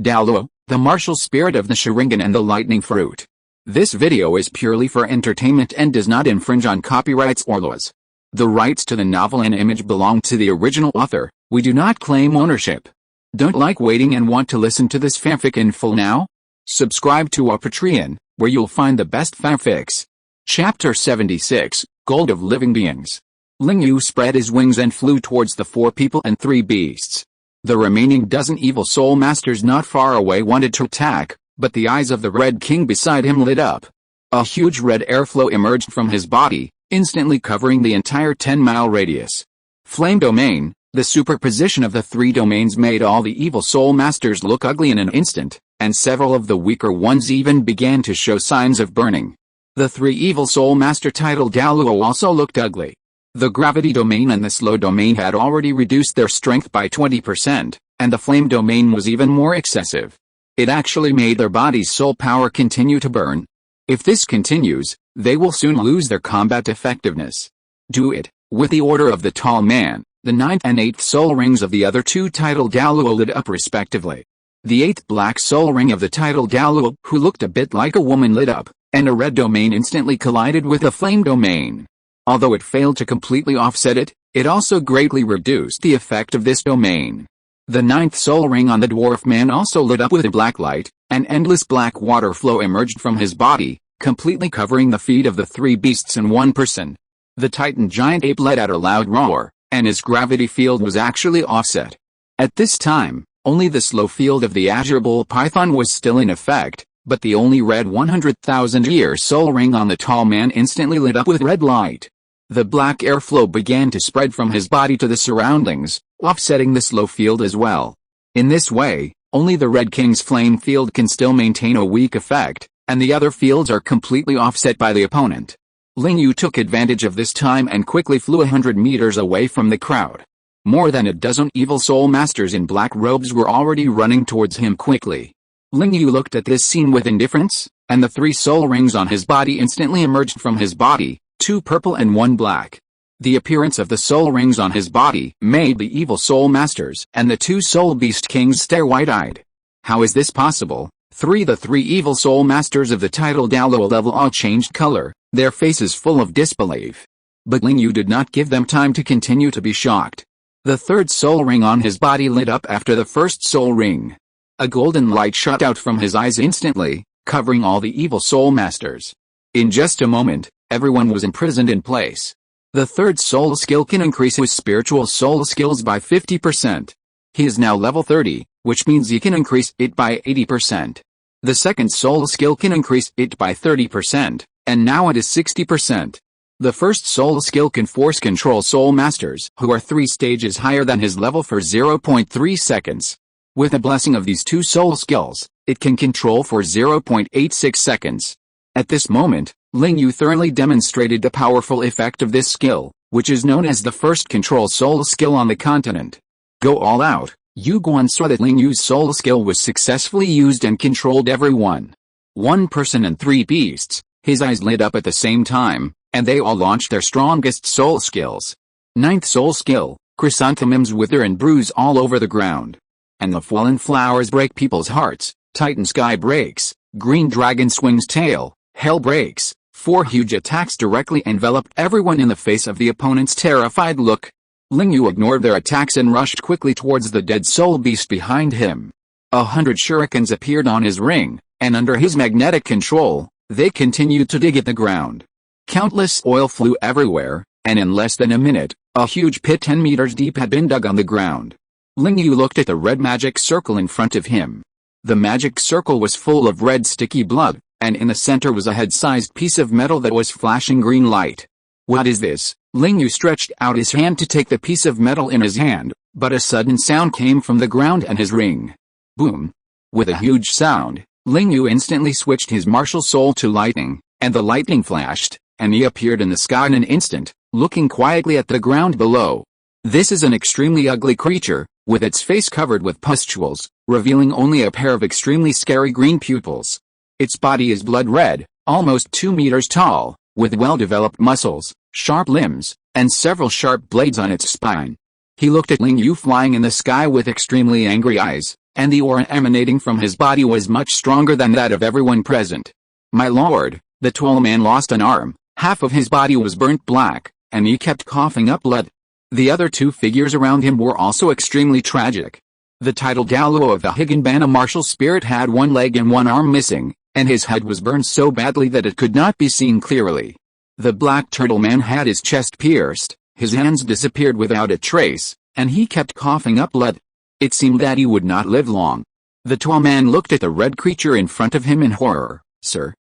Douluo, the martial spirit of the Sharingan and the lightning fruit. This video is purely for entertainment and does not infringe on copyrights or laws. The rights to the novel and image belong to the original author. We do not claim ownership. Don't like waiting and want to listen to this fanfic in full now? Subscribe to our Patreon, where you'll find the best fanfics. Chapter 76, Gold of Living Beings. Ling Yu spread his wings and flew towards the 4 people and 3 beasts. The remaining dozen evil soul masters not far away wanted to attack, but the eyes of the Red King beside him lit up. A huge red airflow emerged from his body, instantly covering the entire 10-mile radius. Flame Domain, the superposition of the 3 domains made all the evil soul masters look ugly in an instant, and several of the weaker ones even began to show signs of burning. The 3 evil soul master titled Douluo also looked ugly. The gravity domain and the slow domain had already reduced their strength by 20%, and the flame domain was even more excessive. It actually made their body's soul power continue to burn. If this continues, they will soon lose their combat effectiveness. Do it. With the order of the tall man, the 9th and 8th soul rings of the other 2 titled Douluo lit up respectively. The 8th black soul ring of the titled Douluo, who looked a bit like a woman, lit up, and a red domain instantly collided with the flame domain. Although it failed to completely offset it, it also greatly reduced the effect of this domain. The 9th soul ring on the dwarf man also lit up with a black light, and endless black water flow emerged from his body, completely covering the feet of the 3 beasts and 1 person. The Titan giant ape let out a loud roar, and his gravity field was actually offset. At this time, only the slow field of the azure bull python was still in effect, but the only red 100,000-year soul ring on the tall man instantly lit up with red light. The black airflow began to spread from his body to the surroundings, offsetting the slow field as well. In this way, only the Red King's flame field can still maintain a weak effect, and the other fields are completely offset by the opponent. Ling Yu took advantage of this time and quickly flew 100 meters away from the crowd. More than a dozen evil soul masters in black robes were already running towards him quickly. Ling Yu looked at this scene with indifference, and the 3 soul rings on his body instantly emerged from his body, 2 purple and 1 black. The appearance of the soul rings on his body made the evil soul masters and the 2 soul beast kings stare wide-eyed. How is this possible? The 3 evil soul masters of the title Douluo level all changed color, their faces full of disbelief. But Ling Yu did not give them time to continue to be shocked. The 3rd soul ring on his body lit up after the 1st soul ring. A golden light shot out from his eyes instantly, covering all the evil soul masters. In just a moment, everyone was imprisoned in place. The 3rd soul skill can increase his spiritual soul skills by 50%. He is now level 30, which means he can increase it by 80%. The 2nd soul skill can increase it by 30%, and now it is 60%. The 1st soul skill can force control soul masters who are 3 stages higher than his level for 0.3 seconds. With the blessing of these 2 soul skills, it can control for 0.86 seconds. At this moment, Ling Yu thoroughly demonstrated the powerful effect of this skill, which is known as the 1st control soul skill on the continent. Go all out. Yu Guan saw that Ling Yu's soul skill was successfully used and controlled everyone. 1 person and 3 beasts, his eyes lit up at the same time, and they all launched their strongest soul skills. 9th soul skill, chrysanthemums wither and bruise all over the ground. And the fallen flowers break people's hearts. Titan sky breaks, green dragon swings tail, hell breaks. 4 huge attacks directly enveloped everyone in the face of the opponent's terrified look. Ling Yu ignored their attacks and rushed quickly towards the dead soul beast behind him. 100 shurikens appeared on his ring, and under his magnetic control, they continued to dig at the ground. Countless oil flew everywhere, and in less than a minute, a huge pit 10 meters deep had been dug on the ground. Ling Yu looked at the red magic circle in front of him. The magic circle was full of red sticky blood, and in the center was a head-sized piece of metal that was flashing green light. What is this? Ling Yu stretched out his hand to take the piece of metal in his hand, but a sudden sound came from the ground and his ring. Boom! With a huge sound, Ling Yu instantly switched his martial soul to lightning, and the lightning flashed, and he appeared in the sky in an instant, looking quietly at the ground below. This is an extremely ugly creature, with its face covered with pustules, revealing only a pair of extremely scary green pupils. Its body is blood red, almost 2 meters tall, with well-developed muscles, sharp limbs, and several sharp blades on its spine. He looked at Ling Yu flying in the sky with extremely angry eyes, and the aura emanating from his body was much stronger than that of everyone present. My lord, the tall man lost an arm, half of his body was burnt black, and he kept coughing up blood. The other two figures around him were also extremely tragic. The titled Douluo of the Higanbana martial spirit had one leg and one arm missing, and his head was burned so badly that it could not be seen clearly. The black turtle man had his chest pierced, his hands disappeared without a trace, and he kept coughing up blood. It seemed that he would not live long. The tall man looked at the red creature in front of him in horror. Sir,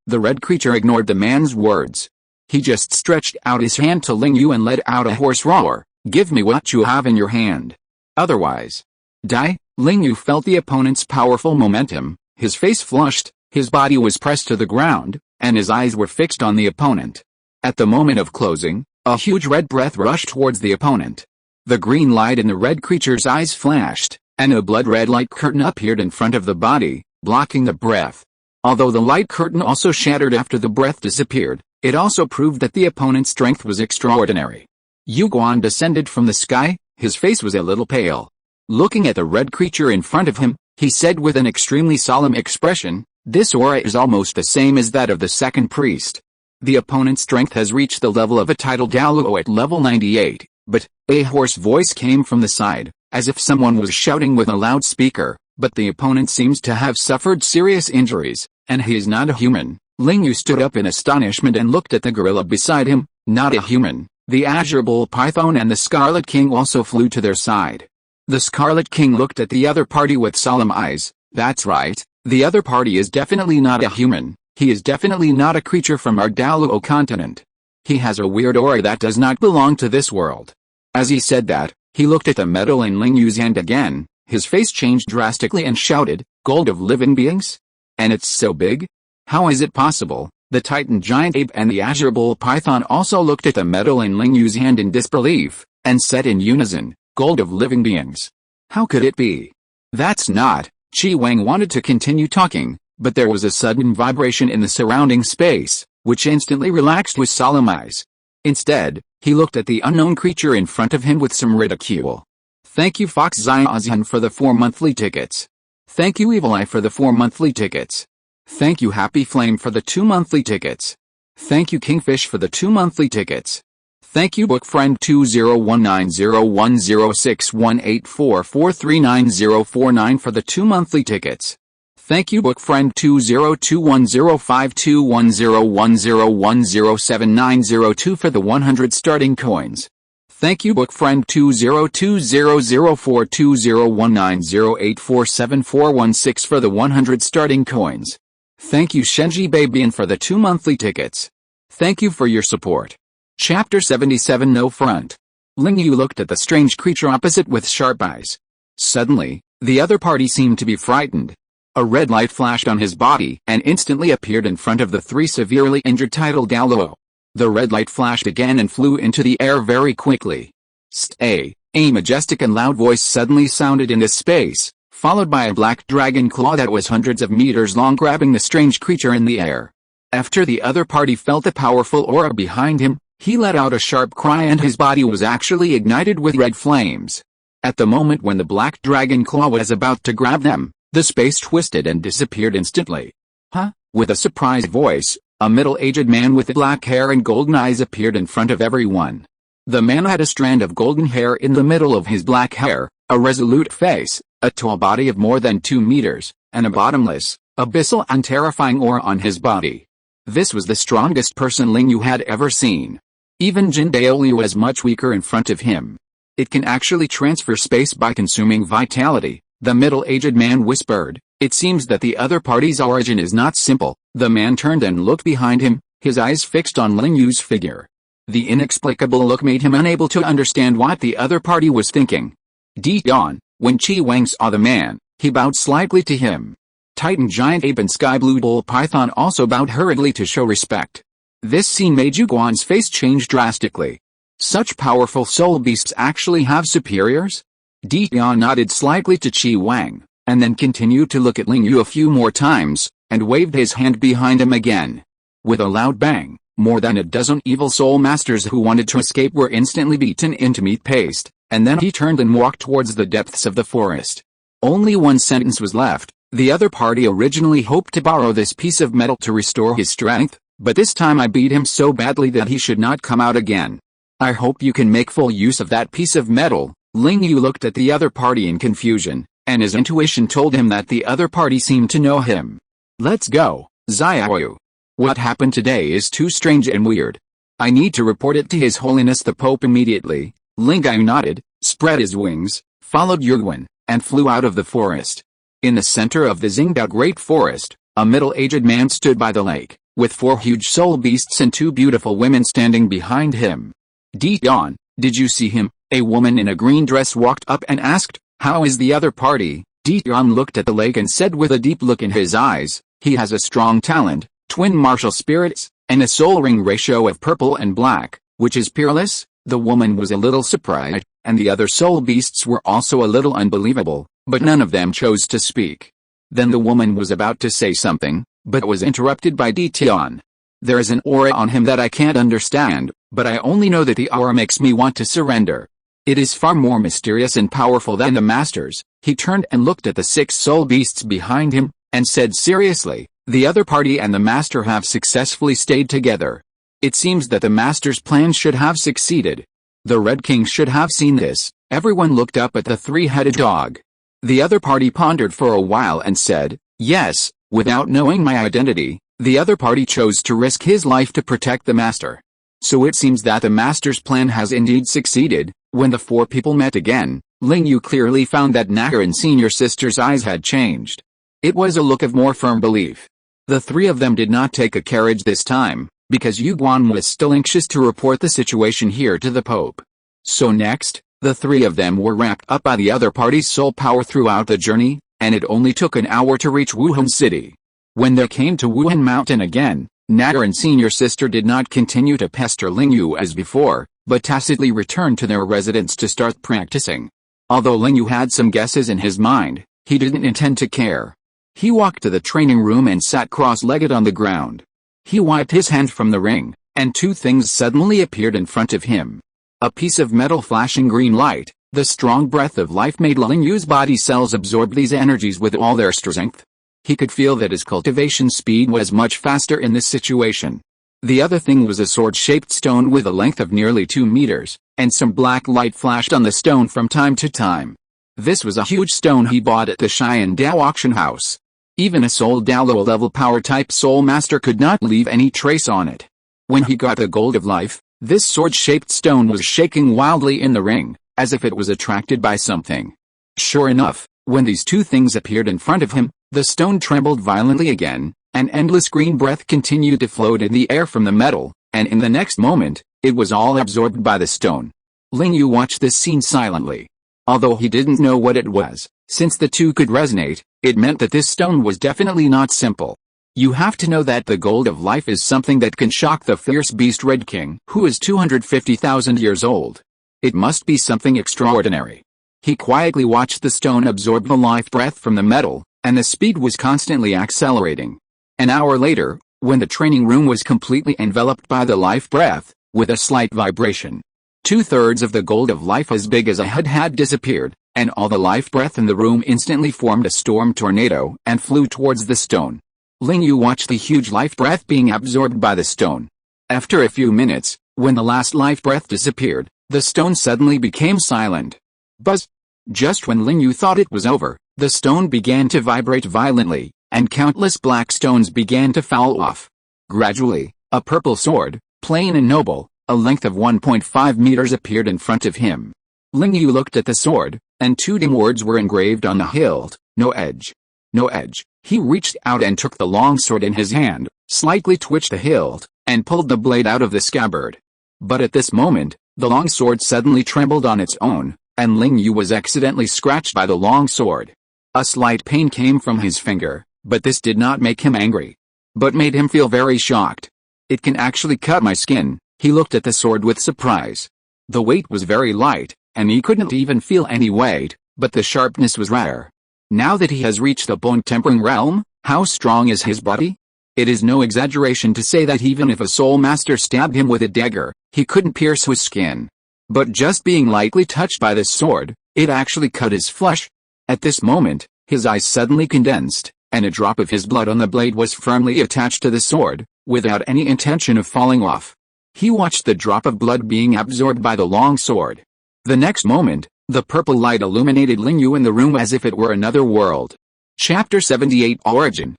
the red creature ignored the man's words. He just stretched out his hand to Ling Yu and let out a hoarse roar. Give me what you have in your hand. Otherwise, die. Ling Yu felt the opponent's powerful momentum, his face flushed, his body was pressed to the ground, and his eyes were fixed on the opponent. At the moment of closing, a huge red breath rushed towards the opponent. The green light in the red creature's eyes flashed, and a blood-red light curtain appeared in front of the body, blocking the breath. Although the light curtain also shattered after the breath disappeared, it also proved that the opponent's strength was extraordinary. Yu Guan descended from the sky, his face was a little pale. Looking at the red creature in front of him, he said with an extremely solemn expression, "This aura is almost the same as that of the second priest. The opponent's strength has reached the level of a titled Douluo at level 98, but," a hoarse voice came from the side, as if someone was shouting with a loudspeaker, "but the opponent seems to have suffered serious injuries, and he is not a human." Ling Yu stood up in astonishment and looked at the gorilla beside him. Not a human. The Azure Bull Python and the Scarlet King also flew to their side. The Scarlet King looked at the other party with solemn eyes. That's right, the other party is definitely not a human. He is definitely not a creature from our Douluo continent. He has a weird aura that does not belong to this world. As he said that, he looked at the metal in Ling Yu's hand again, his face changed drastically and shouted, "Gold of living beings? And it's so big? How is it possible?" The Titan giant ape and the Azure Bull Python also looked at the metal in Ling Yu's hand in disbelief, and said in unison, "Gold of living beings? How could it be? That's not..." Chi Wang wanted to continue talking, but there was a sudden vibration in the surrounding space, which instantly relaxed with solemn eyes. Instead, he looked at the unknown creature in front of him with some ridicule. "Thank you Fox Xiaozian for the 4 monthly tickets. Thank you Evil Eye for the 4 monthly tickets. Thank you Happy Flame for the 2 monthly tickets. Thank you Kingfish for the 2 monthly tickets. Thank you Bookfriend 201901061844390049 for the 2 monthly tickets. Thank you Bookfriend 2021052101010790 for the 100 starting coins. Thank you Bookfriend 2020042019084741 for the 100 starting coins. Thank you Shenji Babian for the 2 monthly tickets. Thank you for your support. Chapter 77 No Front. Ling Yu looked at the strange creature opposite with sharp eyes. Suddenly, the other party seemed to be frightened. A red light flashed on his body and instantly appeared in front of the 3 severely injured titled Douluo. The red light flashed again and flew into the air very quickly. Stay! A majestic and loud voice suddenly sounded in this space, followed by a black dragon claw that was hundreds of meters long grabbing the strange creature in the air. After the other party felt the powerful aura behind him, he let out a sharp cry and his body was actually ignited with red flames. At the moment when the black dragon claw was about to grab them, the space twisted and disappeared instantly. Huh? With a surprised voice, a middle-aged man with black hair and golden eyes appeared in front of everyone. The man had a strand of golden hair in the middle of his black hair, a resolute face, a tall body of more than 2 meters, and a bottomless, abyssal and terrifying aura on his body. This was the strongest person Ling Yu had ever seen. Even Jin Daoliu was much weaker in front of him. It can actually transfer space by consuming vitality, the middle-aged man whispered. It seems that the other party's origin is not simple. The man turned and looked behind him, his eyes fixed on Ling Yu's figure. The inexplicable look made him unable to understand what the other party was thinking. Deep on, when Chi Wang saw the man, he bowed slightly to him. Titan Giant Ape and Sky Blue Bull Python also bowed hurriedly to show respect. This scene made Yu Guan's face change drastically. Such powerful soul beasts actually have superiors? Dian nodded slightly to Chi Wang, and then continued to look at Ling Yu a few more times, and waved his hand behind him again. With a loud bang, more than a dozen evil soul masters who wanted to escape were instantly beaten into meat paste, and then he turned and walked towards the depths of the forest. Only one sentence was left. The other party originally hoped to borrow this piece of metal to restore his strength, but this time I beat him so badly that he should not come out again. I hope you can make full use of that piece of metal. Ling Yu looked at the other party in confusion, and his intuition told him that the other party seemed to know him. Let's go, Xiaoyu. What happened today is too strange and weird. I need to report it to His Holiness the Pope immediately. Ling Yu nodded, spread his wings, followed Yuguan, and flew out of the forest. In the center of the Xingdao Great Forest, a middle-aged man stood by the lake, with 4 huge soul beasts and 2 beautiful women standing behind him. Dion, did you see him? A woman in a green dress walked up and asked, how is the other party? Dion looked at the lake and said with a deep look in his eyes, he has a strong talent, twin martial spirits, and a soul ring ratio of purple and black, which is peerless. The woman was a little surprised, and the other soul beasts were also a little unbelievable, but none of them chose to speak. Then the woman was about to say something, but was interrupted by Dion. There is an aura on him that I can't understand, but I only know that the aura makes me want to surrender. It is far more mysterious and powerful than the Master's. He turned and looked at the 6 soul beasts behind him, and said seriously, the other party and the Master have successfully stayed together. It seems that the Master's plan should have succeeded. The Red King should have seen this. Everyone looked up at the 3-headed dog. The other party pondered for a while and said, yes, without knowing my identity, the other party chose to risk his life to protect the Master. So it seems that the Master's plan has indeed succeeded. When the 4 people met again, Ling Yu clearly found that Nagaran Senior Sister's eyes had changed. It was a look of more firm belief. The 3 of them did not take a carriage this time, because Yuguan was still anxious to report the situation here to the Pope. So next, the 3 of them were wrapped up by the other party's soul power throughout the journey, and it only took an hour to reach Wuhan City. When they came to Wuhan Mountain again, Nagaran Senior Sister did not continue to pester Ling Yu as before, but tacitly returned to their residence to start practicing. Although Ling Yu had some guesses in his mind, he didn't intend to care. He walked to the training room and sat cross-legged on the ground. He wiped his hand from the ring, and 2 things suddenly appeared in front of him. A piece of metal flashing green light. The strong breath of life made Ling Yu's body cells absorb these energies with all their strength. He could feel that his cultivation speed was much faster in this situation. The other thing was a sword-shaped stone with a length of nearly 2 meters, and some black light flashed on the stone from time to time. This was a huge stone he bought at the Xian Dao auction house. Even a soul Douluo level power type soul master could not leave any trace on it. When he got the gold of life, this sword-shaped stone was shaking wildly in the ring, as if it was attracted by something. Sure enough, when these 2 things appeared in front of him, the stone trembled violently again, an endless green breath continued to float in the air from the metal, and in the next moment, it was all absorbed by the stone. Ling Yu watched this scene silently. Although he didn't know what it was, since the 2 could resonate, it meant that this stone was definitely not simple. You have to know that the gold of life is something that can shock the fierce beast Red King, who is 250,000 years old. It must be something extraordinary. He quietly watched the stone absorb the life breath from the metal, and the speed was constantly accelerating. An hour later, when the training room was completely enveloped by the life breath, with a slight vibration, 2/3 of the gold of life as big as a head had disappeared, and all the life breath in the room instantly formed a storm tornado and flew towards the stone. Ling Yu watched the huge life breath being absorbed by the stone. After a few minutes, when the last life breath disappeared, the stone suddenly became silent. Buzz! Just when Ling Yu thought it was over, the stone began to vibrate violently, and countless black stones began to fall off. Gradually, a purple sword, plain and noble, a length of 1.5 meters appeared in front of him. Ling Yu looked at the sword, and 2 dim words were engraved on the hilt, no edge. No edge. He reached out and took the long sword in his hand, slightly twitched the hilt, and pulled the blade out of the scabbard. But at this moment, the long sword suddenly trembled on its own, and Ling Yu was accidentally scratched by the long sword. A slight pain came from his finger, but this did not make him angry, but made him feel very shocked. It can actually cut my skin. He looked at the sword with surprise. The weight was very light, and he couldn't even feel any weight, but the sharpness was rare. Now that he has reached the bone-tempering realm, how strong is his body? It is no exaggeration to say that even if a soul master stabbed him with a dagger, he couldn't pierce his skin. But just being lightly touched by this sword, it actually cut his flesh. At this moment, his eyes suddenly condensed, and a drop of his blood on the blade was firmly attached to the sword, without any intention of falling off. He watched the drop of blood being absorbed by the long sword. The next moment, the purple light illuminated Ling Yu in the room as if it were another world. Chapter 78 Origin.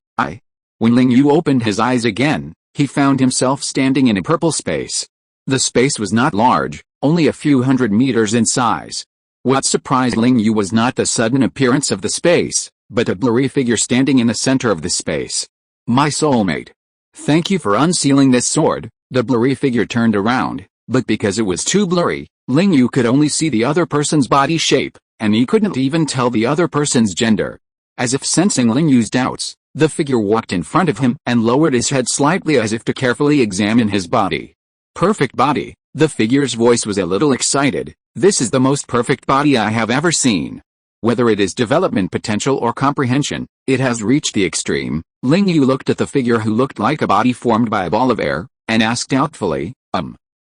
When Ling Yu opened his eyes again, he found himself standing in a purple space. The space was not large, only a few hundred meters in size. What surprised Ling Yu was not the sudden appearance of the space, but a blurry figure standing in the center of the space. My soulmate. Thank you for unsealing this sword. The blurry figure turned around, but because it was too blurry, Ling Yu could only see the other person's body shape, and he couldn't even tell the other person's gender. As if sensing Ling Yu's doubts, the figure walked in front of him and lowered his head slightly as if to carefully examine his body. Perfect body. The figure's voice was a little excited. This is the most perfect body I have ever seen. Whether it is development potential or comprehension, it has reached the extreme. Ling Yu looked at the figure who looked like a body formed by a ball of air, and asked doubtfully,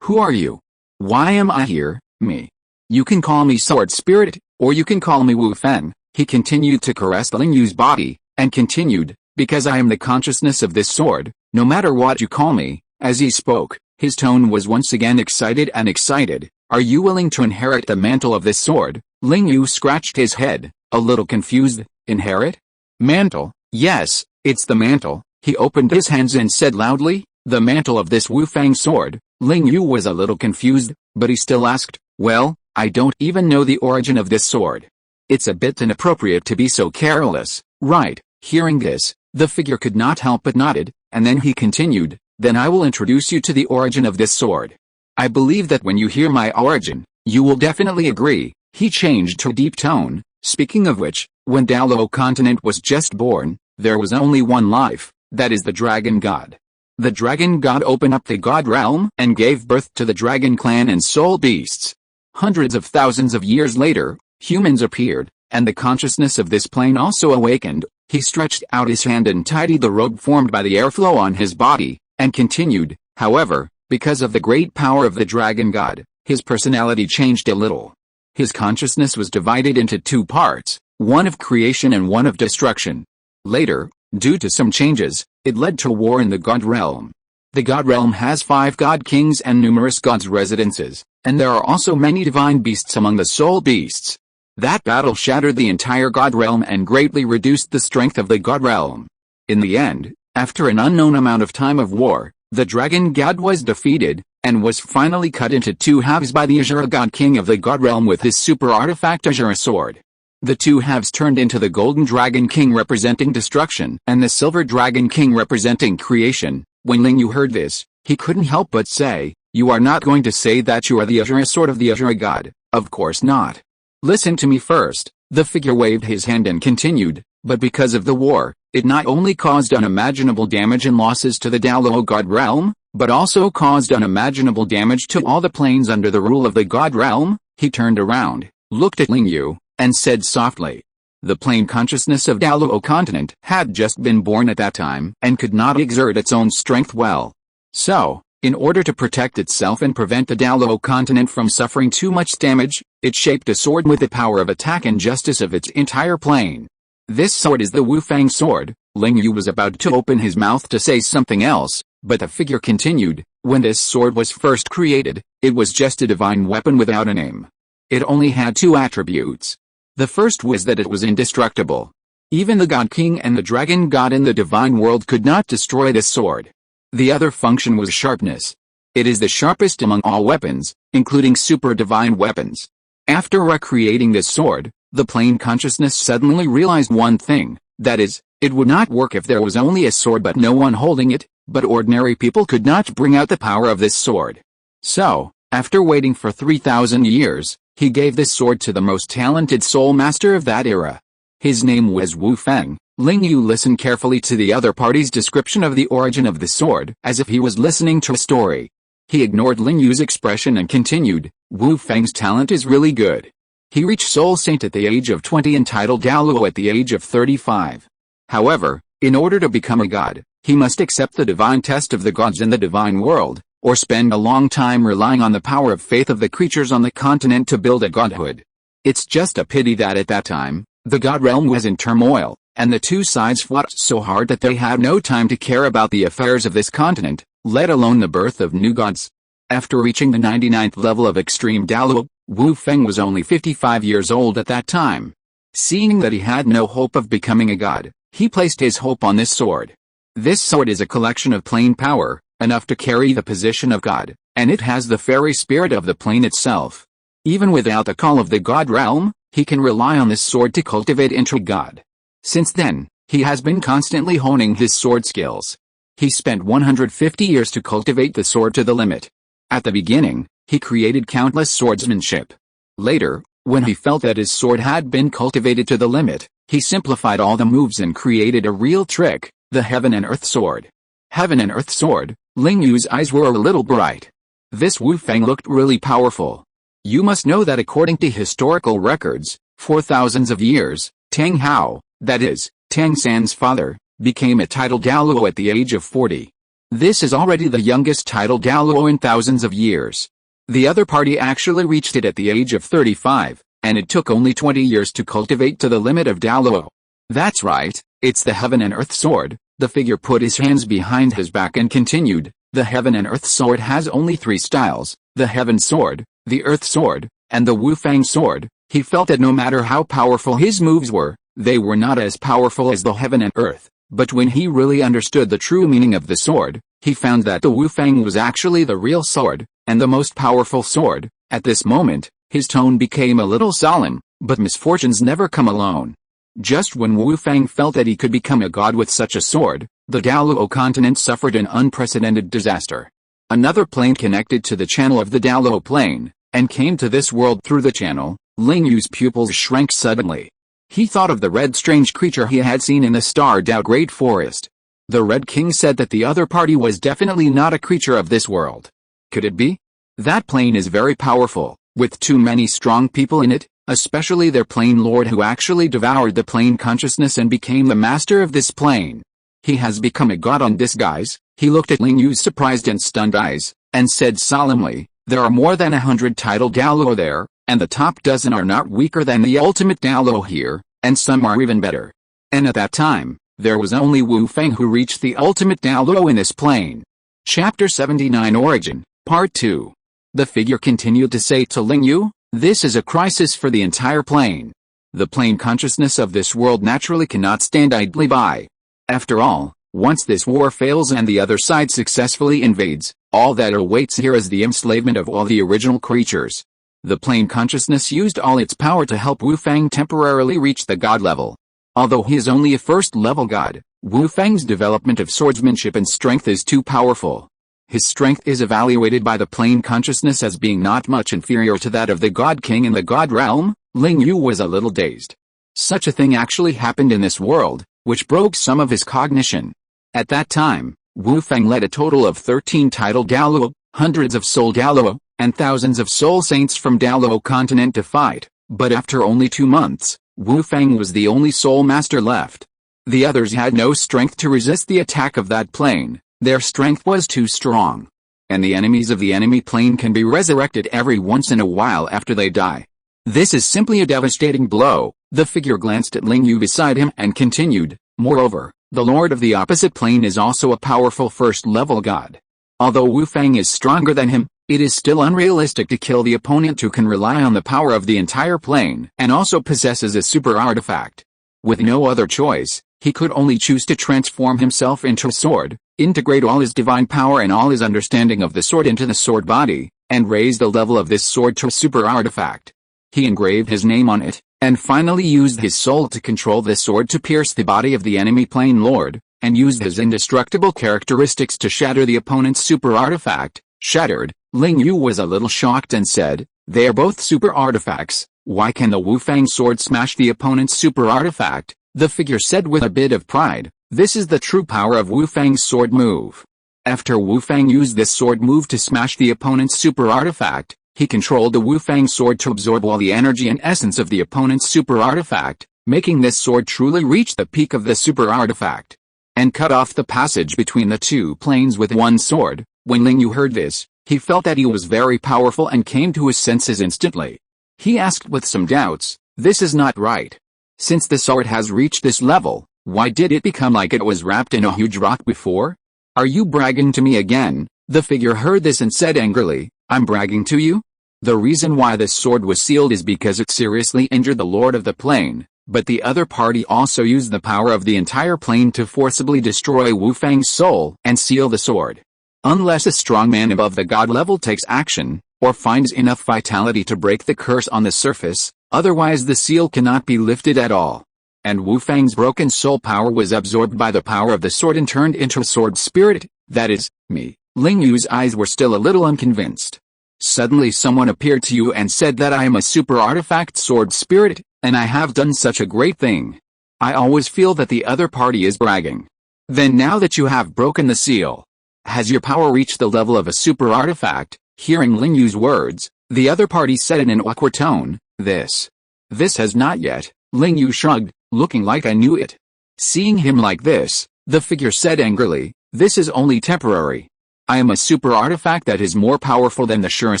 who are you? Why am I here, me? You can call me Sword Spirit, or you can call me Wu Feng. He continued to caress Ling Yu's body, and continued, because I am the consciousness of this sword, no matter what you call me. As he spoke, his tone was once again excited and excited. Are you willing to inherit the mantle of this sword? Ling Yu scratched his head, a little confused. Inherit? Mantle? Yes, it's the mantle. He opened his hands and said loudly, the mantle of this Wu Fang sword. Ling Yu was a little confused, but he still asked, well, I don't even know the origin of this sword. It's a bit inappropriate to be so careless, right? Hearing this, the figure could not help but nodded, and then he continued, then I will introduce you to the origin of this sword. I believe that when you hear my origin, you will definitely agree. He changed to a deep tone, speaking of which, when Douluo continent was just born, there was only one life, that is the dragon god. The dragon god opened up the god realm and gave birth to the dragon clan and soul beasts. Hundreds of thousands of years later, humans appeared, and the consciousness of this plane also awakened. He stretched out his hand and tidied the robe formed by the airflow on his body, and continued, however, because of the great power of the dragon god, his personality changed a little. His consciousness was divided into two parts, one of creation and one of destruction. Later, due to some changes, it led to war in the god realm. The god realm has 5 god kings and numerous gods' residences, and there are also many divine beasts among the soul beasts. That battle shattered the entire god realm and greatly reduced the strength of the god realm. In the end, after an unknown amount of time of war, the dragon god was defeated, and was finally cut into 2 halves by the Azura god king of the god realm with his super artifact Azura sword. The 2 halves turned into the golden dragon king representing destruction and the silver dragon king representing creation. When Ling Yu heard this, he couldn't help but say, you are not going to say that you are the Azura sword of the Azura god. Of course not. Listen to me first. The figure waved his hand and continued, but because of the war, it not only caused unimaginable damage and losses to the Douluo god realm, but also caused unimaginable damage to all the planes under the rule of the god realm. He turned around, looked at Ling Yu, and said softly, the plane consciousness of Douluo continent had just been born at that time and could not exert its own strength well. So, in order to protect itself and prevent the Douluo continent from suffering too much damage, it shaped a sword with the power of attack and justice of its entire plane. This sword is the Wu Fang sword. Ling Yu was about to open his mouth to say something else, but the figure continued, when this sword was first created, it was just a divine weapon without a name. It only had 2 attributes. The first was that it was indestructible. Even the God King and the Dragon God in the divine world could not destroy this sword. The other function was sharpness. It is the sharpest among all weapons, including super divine weapons. After recreating this sword, the plane consciousness suddenly realized one thing, that is, it would not work if there was only a sword but no one holding it, but ordinary people could not bring out the power of this sword. So, after waiting for 3,000 years, he gave this sword to the most talented soul master of that era. His name was Wu Feng. Ling Yu listened carefully to the other party's description of the origin of the sword, as if he was listening to a story. He ignored Ling Yu's expression and continued, Wu Feng's talent is really good. He reached Soul Saint at the age of 20 and titled Douluo at the age of 35. However, in order to become a god, he must accept the divine test of the gods in the divine world, or spend a long time relying on the power of faith of the creatures on the continent to build a godhood. It's just a pity that at that time, The god realm was in turmoil, and the two sides fought so hard that they had no time to care about the affairs of this continent, let alone the birth of new gods. After reaching the 99th level of extreme Douluo, Wu Feng was only 55 years old at that time. Seeing that he had no hope of becoming a god, he placed his hope on this sword. This sword is a collection of plane power, enough to carry the position of god, and it has the fairy spirit of the plane itself. Even without the call of the god realm, he can rely on this sword to cultivate into god. Since then, he has been constantly honing his sword skills. He spent 150 years to cultivate the sword to the limit. At the beginning, he created countless swordsmanship. Later, when he felt that his sword had been cultivated to the limit, he simplified all the moves and created a real trick, the Heaven and Earth Sword. Heaven and Earth Sword, Ling Yu's eyes were a little bright. This Wu Feng looked really powerful. You must know that according to historical records, for thousands of years, Tang Hao, that is, Tang San's father, became a title Douluo at the age of 40. This is already the youngest title Douluo in thousands of years. The other party actually reached it at the age of 35, and it took only 20 years to cultivate to the limit of Douluo. That's right, it's the Heaven and Earth Sword. The figure put his hands behind his back and continued, the Heaven and Earth Sword has only 3 styles, the Heaven Sword, the Earth Sword, and the Wu Feng Sword. He felt that no matter how powerful his moves were, they were not as powerful as the Heaven and Earth. But when he really understood the true meaning of the sword, he found that the Wu Feng was actually the real sword, and the most powerful sword. At this moment, his tone became a little solemn, but misfortunes never come alone. Just when Wu Feng felt that he could become a god with such a sword, the Douluo continent suffered an unprecedented disaster. Another plane connected to the channel of the Douluo plane, and came to this world through the channel. Ling Yu's pupils shrank suddenly. He thought of the red strange creature he had seen in the starred out great forest. The Red King said that the other party was definitely not a creature of this world. Could it be? That plane is very powerful, with too many strong people in it, especially their plane lord who actually devoured the plane consciousness and became the master of this plane. He has become a god on disguise. He looked at Ling Yu's surprised and stunned eyes, and said solemnly, there are more than 100 title Douluo there, and the top dozen are not weaker than the ultimate Douluo here, and some are even better. And at that time, there was only Wu Feng who reached the ultimate Douluo in this plane. Chapter 79 Origin, Part 2. The figure continued to say to Ling Yu, this is a crisis for the entire plane. The plane consciousness of this world naturally cannot stand idly by. After all, once this war fails and the other side successfully invades, all that awaits here is the enslavement of all the original creatures. The plane consciousness used all its power to help Wu Feng temporarily reach the god level. Although he is only a first-level god, Wu Feng's development of swordsmanship and strength is too powerful. His strength is evaluated by the plane consciousness as being not much inferior to that of the God King in the God realm. Ling Yu was a little dazed. Such a thing actually happened in this world, which broke some of his cognition. At that time, Wu Feng led a total of 13 title Douluo, hundreds of soul Douluo, and thousands of soul saints from Douluo continent to fight, but after only 2 months, Wu Feng was the only soul master left. The others had no strength to resist the attack of that plane. Their strength was too strong. And the enemies of the enemy plane can be resurrected every once in a while after they die. This is simply a devastating blow. The figure glanced at Ling Yu beside him and continued, moreover, the lord of the opposite plane is also a powerful first-level god. Although Wu Feng is stronger than him, it is still unrealistic to kill the opponent who can rely on the power of the entire plane and also possesses a super artifact. With no other choice, he could only choose to transform himself into a sword, integrate all his divine power and all his understanding of the sword into the sword body, and raise the level of this sword to a super artifact. He engraved his name on it, and finally used his soul to control this sword to pierce the body of the enemy plane lord, and used his indestructible characteristics to shatter the opponent's super artifact. Shattered, Ling Yu was a little shocked and said, they are both super artifacts, why can the Wu Feng sword smash the opponent's super artifact? The figure said with a bit of pride, this is the true power of Wu Feng's sword move. After Wu Feng used this sword move to smash the opponent's super artifact, he controlled the Wu Feng sword to absorb all the energy and essence of the opponent's super artifact, making this sword truly reach the peak of the super artifact, and cut off the passage between the two planes with one sword. When Ling Yu heard this, he felt that he was very powerful and came to his senses instantly. He asked with some doubts, this is not right. Since the sword has reached this level, why did it become like it was wrapped in a huge rock before? Are you bragging to me again? The figure heard this and said angrily, I'm bragging to you? The reason why this sword was sealed is because it seriously injured the Lord of the Plane, but the other party also used the power of the entire plane to forcibly destroy Wu Fang's soul and seal the sword. Unless a strong man above the god level takes action, or finds enough vitality to break the curse on the surface, otherwise the seal cannot be lifted at all. And Wu Fang's broken soul power was absorbed by the power of the sword and turned into a sword spirit, that is, me. Ling Yu's eyes were still a little unconvinced. Suddenly someone appeared to you and said that I am a super artifact sword spirit, and I have done such a great thing. I always feel that the other party is bragging. Then now that you have broken the seal, has your power reached the level of a super artifact? Hearing Ling Yu's words, the other party said in an awkward tone, This has not yet. Ling Yu shrugged, looking like I knew it. Seeing him like this, the figure said angrily, This is only temporary. I am a super artifact that is more powerful than the Shura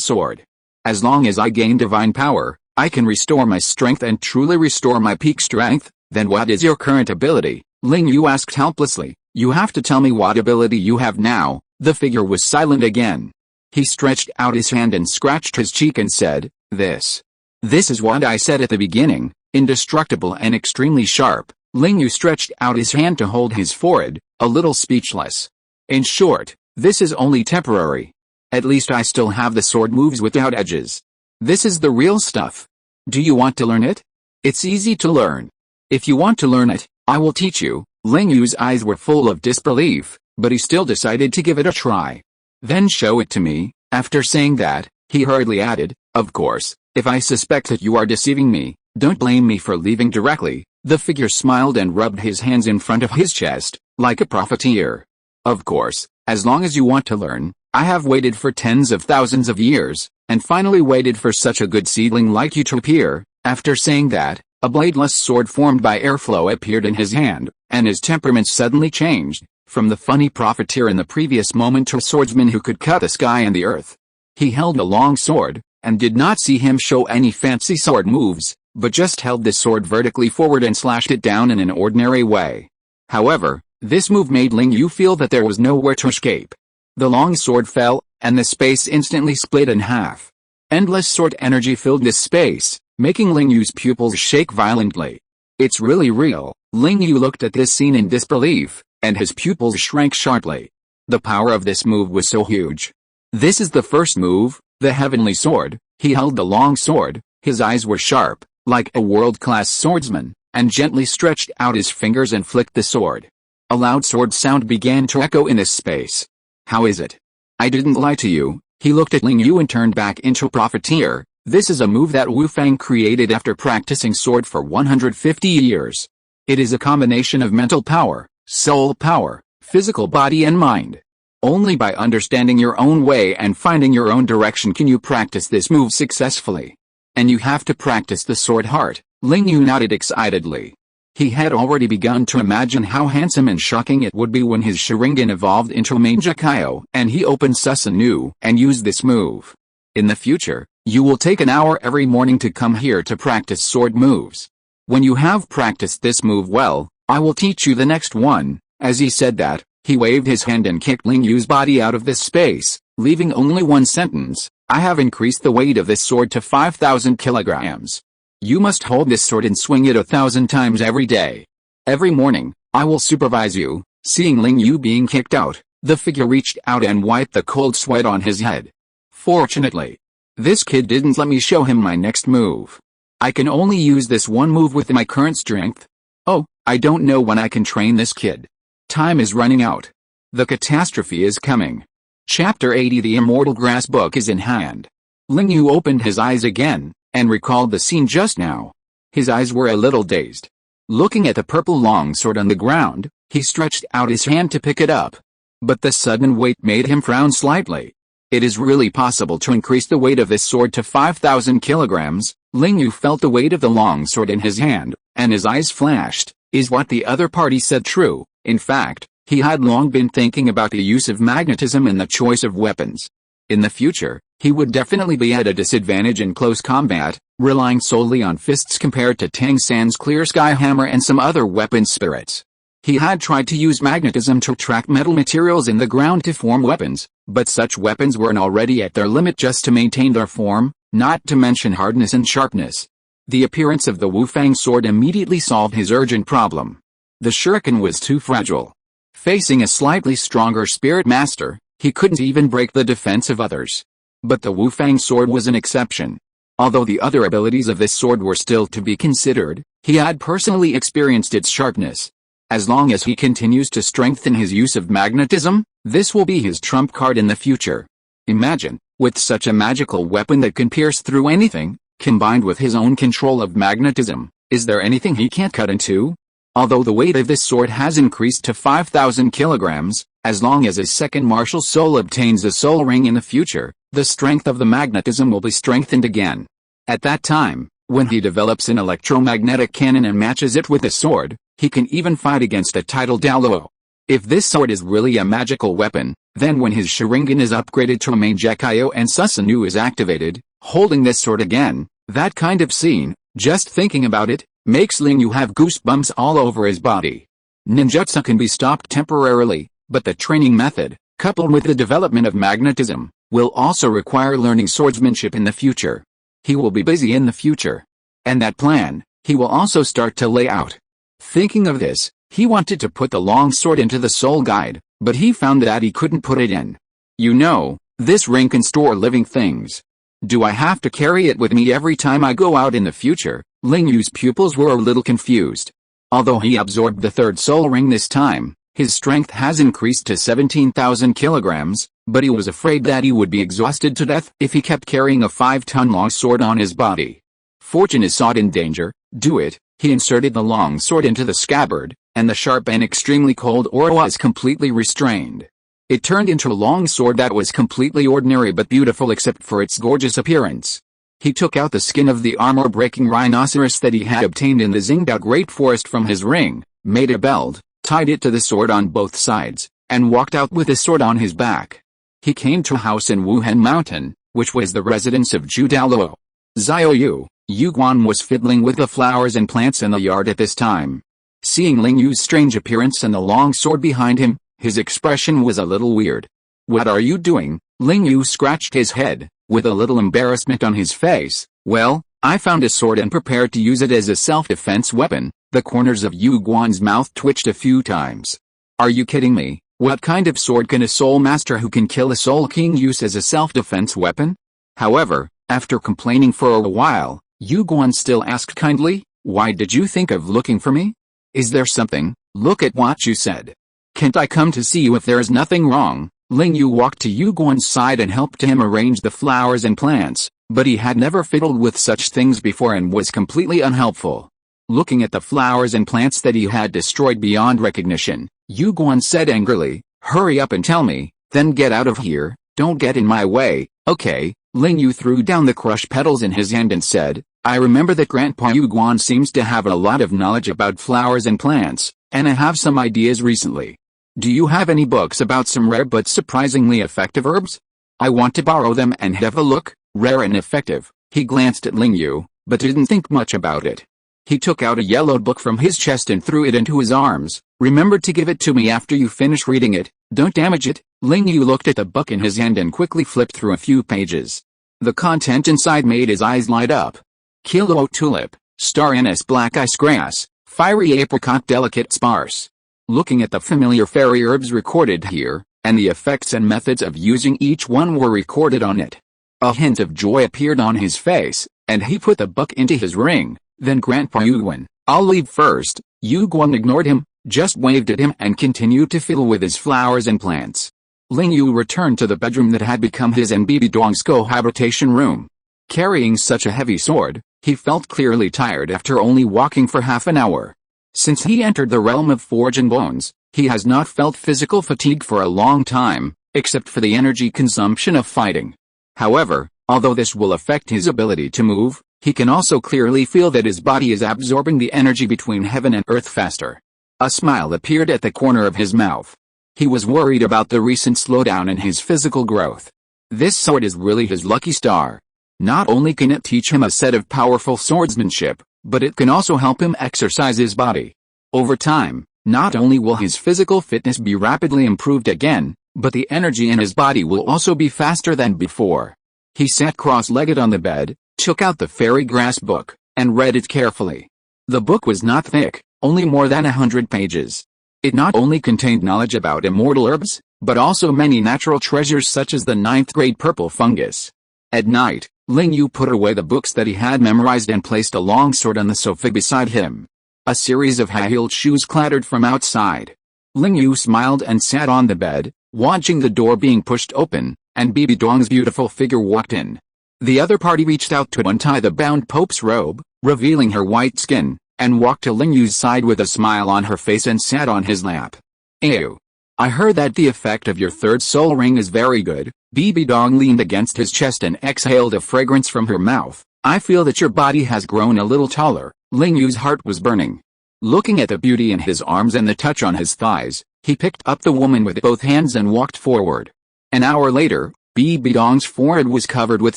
sword. As long as I gain divine power, I can restore my strength and truly restore my peak strength. Then what is your current ability? Ling Yu asked helplessly. You have to tell me what ability you have now. The figure was silent again. He stretched out his hand and scratched his cheek and said, This is what I said at the beginning, indestructible and extremely sharp. Ling Yu stretched out his hand to hold his forehead, a little speechless. In short, this is only temporary. At least I still have the sword moves without edges. This is the real stuff. Do you want to learn it? It's easy to learn. If you want to learn it, I will teach you. Ling Yu's eyes were full of disbelief, but he still decided to give it a try. Then show it to me. After saying that, he hurriedly added, Of course, if I suspect that you are deceiving me, don't blame me for leaving directly. The figure smiled and rubbed his hands in front of his chest, like a profiteer. Of course, as long as you want to learn, I have waited for tens of thousands of years, and finally waited for such a good seedling like you to appear. After saying that, a bladeless sword formed by airflow appeared in his hand, and his temperament suddenly changed, from the funny profiteer in the previous moment to a swordsman who could cut the sky and the earth. He held a long sword, and did not see him show any fancy sword moves, but just held the sword vertically forward and slashed it down in an ordinary way. However, this move made Ling Yu feel that there was nowhere to escape. The long sword fell, and the space instantly split in half. Endless sword energy filled this space, making Ling Yu's pupils shake violently. It's really real. Ling Yu looked at this scene in disbelief, and his pupils shrank sharply. The power of this move was so huge. This is the first move, the heavenly sword. He held the long sword, his eyes were sharp, like a world-class swordsman, and gently stretched out his fingers and flicked the sword. A loud sword sound began to echo in this space. How is it? I didn't lie to you. He looked at Ling Yu and turned back into a profiteer. This is a move that Wu Fang created after practicing sword for 150 years. It is a combination of mental power, soul power, physical body and mind. Only by understanding your own way and finding your own direction can you practice this move successfully. And you have to practice the sword hard. Ling Yu nodded excitedly. He had already begun to imagine how handsome and shocking it would be when his Sharingan evolved into a Manjakyo, and he opened Susanoo and used this move. In the future, you will take an hour every morning to come here to practice sword moves. When you have practiced this move well, I will teach you the next one. As he said that, he waved his hand and kicked Ling Yu's body out of this space, leaving only one sentence. I have increased the weight of this sword to 5,000 kilograms. You must hold this sword and swing it 1,000 times every day. Every morning, I will supervise you. Seeing Ling Yu being kicked out, the figure reached out and wiped the cold sweat on his head. Fortunately, this kid didn't let me show him my next move. I can only use this one move with my current strength. Oh, I don't know when I can train this kid. Time is running out. The catastrophe is coming. Chapter 80. The Immortal Grass Book is in hand. Ling Yu opened his eyes again, and recalled the scene just now. His eyes were a little dazed. Looking at the purple longsword on the ground, he stretched out his hand to pick it up. But the sudden weight made him frown slightly. It is really possible to increase the weight of this sword to 5,000 kilograms. Ling Yu felt the weight of the longsword in his hand, and his eyes flashed. Is what the other party said true? In fact, he had long been thinking about the use of magnetism in the choice of weapons. In the future, he would definitely be at a disadvantage in close combat, relying solely on fists compared to Tang San's clear sky hammer and some other weapon spirits. He had tried to use magnetism to track metal materials in the ground to form weapons, but such weapons were already at their limit just to maintain their form, not to mention hardness and sharpness. The appearance of the Wu Fang sword immediately solved his urgent problem. The shuriken was too fragile. Facing a slightly stronger spirit master, he couldn't even break the defense of others. But the Wu Fang sword was an exception. Although the other abilities of this sword were still to be considered, he had personally experienced its sharpness. As long as he continues to strengthen his use of magnetism, this will be his trump card in the future. Imagine, with such a magical weapon that can pierce through anything, combined with his own control of magnetism, is there anything he can't cut into? Although the weight of this sword has increased to 5,000 kilograms, as long as his second martial soul obtains a soul ring in the future, the strength of the magnetism will be strengthened again. At that time, when he develops an electromagnetic cannon and matches it with a sword, he can even fight against a titled Douluo. If this sword is really a magical weapon, then when his Sharingan is upgraded to a Mangekyo and Susanoo is activated, holding this sword again, that kind of scene, just thinking about it, makes Ling Yu have goosebumps all over his body. Ninjutsu can be stopped temporarily, but the training method, coupled with the development of magnetism, will also require learning swordsmanship in the future. He will be busy in the future. And that plan, he will also start to lay out. Thinking of this, he wanted to put the long sword into the soul guide, but he found that he couldn't put it in. You know, this ring can store living things. Do I have to carry it with me every time I go out in the future? Ling Yu's pupils were a little confused. Although he absorbed the third soul ring this time, his strength has increased to 17,000 kilograms, but he was afraid that he would be exhausted to death if he kept carrying a 5-ton-long sword on his body. Fortune is sought in danger, do it. He inserted the long sword into the scabbard, and the sharp and extremely cold aura was completely restrained. It turned into a long sword that was completely ordinary but beautiful except for its gorgeous appearance. He took out the skin of the armor-breaking rhinoceros that he had obtained in the Xingdao Great Forest from his ring, made a belt, tied it to the sword on both sides, and walked out with the sword on his back. He came to a house in Wuhan Mountain, which was the residence of Zhu Douluo. Xiao Yu Guan was fiddling with the flowers and plants in the yard at this time. Seeing Ling Yu's strange appearance and the long sword behind him, his expression was a little weird. "What are you doing?" Ling Yu scratched his head, with a little embarrassment on his face. "Well, I found a sword and prepared to use it as a self-defense weapon." The corners of Yu Guan's mouth twitched a few times. "Are you kidding me? What kind of sword can a soul master who can kill a soul king use as a self-defense weapon?" However, after complaining for a while, Yu Guan still asked kindly, "Why did you think of looking for me? Is there something? Look at what you said. Can't I come to see you if there is nothing wrong?" Ling Yu walked to Yu Guan's side and helped him arrange the flowers and plants, but he had never fiddled with such things before and was completely unhelpful. Looking at the flowers and plants that he had destroyed beyond recognition, Yu Guan said angrily, "Hurry up and tell me, then get out of here, don't get in my way." "Okay." Ling Yu threw down the crushed petals in his hand and said, "I remember that Grandpa Yu Guan seems to have a lot of knowledge about flowers and plants, and I have some ideas recently. Do you have any books about some rare but surprisingly effective herbs? I want to borrow them and have a look." Rare and effective. He glanced at Ling Yu, but didn't think much about it. He took out a yellowed book from his chest and threw it into his arms. "Remember to give it to me after you finish reading it, don't damage it." Ling Yu looked at the book in his hand and quickly flipped through a few pages. The content inside made his eyes light up. Kilo tulip, star anise black ice grass, fiery apricot delicate sparse. Looking at the familiar fairy herbs recorded here, and the effects and methods of using each one were recorded on it. A hint of joy appeared on his face, and he put the book into his ring. Then Grandpa Yu Guan, "I'll leave first." Yu Guan ignored him, just waved at him and continued to fiddle with his flowers and plants. Ling Yu returned to the bedroom that had become his and Bibi Duang's cohabitation room. Carrying such a heavy sword, he felt clearly tired after only walking for half an hour. Since he entered the realm of forge and bones, he has not felt physical fatigue for a long time, except for the energy consumption of fighting. However, although this will affect his ability to move, he can also clearly feel that his body is absorbing the energy between heaven and earth faster. A smile appeared at the corner of his mouth. He was worried about the recent slowdown in his physical growth. This sword is really his lucky star. Not only can it teach him a set of powerful swordsmanship, but it can also help him exercise his body. Over time, not only will his physical fitness be rapidly improved again, but the energy in his body will also be faster than before. He sat cross-legged on the bed, took out the fairy grass book, and read it carefully. The book was not thick, only more than 100 pages. It not only contained knowledge about immortal herbs, but also many natural treasures such as the 9th grade purple fungus. At night, Ling Yu put away the books that he had memorized and placed a long sword on the sofa beside him. A series of high-heeled shoes clattered from outside. Ling Yu smiled and sat on the bed, watching the door being pushed open, and Bibi Dong's beautiful figure walked in. The other party reached out to untie the bound Pope's robe, revealing her white skin, and walked to Ling Yu's side with a smile on her face and sat on his lap. Ew. I heard that the effect of your third soul ring is very good. Bibi Dong leaned against his chest and exhaled a fragrance from her mouth. I feel that your body has grown a little taller. Ling Yu's heart was burning. Looking at the beauty in his arms and the touch on his thighs, he picked up the woman with both hands and walked forward. An hour later, Bibi Dong's forehead was covered with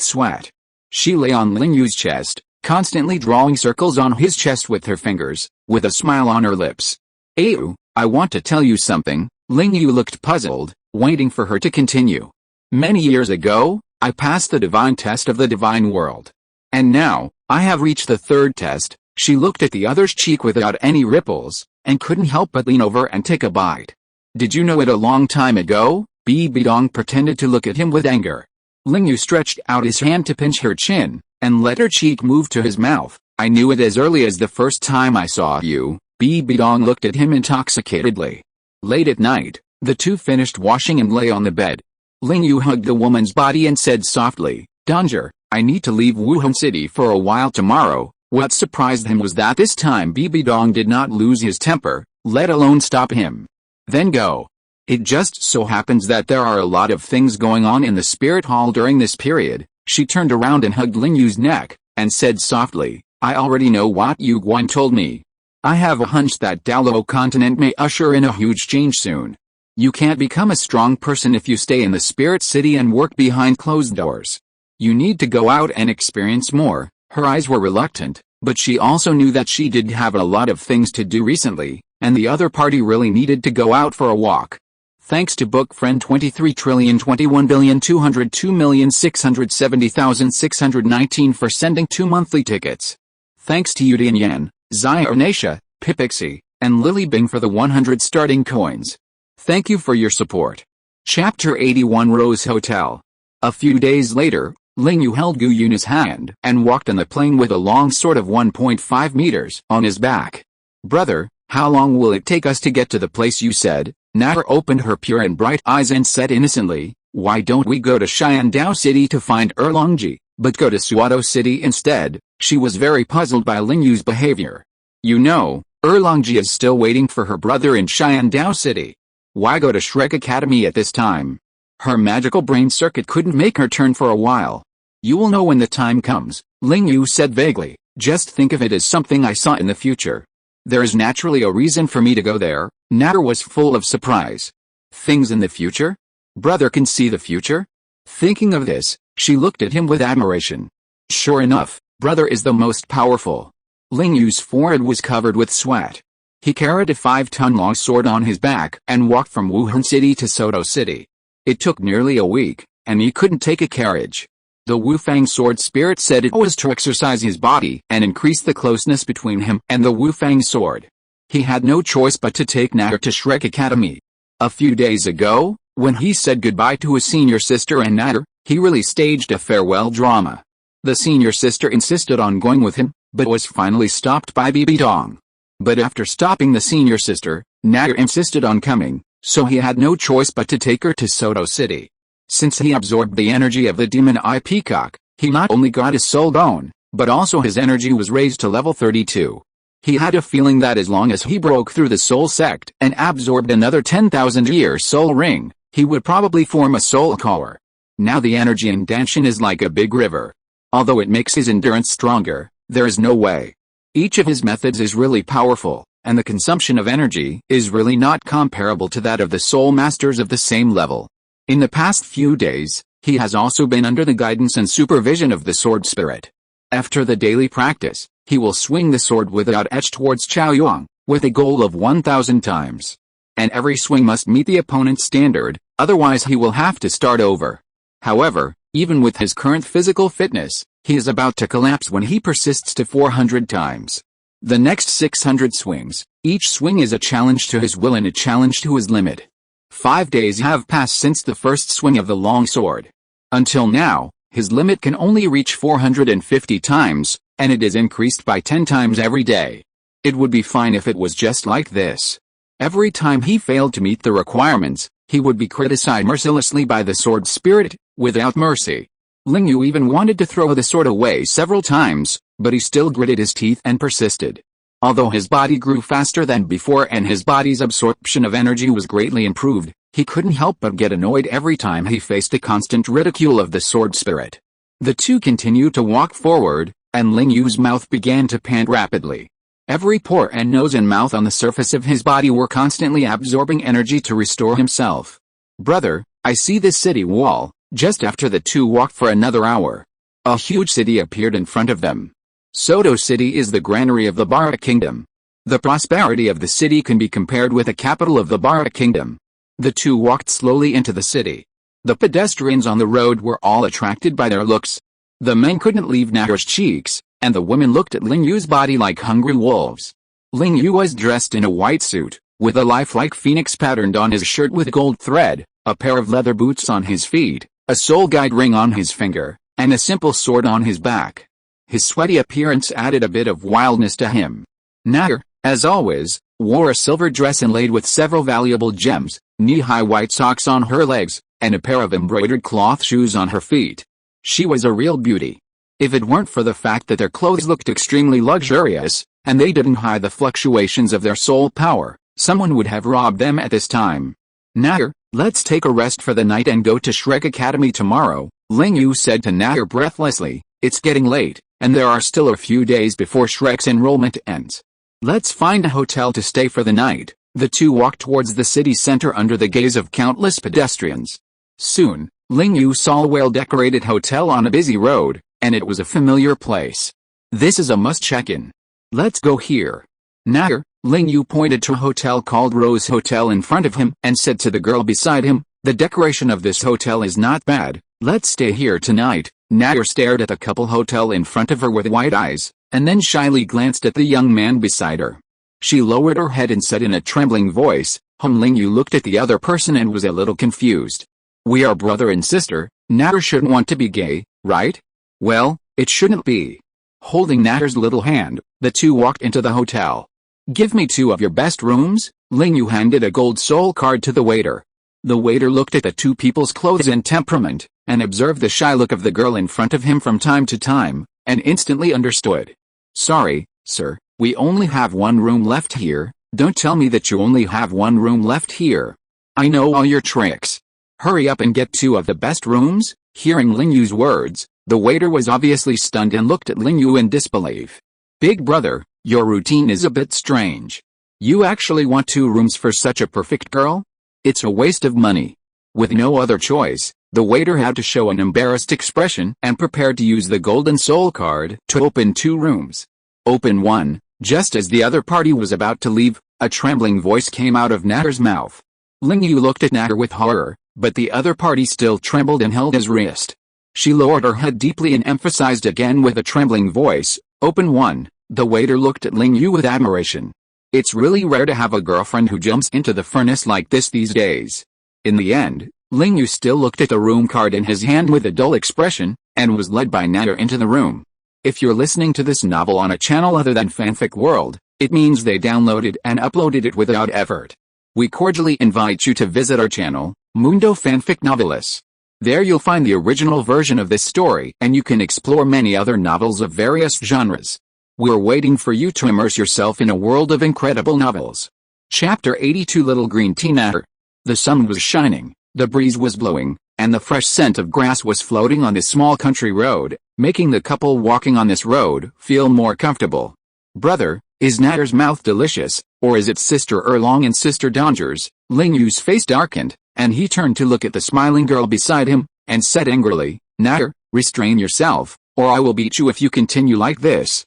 sweat. She lay on Ling Yu's chest, constantly drawing circles on his chest with her fingers, with a smile on her lips. Ew, I want to tell you something. Ling Yu looked puzzled, waiting for her to continue. Many years ago, I passed the divine test of the divine world. And now, I have reached the third test. She looked at the other's cheek without any ripples, and couldn't help but lean over and take a bite. Did you know it a long time ago? Bibi Dong pretended to look at him with anger. Ling Yu stretched out his hand to pinch her chin, and let her cheek move to his mouth. I knew it as early as the first time I saw you. Bibi Dong looked at him intoxicatedly. Late at night, the two finished washing and lay on the bed. Ling Yu hugged the woman's body and said softly, Danger, I need to leave Wuhan City for a while tomorrow. What surprised him was that this time Bibi Dong did not lose his temper, let alone stop him. Then go. It just so happens that there are a lot of things going on in the spirit hall during this period. She turned around and hugged Ling Yu's neck, and said softly, I already know what Yu Guan told me. I have a hunch that Douluo continent may usher in a huge change soon. You can't become a strong person if you stay in the spirit city and work behind closed doors. You need to go out and experience more. Her eyes were reluctant, but she also knew that she did have a lot of things to do recently, and the other party really needed to go out for a walk. Thanks to book friend 23,021,202,670,619 for sending 2 monthly tickets. Thanks to Yudian Yan, Zyarnacia, Pipixie, and Lily Bing for the 100 starting coins. Thank you for your support. Chapter 81 Rose Hotel. A few days later, Ling Yu held Gu Yun's hand and walked on the plane with a long sword of 1.5 meters on his back. Brother, how long will it take us to get to the place you said? Nara opened her pure and bright eyes and said innocently, why don't we go to Xiandao City to find Erlongji, but go to Suado City instead? She was very puzzled by Ling Yu's behavior. You know, Erlongji is still waiting for her brother in Xiandao City. Why go to Shrek Academy at this time? Her magical brain circuit couldn't make her turn for a while. You will know when the time comes, Ling Yu said vaguely. Just think of it as something I saw in the future. There is naturally a reason for me to go there. Nara was full of surprise. Things in the future? Brother can see the future? Thinking of this, she looked at him with admiration. Sure enough, brother is the most powerful. Ling Yu's forehead was covered with sweat. He carried a 5-ton-long sword on his back and walked from Wuhan City to Soto City. It took nearly a week, and he couldn't take a carriage. The Wufang sword spirit said it was to exercise his body and increase the closeness between him and the Wufang sword. He had no choice but to take Nara to Shrek Academy. A few days ago, when he said goodbye to his senior sister and Nara, he really staged a farewell drama. The senior sister insisted on going with him, but was finally stopped by Bibi Dong. But after stopping the senior sister, Nara insisted on coming, so he had no choice but to take her to Soto City. Since he absorbed the energy of the demon eye peacock, he not only got his soul bone, but also his energy was raised to level 32. He had a feeling that as long as he broke through the soul sect and absorbed another 10,000-year soul ring, he would probably form a soul core. Now the energy in Danshin is like a big river. Although it makes his endurance stronger, there is no way. Each of his methods is really powerful, and the consumption of energy is really not comparable to that of the soul masters of the same level. In the past few days, He has also been under the guidance and supervision of the sword spirit. After the daily practice, he will swing the sword without edge towards Chaoyuan, with a goal of 1,000 times. And every swing must meet the opponent's standard, otherwise he will have to start over. However, even with his current physical fitness, he is about to collapse when he persists to 400 times. The next 600 swings, each swing is a challenge to his will and a challenge to his limit. 5 days have passed since the first swing of the long sword. Until now, his limit can only reach 450 times, and it is increased by 10 times every day. It would be fine if it was just like this. Every time he failed to meet the requirements, he would be criticized mercilessly by the sword spirit, without mercy. Ling Yu even wanted to throw the sword away several times, but he still gritted his teeth and persisted. Although his body grew faster than before and his body's absorption of energy was greatly improved, he couldn't help but get annoyed every time he faced the constant ridicule of the sword spirit. The two continued to walk forward, and Ling Yu's mouth began to pant rapidly. Every pore and nose and mouth on the surface of his body were constantly absorbing energy to restore himself. "Brother, I see this city wall." Just after the two walked for another hour, a huge city appeared in front of them. Soto City is the granary of the Bara Kingdom. The prosperity of the city can be compared with the capital of the Bara Kingdom. The two walked slowly into the city. The pedestrians on the road were all attracted by their looks. The men couldn't leave Nahor's cheeks, and the women looked at Ling Yu's body like hungry wolves. Ling Yu was dressed in a white suit, with a lifelike phoenix patterned on his shirt with gold thread, a pair of leather boots on his feet, a soul guide ring on his finger, and a simple sword on his back. His sweaty appearance added a bit of wildness to him. Nahor, as always, wore a silver dress inlaid with several valuable gems, knee-high white socks on her legs, and a pair of embroidered cloth shoes on her feet. She was a real beauty. If it weren't for the fact that their clothes looked extremely luxurious, and they didn't hide the fluctuations of their soul power, someone would have robbed them at this time. "Nahor, let's take a rest for the night and go to Shrek Academy tomorrow," Ling Yu said to Nahor breathlessly. "It's getting late, and there are still a few days before Shrek's enrollment ends. Let's find a hotel to stay for the night." The two walked towards the city center under the gaze of countless pedestrians. Soon, Ling Yu saw a well-decorated hotel on a busy road, and it was a familiar place. "This is a must check-in. Let's go here." "Nahor," Ling Yu pointed to a hotel called Rose Hotel in front of him and said to the girl beside him, "The decoration of this hotel is not bad, let's stay here tonight." Nahor stared at the couple hotel in front of her with wide eyes, and then shyly glanced at the young man beside her. She lowered her head and said in a trembling voice, Ling Yu looked at the other person and was a little confused. "We are brother and sister, Nahor shouldn't want to be gay, right?" "Well, it shouldn't be." Holding Nahor's little hand, the two walked into the hotel. "Give me 2 of your best rooms," Ling Yu handed a gold soul card to the waiter. The waiter looked at the two people's clothes and temperament, and observed the shy look of the girl in front of him from time to time, and instantly understood. "Sorry, sir, we only have 1 room left here." "Don't tell me that you only have 1 room left here. I know all your tricks. Hurry up and get 2 of the best rooms." Hearing Ling Yu's words, the waiter was obviously stunned and looked at Ling Yu in disbelief. "Big brother, your routine is a bit strange. You actually want 2 rooms for such a perfect girl? It's a waste of money." With no other choice, the waiter had to show an embarrassed expression and prepared to use the golden soul card to open 2 rooms. "Open 1, just as the other party was about to leave, a trembling voice came out of Nahor's mouth. Ling Yu looked at Nahor with horror, but the other party still trembled and held his wrist. She lowered her head deeply and emphasized again with a trembling voice, "Open 1. The waiter looked at Ling Yu with admiration. It's really rare to have a girlfriend who jumps into the furnace like this these days. In the end, Ling Yu still looked at the room card in his hand with a dull expression, and was led by Nahor into the room. If you're listening to this novel on a channel other than Fanfic World, it means they downloaded and uploaded it without effort. We cordially invite you to visit our channel, Mundo Fanfic Novelis. There you'll find the original version of this story and you can explore many other novels of various genres. We're waiting for you to immerse yourself in a world of incredible novels. Chapter 82 Little Green Tea Nahor. The sun was shining, the breeze was blowing, and the fresh scent of grass was floating on this small country road, making the couple walking on this road feel more comfortable. "Brother, is Nahor's mouth delicious, or is it Sister Erlong and Sister Donger's?" Ling Yu's face darkened, and he turned to look at the smiling girl beside him. and said angrily, "Nair, restrain yourself, or I will beat you if you continue like this."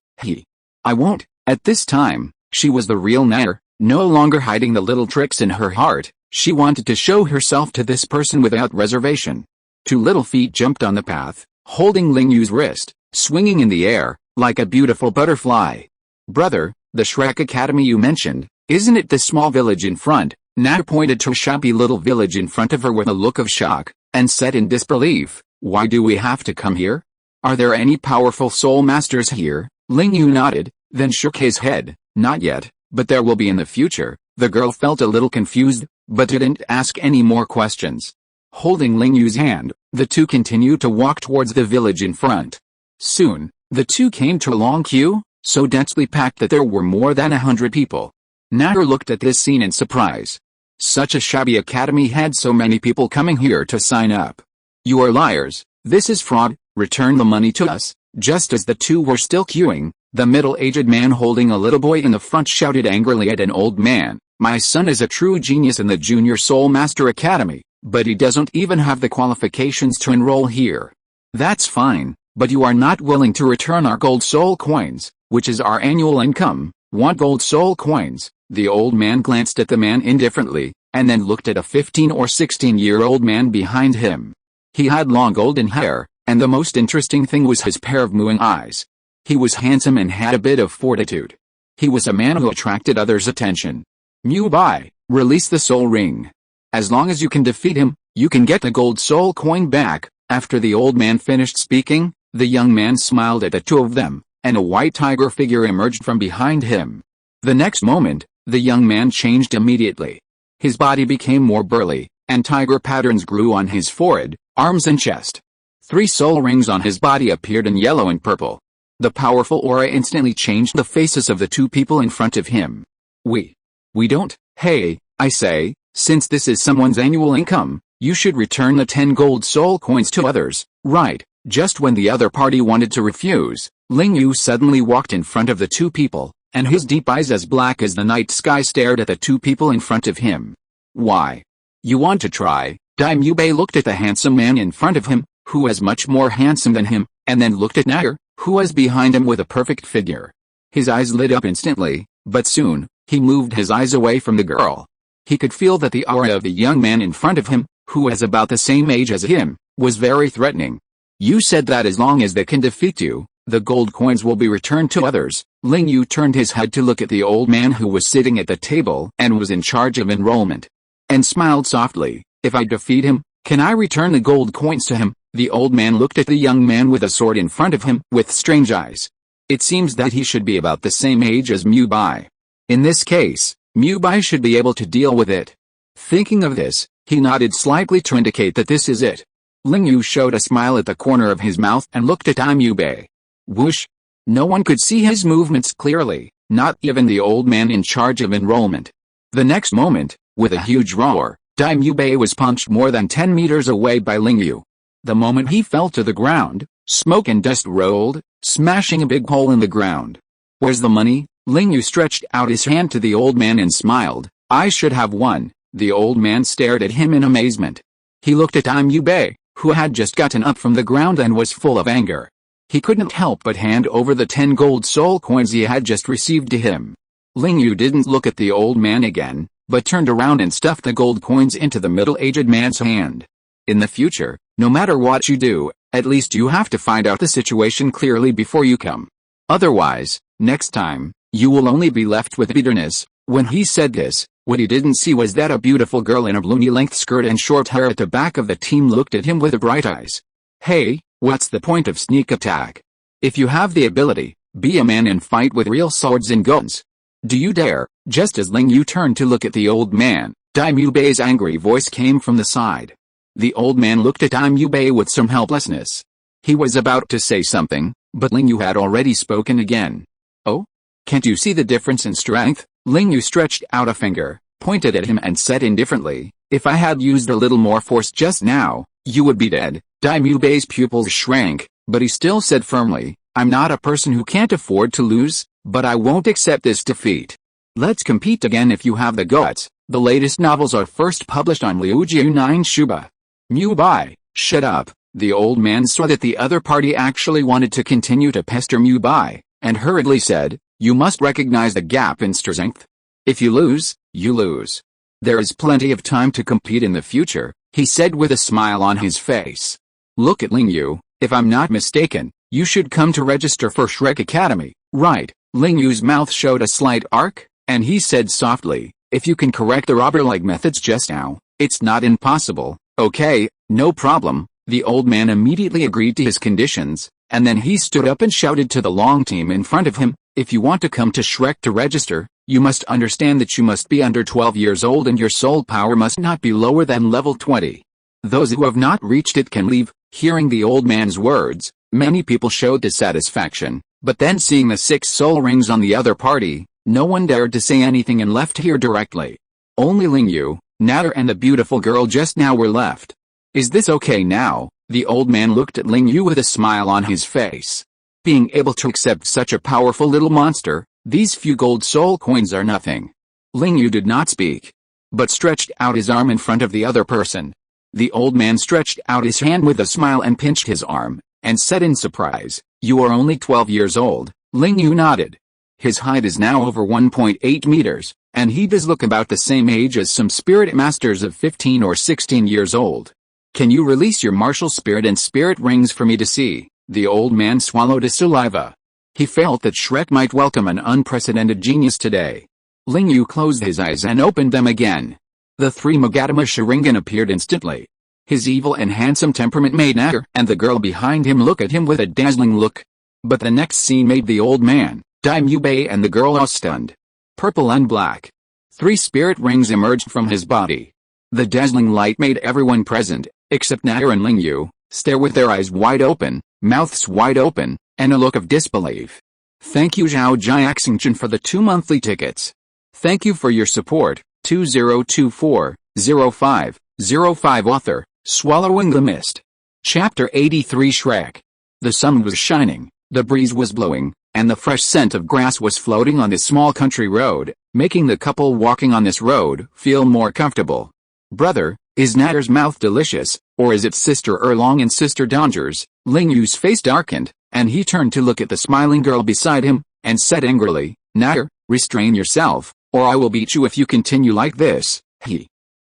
I won't. At this time, she was the real Nair, no longer hiding the little tricks in her heart. She wanted to show herself to this person without reservation. Two little feet jumped on the path, holding Ling Yu's wrist, swinging in the air, like a beautiful butterfly. "Brother, the Shrek Academy you mentioned, isn't it the small village in front?" Nair pointed to a shabby little village in front of her with a look of shock, and said in disbelief, "Why do we have to come here? Are there any powerful soul masters here?" Ling Yu nodded, then shook his head. "Not yet, but there will be in the future." The girl felt a little confused, but didn't ask any more questions. Holding Ling Yu's hand, the two continued to walk towards the village in front. Soon, the two came to a long queue, so densely packed that there were more than 100 people. Nair looked at this scene in surprise. Such a shabby academy had so many people coming here to sign up. "You are liars, this is fraud, return the money to us." Just as the two were still queuing, the middle-aged man holding a little boy in the front shouted angrily at an old man, "My son is a true genius in the Junior Soul Master Academy, but he doesn't even have the qualifications to enroll here." "That's fine, but you are not willing to return our gold soul coins, which is our annual income." "Want gold soul coins?" The old man glanced at the man indifferently, and then looked at a 15 or 16-year-old man behind him. He had long golden hair, and the most interesting thing was his pair of mooing eyes. He was handsome and had a bit of fortitude. He was a man who attracted others' attention. "Mu Bai, release the soul ring. As long as you can defeat him, you can get the gold soul coin back." After the old man finished speaking, the young man smiled at the two of them, and a white tiger figure emerged from behind him. The next moment, the young man changed immediately. His body became more burly, and tiger patterns grew on his forehead, arms and chest. 3 soul rings on his body appeared in yellow and purple. The powerful aura instantly changed the faces of the two people in front of him. We don't." "Hey, I say, since this is someone's annual income, you should return the 10 gold soul coins to others, right?" Just when the other party wanted to refuse, Ling Yu suddenly walked in front of the two people, and his deep eyes as black as the night sky stared at the two people in front of him. "Why? You want to try?" Daimyo Bei looked at the handsome man in front of him, who was much more handsome than him, and then looked at Nair, who was behind him with a perfect figure. His eyes lit up instantly, but soon, he moved his eyes away from the girl. He could feel that the aura of the young man in front of him, who was about the same age as him, was very threatening. "You said that as long as they can defeat you, the gold coins will be returned to others." Ling Yu turned his head to look at the old man who was sitting at the table and was in charge of enrollment, and smiled softly. "If I defeat him, can I return the gold coins to him?" The old man looked at the young man with a sword in front of him with strange eyes. It seems that he should be about the same age as Mu Bai. In this case, Mu Bai should be able to deal with it. Thinking of this, he nodded slightly to indicate that this is it. Ling Yu showed a smile at the corner of his mouth and looked at Daimyo Bei. Whoosh! No one could see his movements clearly, not even the old man in charge of enrollment. The next moment, with a huge roar, Daimyo Bei was punched more than 10 meters away by Ling Yu. The moment he fell to the ground, smoke and dust rolled, smashing a big hole in the ground. "Where's the money?" Ling Yu stretched out his hand to the old man and smiled. "I should have won." The old man stared at him in amazement. He looked at Daimyo Bei, who had just gotten up from the ground and was full of anger. He couldn't help but hand over the 10 gold soul coins he had just received to him. Ling Yu didn't look at the old man again, but turned around and stuffed the gold coins into the middle-aged man's hand. "In the future, no matter what you do, at least you have to find out the situation clearly before you come. Otherwise, next time, you will only be left with bitterness." When he said this, what he didn't see was that a beautiful girl in a blue knee-length skirt and short hair at the back of the team looked at him with bright eyes. "Hey, what's the point of sneak attack? If you have the ability, be a man and fight with real swords and guns. Do you dare?" Just as Ling Yu turned to look at the old man, Daimyo Bei's angry voice came from the side. The old man looked at Daimyo Bei with some helplessness. He was about to say something, but Ling Yu had already spoken again. "Oh? Can't you see the difference in strength?" Ling Yu stretched out a finger, pointed at him and said indifferently, "If I had used a little more force just now, you would be dead." Daimyo Bei's pupils shrank, but he still said firmly, "I'm not a person who can't afford to lose, but I won't accept this defeat. Let's compete again if you have the guts." The latest novels are first published on Liujiu 9 Shuba. Mu Bai, Shut up. The old man saw that the other party actually wanted to continue to pester Mu Bai, and hurriedly said, "You must recognize the gap in strength. If you lose, you lose. There is plenty of time to compete in the future," he said with a smile on his face. "Look at Ling Yu, if I'm not mistaken, you should come to register for Shrek Academy, right?" Ling Yu's mouth showed a slight arc, and he said softly, "If you can correct the robber-like methods just now, it's not impossible." "Okay, no problem." The old man immediately agreed to his conditions, and then he stood up and shouted to the long team in front of him, "If you want to come to Shrek to register, you must understand that you must be under 12 years old and your soul power must not be lower than level 20. Those who have not reached it can leave." Hearing the old man's words, many people showed dissatisfaction, but then seeing the 6 soul rings on the other party, no one dared to say anything and left here directly. Only Ling Yu, Natter and the beautiful girl just now were left. "Is this okay now?" The old man looked at Ling Yu with a smile on his face. Being able to accept such a powerful little monster, these few gold soul coins are nothing. Ling Yu did not speak, but stretched out his arm in front of the other person. The old man stretched out his hand with a smile and pinched his arm, and said in surprise, "You are only 12 years old." Ling Yu nodded. His height is now over 1.8 meters, and he does look about the same age as some spirit masters of 15 or 16 years old. "Can you release your martial spirit and spirit rings for me to see?" The old man swallowed his saliva. He felt that Shrek might welcome an unprecedented genius today. Ling Yu closed his eyes and opened them again. The 3 Magatama Sharingan appeared instantly. His evil and handsome temperament made Natter and the girl behind him look at him with a dazzling look. But the next scene made the old man, Mu Bai and the girl all stunned. Purple and black. 3 spirit rings emerged from his body. The dazzling light made everyone present, except Natter and Ling Yu, stare with their eyes wide open, mouths wide open, and a look of disbelief. "Thank you Zhao Jiaxingchen for the 2 monthly tickets. Thank you for your support." 2024-05-05 Author, Swallowing the Mist. Chapter 83 Shrek. The sun was shining, the breeze was blowing, and the fresh scent of grass was floating on this small country road, making the couple walking on this road feel more comfortable. "Brother, is Natter's mouth delicious, or is it Sister Erlong and Sister Danger's?" Ling Yu's face darkened, and he turned to look at the smiling girl beside him, and said angrily, "Natter, restrain yourself, or I will beat you if you continue like this."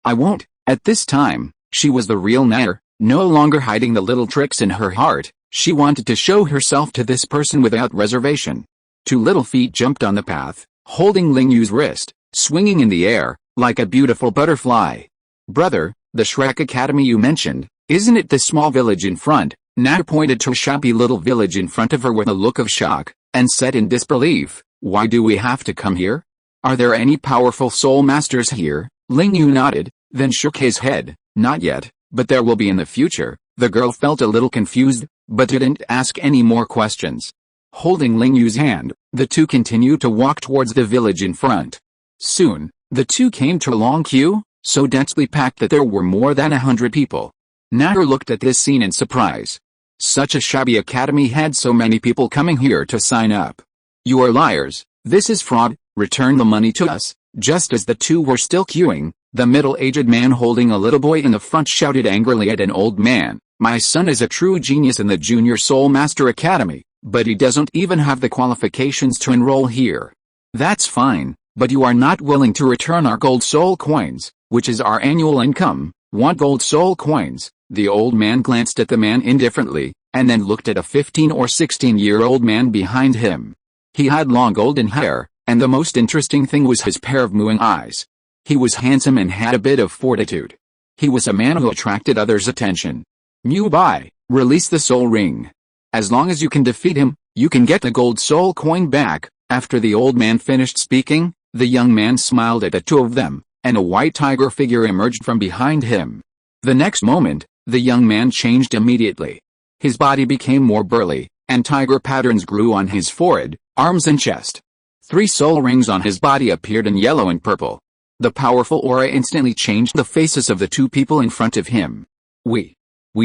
"I won't." At this time, she was the real Natter, no longer hiding the little tricks in her heart. She wanted to show herself to this person without reservation. 2 little feet jumped on the path, holding Ling Yu's wrist, swinging in the air, like a beautiful butterfly. "Brother, the Shrek Academy you mentioned, isn't it the small village in front?" Natter pointed to a shabby little village in front of her with a look of shock, and said in disbelief, "Why do we have to come here? Are there any powerful soul masters here?" Ling Yu nodded, then shook his head. "Not yet, but there will be in the future." The girl felt a little confused, but didn't ask any more questions. Holding Ling Yu's hand, the 2 continued to walk towards the village in front. Soon, the 2 came to a long queue, so densely packed that there were more than 100 people. Natter looked at this scene in surprise. Such a shabby academy had so many people coming here to sign up. "You are liars. This is fraud. Return the money to us." Just as the 2 were still queuing, the middle-aged man holding a little boy in the front shouted angrily at an old man, "My son is a true genius in the Junior Soul Master Academy, but he doesn't even have the qualifications to enroll here." "That's fine, but you are not willing to return our gold soul coins, which is our annual income." "Want gold soul coins?" The old man glanced at the man indifferently, and then looked at a 15 or 16-year-old man behind him. He had long golden hair, and the most interesting thing was his pair of mooing eyes. He was handsome and had a bit of fortitude. He was a man who attracted others' attention. "Mu Bai, release the soul ring. As long as you can defeat him, you can get the gold soul coin back." After the old man finished speaking, the young man smiled at the 2 of them, and a white tiger figure emerged from behind him. The next moment, the young man changed immediately. His body became more burly, and tiger patterns grew on his forehead, arms and chest. 3 soul rings on his body appeared in yellow and purple. The powerful aura instantly changed the faces of the 2 people in front of him. We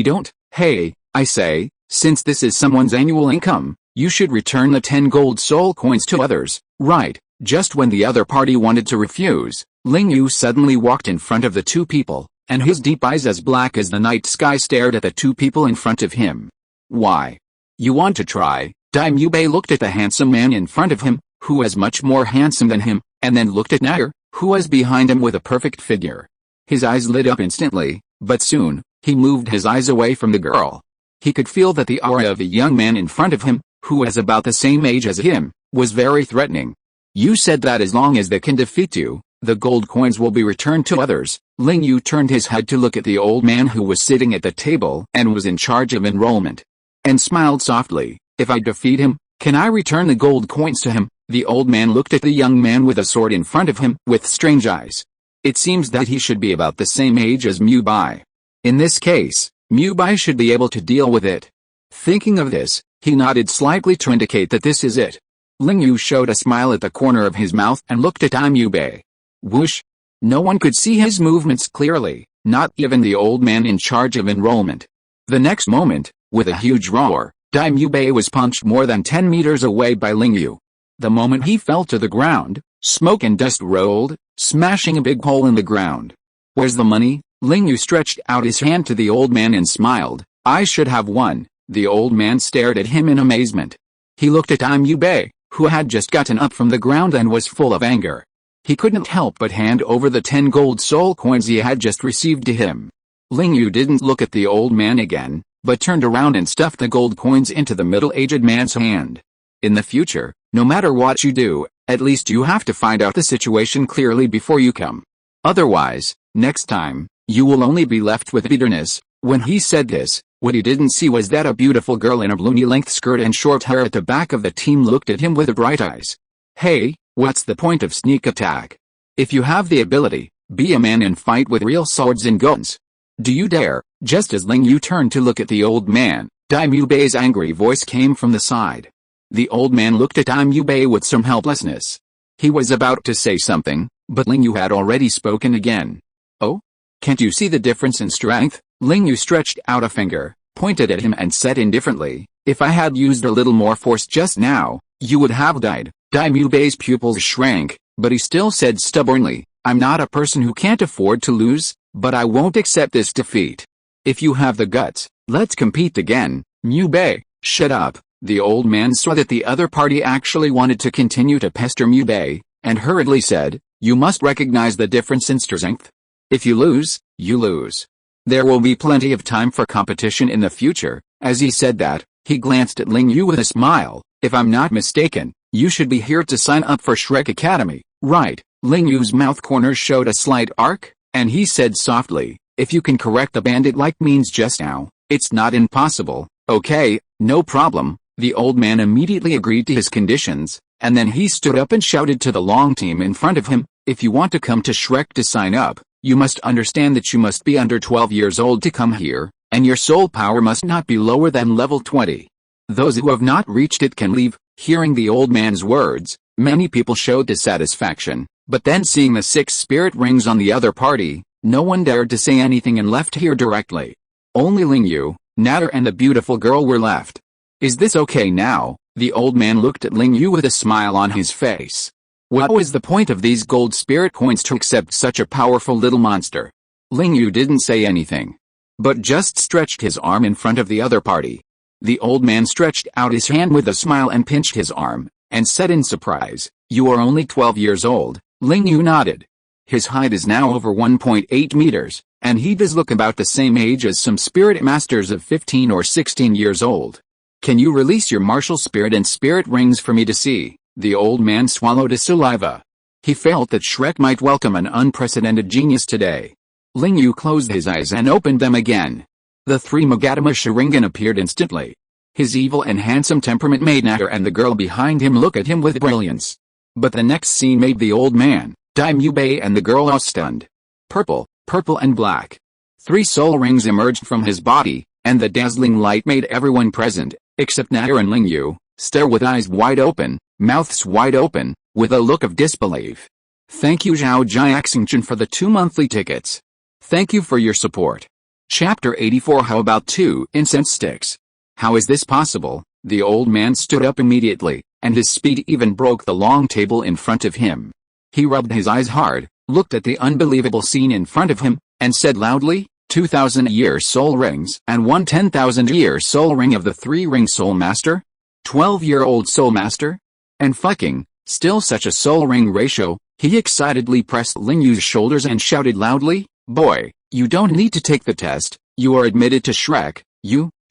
don't." "Hey, I say, since this is someone's annual income, you should return the 10 gold soul coins to others, right?" Just when the other party wanted to refuse, Ling Yu suddenly walked in front of the 2 people, and his deep eyes as black as the night sky stared at the two people in front of him. Why? You want to try? Daimyo looked at the handsome man in front of him, who was much more handsome than him, and then looked at Nair, who was behind him with a perfect figure. His eyes lit up instantly, but soon, he moved his eyes away from the girl. He could feel that the aura of the young man in front of him, who was about the same age as him, was very threatening. You said that as long as they can defeat you, the gold coins will be returned to others. Ling Yu turned his head to look at the old man who was sitting at the table and was in charge of enrollment, and smiled softly. If I defeat him, can I return the gold coins to him? The old man looked at the young man with a sword in front of him with strange eyes. It seems that he should be about the same age as Mu Bai. In this case, Mu Bai should be able to deal with it. Thinking of this, he nodded slightly to indicate that this is it. Ling Yu showed a smile at the corner of his mouth and looked at Mu Bai. Whoosh! No one could see his movements clearly, not even the old man in charge of enrollment. The next moment, with a huge roar, Mu Bai was punched more than 10 meters away by Ling Yu. The moment he fell to the ground, smoke and dust rolled, smashing a big hole in the ground. Where's the money? Ling Yu stretched out his hand to the old man and smiled. I should have won. The old man stared at him in amazement. He looked at Mu Bai, who had just gotten up from the ground and was full of anger. He couldn't help but hand over the 10 gold soul coins he had just received to him. Ling Yu didn't look at the old man again, but turned around and stuffed the gold coins into the middle-aged man's hand. In the future, no matter what you do, at least you have to find out the situation clearly before you come. Otherwise, next time, you will only be left with bitterness. When he said this, what he didn't see was that a beautiful girl in a blue knee-length skirt and short hair at the back of the team looked at him with bright eyes. Hey, what's the point of sneak attack? If you have the ability, be a man and fight with real swords and guns. Do you dare? Just as Ling Yu turned to look at the old man, Mu Bai's angry voice came from the side. The old man looked at Mu Bai with some helplessness. He was about to say something, but Ling Yu had already spoken again. Oh? Can't you see the difference in strength? Ling Yu stretched out a finger, pointed at him and said indifferently, if I had used a little more force just now, you would have died. Mu Bai's pupils shrank, but he still said stubbornly, I'm not a person who can't afford to lose, but I won't accept this defeat. If you have the guts, let's compete again. Mu Bai, shut up. The old man saw that the other party actually wanted to continue to pester Mu Bai, and hurriedly said, you must recognize the difference in strength. If you lose, you lose. There will be plenty of time for competition in the future. As he said that, he glanced at Ling Yu with a smile. If I'm not mistaken, you should be here to sign up for Shrek Academy, right? Ling Yu's mouth corners showed a slight arc, and he said softly, if you can correct the bandit-like means just now, it's not impossible. Okay, no problem. The old man immediately agreed to his conditions, and then he stood up and shouted to the long team in front of him, if you want to come to Shrek to sign up, you must understand that you must be under 12 years old to come here, and your soul power must not be lower than level 20. Those who have not reached it can leave. Hearing the old man's words, many people showed dissatisfaction, but then seeing the 6 spirit rings on the other party, no one dared to say anything and left here directly. Only Ling Yu, Natter and the beautiful girl were left. Is this okay now? The old man looked at Ling Yu with a smile on his face. What was the point of these gold spirit coins to accept such a powerful little monster? Ling Yu didn't say anything, but just stretched his arm in front of the other party. The old man stretched out his hand with a smile and pinched his arm, and said in surprise, you are only 12 years old. Ling Yu nodded. His height is now over 1.8 meters, and he does look about the same age as some spirit masters of 15 or 16 years old. Can you release your martial spirit and spirit rings for me to see? The old man swallowed a saliva. He felt that Shrek might welcome an unprecedented genius today. Ling Yu closed his eyes and opened them again. The 3 Magatama Sharingan appeared instantly. His evil and handsome temperament made Natter and the girl behind him look at him with brilliance. But the next scene made the old man, Mu Bai and the girl all stunned. Purple, purple and black. 3 soul rings emerged from his body, and the dazzling light made everyone present, except Natter and Ling Yu, stare with eyes wide open, mouths wide open, with a look of disbelief. Thank you Zhao Jiaxingchen for the 2 monthly tickets. Thank you for your support. Chapter 84 How about 2 incense sticks? How is this possible? The old man stood up immediately, and his speed even broke the long table in front of him. He rubbed his eyes hard, looked at the unbelievable scene in front of him, and said loudly, 2,000-year soul rings and one 10,000-year soul ring of the 3-ring soul master? 12-year-old soul master? And fucking, still such a soul ring ratio. He excitedly pressed Ling Yu's shoulders and shouted loudly, boy, you don't need to take the test, you are admitted to Shrek.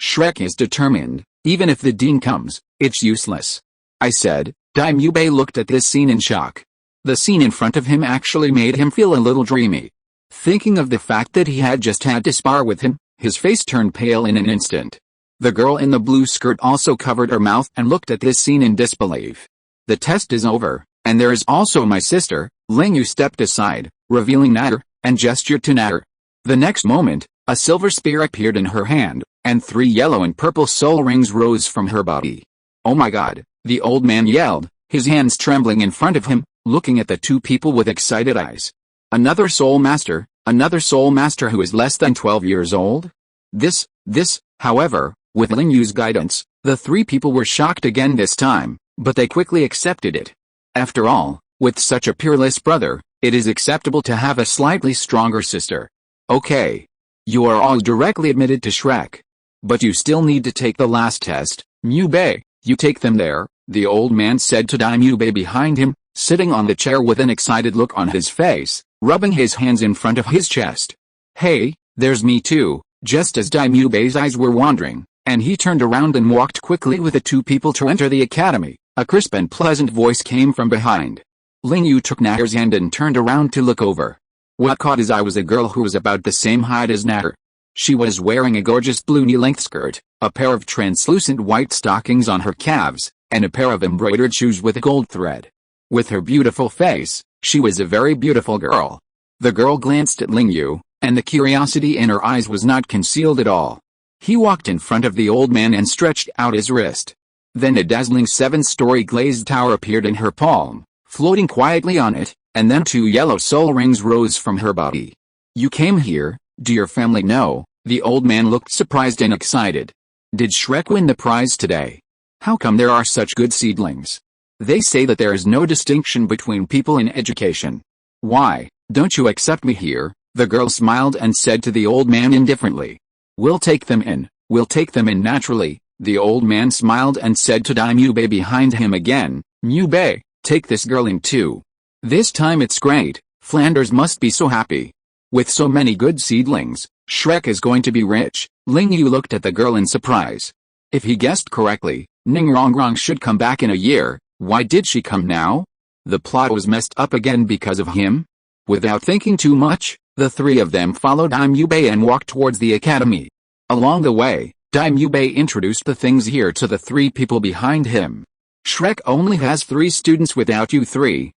Shrek is determined, even if the dean comes, it's useless. I said. Daimyo looked at this scene in shock. The scene in front of him actually made him feel a little dreamy. Thinking of the fact that he had just had to spar with him, his face turned pale in an instant. The girl in the blue skirt also covered her mouth and looked at this scene in disbelief. The test is over, and there is also my sister. Ling Yu stepped aside, revealing Natter, and gestured to Natter. The next moment, a silver spear appeared in her hand, and 3 yellow and purple soul rings rose from her body. Oh my god, the old man yelled, his hands trembling in front of him, looking at the 2 people with excited eyes. Another soul master who is less than 12 years old? This, however, with Ling Yu's guidance, the 3 people were shocked again this time, but they quickly accepted it. After all, with such a peerless brother, it is acceptable to have a slightly stronger sister. Okay. You are all directly admitted to Shrek. But you still need to take the last test, Mubei. You take them there, the old man said to Daimyo behind him, sitting on the chair with an excited look on his face, rubbing his hands in front of his chest. Hey, there's me too, just as Daimyo's eyes were wandering, and he turned around and walked quickly with the 2 people to enter the academy. A crisp and pleasant voice came from behind. Ling Yu took Natter's hand and turned around to look over. What caught his eye was a girl who was about the same height as Natter. She was wearing a gorgeous blue knee-length skirt, a pair of translucent white stockings on her calves, and a pair of embroidered shoes with gold thread. With her beautiful face, she was a very beautiful girl. The girl glanced at Ling Yu, and the curiosity in her eyes was not concealed at all. He walked in front of the old man and stretched out his wrist. Then a dazzling 7-story glazed tower appeared in her palm, floating quietly on it, and then 2 yellow soul rings rose from her body. You came here, do your family know? The old man looked surprised and excited. Did Shrek win the prize today? How come there are such good seedlings? They say that there is no distinction between people in education. Why, don't you accept me here? The girl smiled and said to the old man indifferently. We'll take them in naturally. The old man smiled and said to Daimyo behind him again, Mubei, take this girl in too. This time it's great, Flanders must be so happy. With so many good seedlings, Shrek is going to be rich. Ling Yu looked at the girl in surprise. If he guessed correctly, Ningrongrong should come back in a year. Why did she come now? The plot was messed up again because of him? Without thinking too much, the 3 of them followed Daimyo and walked towards the academy. Along the way, Daimyo introduced the things here to the 3 people behind him. Shrek only has 3 students without you 3.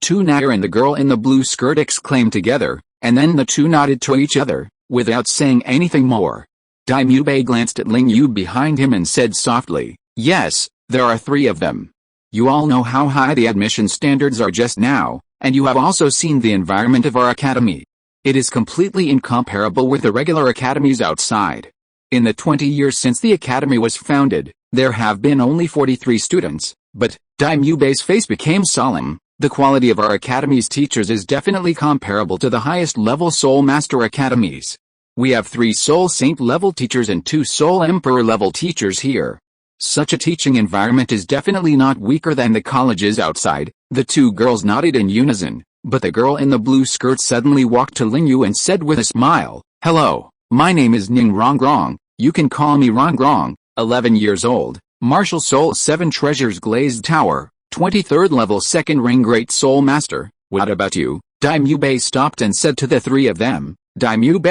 2 Natter and the girl in the blue skirt exclaimed together, and then the 2 nodded to each other, without saying anything more. Daimyo glanced at Ling Yu behind him and said softly, yes, there are 3 of them. You all know how high the admission standards are just now, and you have also seen the environment of our academy. It is completely incomparable with the regular academies outside. In the 20 years since the academy was founded, there have been only 43 students, but, Daimyo's face became solemn. The quality of our academy's teachers is definitely comparable to the highest level Soul Master academies. We have 3 Soul Saint level teachers and 2 Soul Emperor level teachers here. Such a teaching environment is definitely not weaker than the colleges outside. The 2 girls nodded in unison, but the girl in the blue skirt suddenly walked to Ling Yu and said with a smile, hello, my name is Ningrongrong, you can call me Rongrong, 11 years old, Martial Soul 7 Treasures Glazed Tower, 23rd level 2nd ring Great Soul Master. What about you? Daimyo stopped and said to the 3 of them. Daimyo,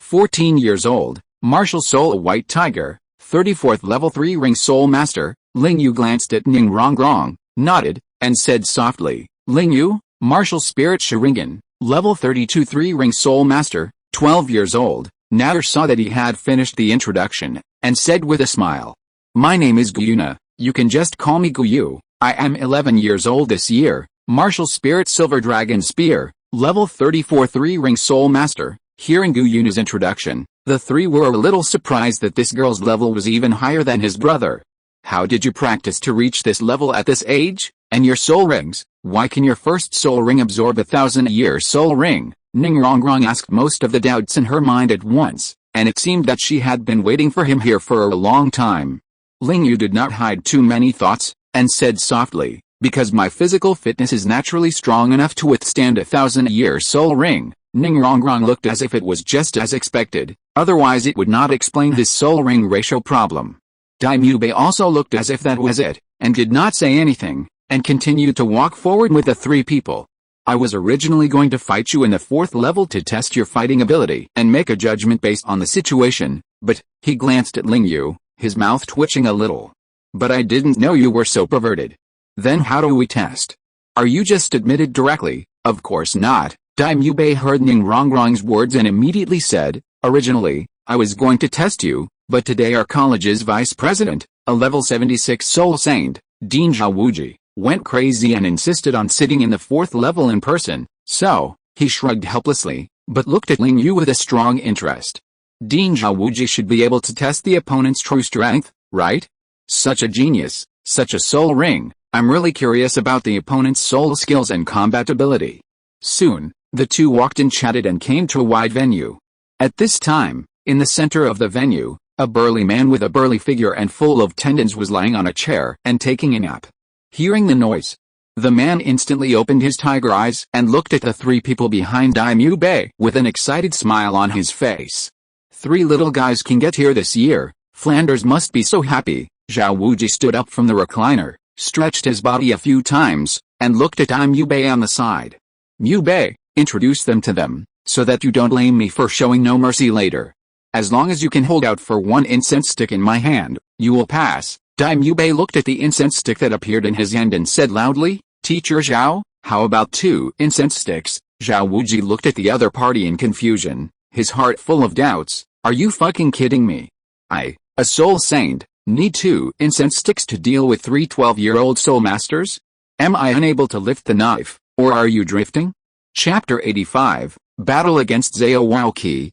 14 years old, Martial Soul White Tiger, 34th level 3 ring Soul Master. Ling Yu glanced at Ningrongrong, nodded, and said softly, Ling Yu, Martial Spirit Sharingan, level 32 3 ring Soul Master, 12 years old. Natter saw that he had finished the introduction, and said with a smile, my name is Guyuna, you can just call me Guyu. I am 11 years old this year, Martial Spirit Silver Dragon Spear, level 34 3 ring Soul Master. Hearing Guyuna's introduction, the 3 were a little surprised that this girl's level was even higher than his brother. How did you practice to reach this level at this age? And your soul rings? Why can your first soul ring absorb 1,000-year soul ring? Ning Rongrong asked most of the doubts in her mind at once, and it seemed that she had been waiting for him here for a long time. Ling Yu did not hide too many thoughts, and said softly, because my physical fitness is naturally strong enough to withstand 1,000-year soul ring. Ning Rongrong looked as if it was just as expected, otherwise it would not explain his soul ring ratio problem. Daimyo also looked as if that was it, and did not say anything, and continued to walk forward with the three people. I was originally going to fight you in the 4th level to test your fighting ability and make a judgment based on the situation, but, he glanced at Ling Yu, his mouth twitching a little. But I didn't know you were so perverted. Then how do we test? Are you just admitted directly? Of course not. Daimyo heard Ning Rongrong's words and immediately said, originally, I was going to test you, but today our college's vice president, a level 76 soul saint, Dean Zhaowuji, went crazy and insisted on sitting in the 4th level in person, so, he shrugged helplessly, but looked at Ling Yu with a strong interest. Dean Zhaowuji should be able to test the opponent's true strength, right? Such a genius, such a soul ring. I'm really curious about the opponent's soul skills and combat ability. Soon, the two walked and chatted and came to a wide venue. At this time, in the center of the venue, a burly man with a burly figure and full of tendons was lying on a chair and taking a nap. Hearing the noise, the man instantly opened his tiger eyes and looked at the three people behind Daimyo with an excited smile on his face. 3 little guys can get here this year, Flanders must be so happy. Zhaowuji stood up from the recliner, stretched his body a few times, and looked at Daimyo on the side. Mubei, introduce them to them, so that you don't blame me for showing no mercy later. As long as you can hold out for 1 incense stick in my hand, you will pass. Daimyo looked at the incense stick that appeared in his hand and said loudly, Teacher Zhao, how about 2 incense sticks? Zhaowuji looked at the other party in confusion, his heart full of doubts. Are you fucking kidding me? I, a soul saint, need 2 incense sticks to deal with 3 12-year-old soul masters? Am I unable to lift the knife, or are you drifting? Chapter 85, Battle against Zhao Waoqi.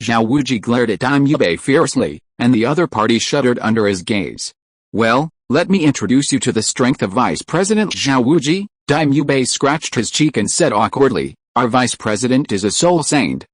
Zhaowuji glared at Daimyo fiercely, and the other party shuddered under his gaze. Well, let me introduce you to the strength of Vice President Zhaowuji. Daimyo scratched his cheek and said awkwardly, our Vice President is a soul saint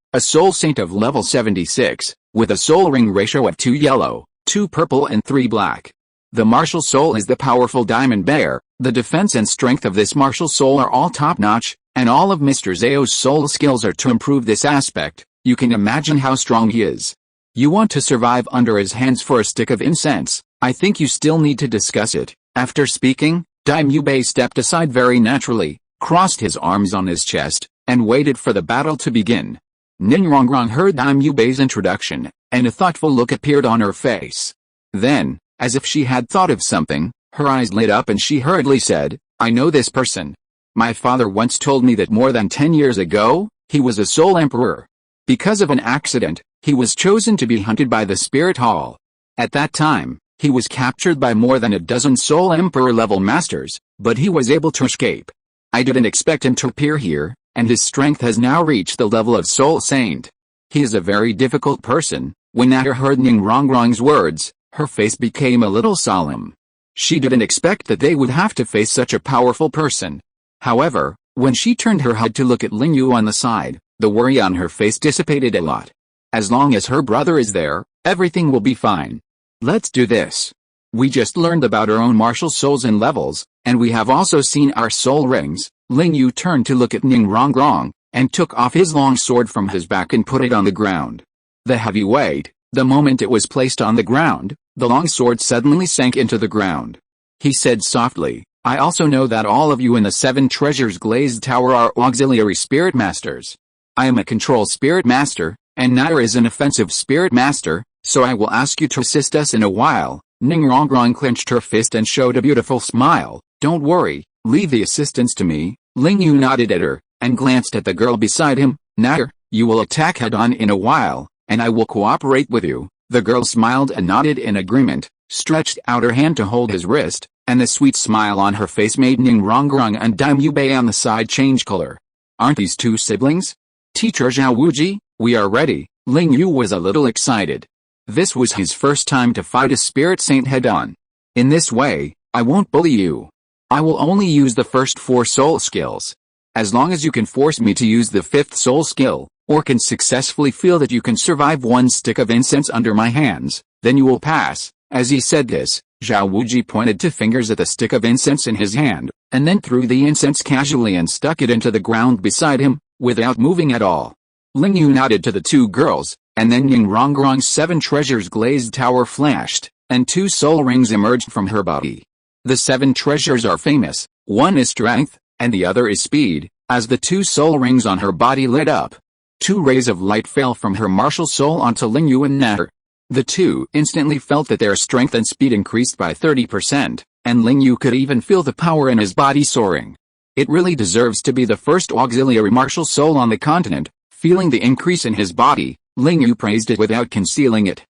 of level 76, with a soul ring ratio of 2 yellow, 2 purple and 3 black. The martial soul is the powerful diamond bear. The defense and strength of this martial soul are all top-notch, and all of Mr. Zhao's soul skills are to improve this aspect. You can imagine how strong he is. You want to survive under his hands for a stick of incense. I think you still need to discuss it. After speaking, Daimyo stepped aside very naturally, crossed his arms on his chest, and waited for the battle to begin. Ning Rongrong heard Daimyo's introduction, and a thoughtful look appeared on her face. Then, as if she had thought of something, her eyes lit up and she hurriedly said, I know this person. My father once told me that more than 10 years ago, he was a soul emperor. Because of an accident, he was chosen to be hunted by the Spirit Hall. At that time, he was captured by more than a dozen soul emperor-level masters, but he was able to escape. I didn't expect him to appear here, and his strength has now reached the level of soul saint. He is a very difficult person. When Natter heard Ning Rongrong's words, her face became a little solemn. She didn't expect that they would have to face such a powerful person. However, when she turned her head to look at Ling Yu on the side, the worry on her face dissipated a lot. As long as her brother is there, everything will be fine. Let's do this. We just learned about our own martial souls and levels, and we have also seen our soul rings. Ling Yu turned to look at Ning Rongrong, and took off his long sword from his back and put it on the ground. The heavy weight, the moment it was placed on the ground, the long sword suddenly sank into the ground. He said softly, I also know that all of you in the 7 Treasures Glazed Tower are auxiliary spirit masters. I am a control spirit master, and Natter is an offensive spirit master, so I will ask you to assist us in a while. Ning Rongrong clenched her fist and showed a beautiful smile. Don't worry, leave the assistance to me. Ling Yu nodded at her, and glanced at the girl beside him. Natter, you will attack head-on in a while, and I will cooperate with you. The girl smiled and nodded in agreement, stretched out her hand to hold his wrist, and the sweet smile on her face made Ning Rongrong and Daimyo on the side change color. Aren't these 2 siblings? Teacher Zhaowuji, we are ready. Ling Yu was a little excited. This was his first time to fight a spirit saint head-on. In this way, I won't bully you. I will only use the first 4 soul skills. As long as you can force me to use the 5th soul skill, or can successfully feel that you can survive 1 stick of incense under my hands, then you will pass." As he said this, Zhao Wuji pointed 2 fingers at the stick of incense in his hand, and then threw the incense casually and stuck it into the ground beside him, without moving at all. Ling Yu nodded to the 2 girls, and then Ying Rongrong's 7 treasures glazed tower flashed, and 2 soul rings emerged from her body. The 7 treasures are famous, one is strength, and the other is speed. As the 2 soul rings on her body lit up, 2 rays of light fell from her martial soul onto Ling Yu and Natter. The 2 instantly felt that their strength and speed increased by 30%, and Ling Yu could even feel the power in his body soaring. It really deserves to be the first auxiliary martial soul on the continent. Feeling the increase in his body, Ling Yu praised it without concealing it.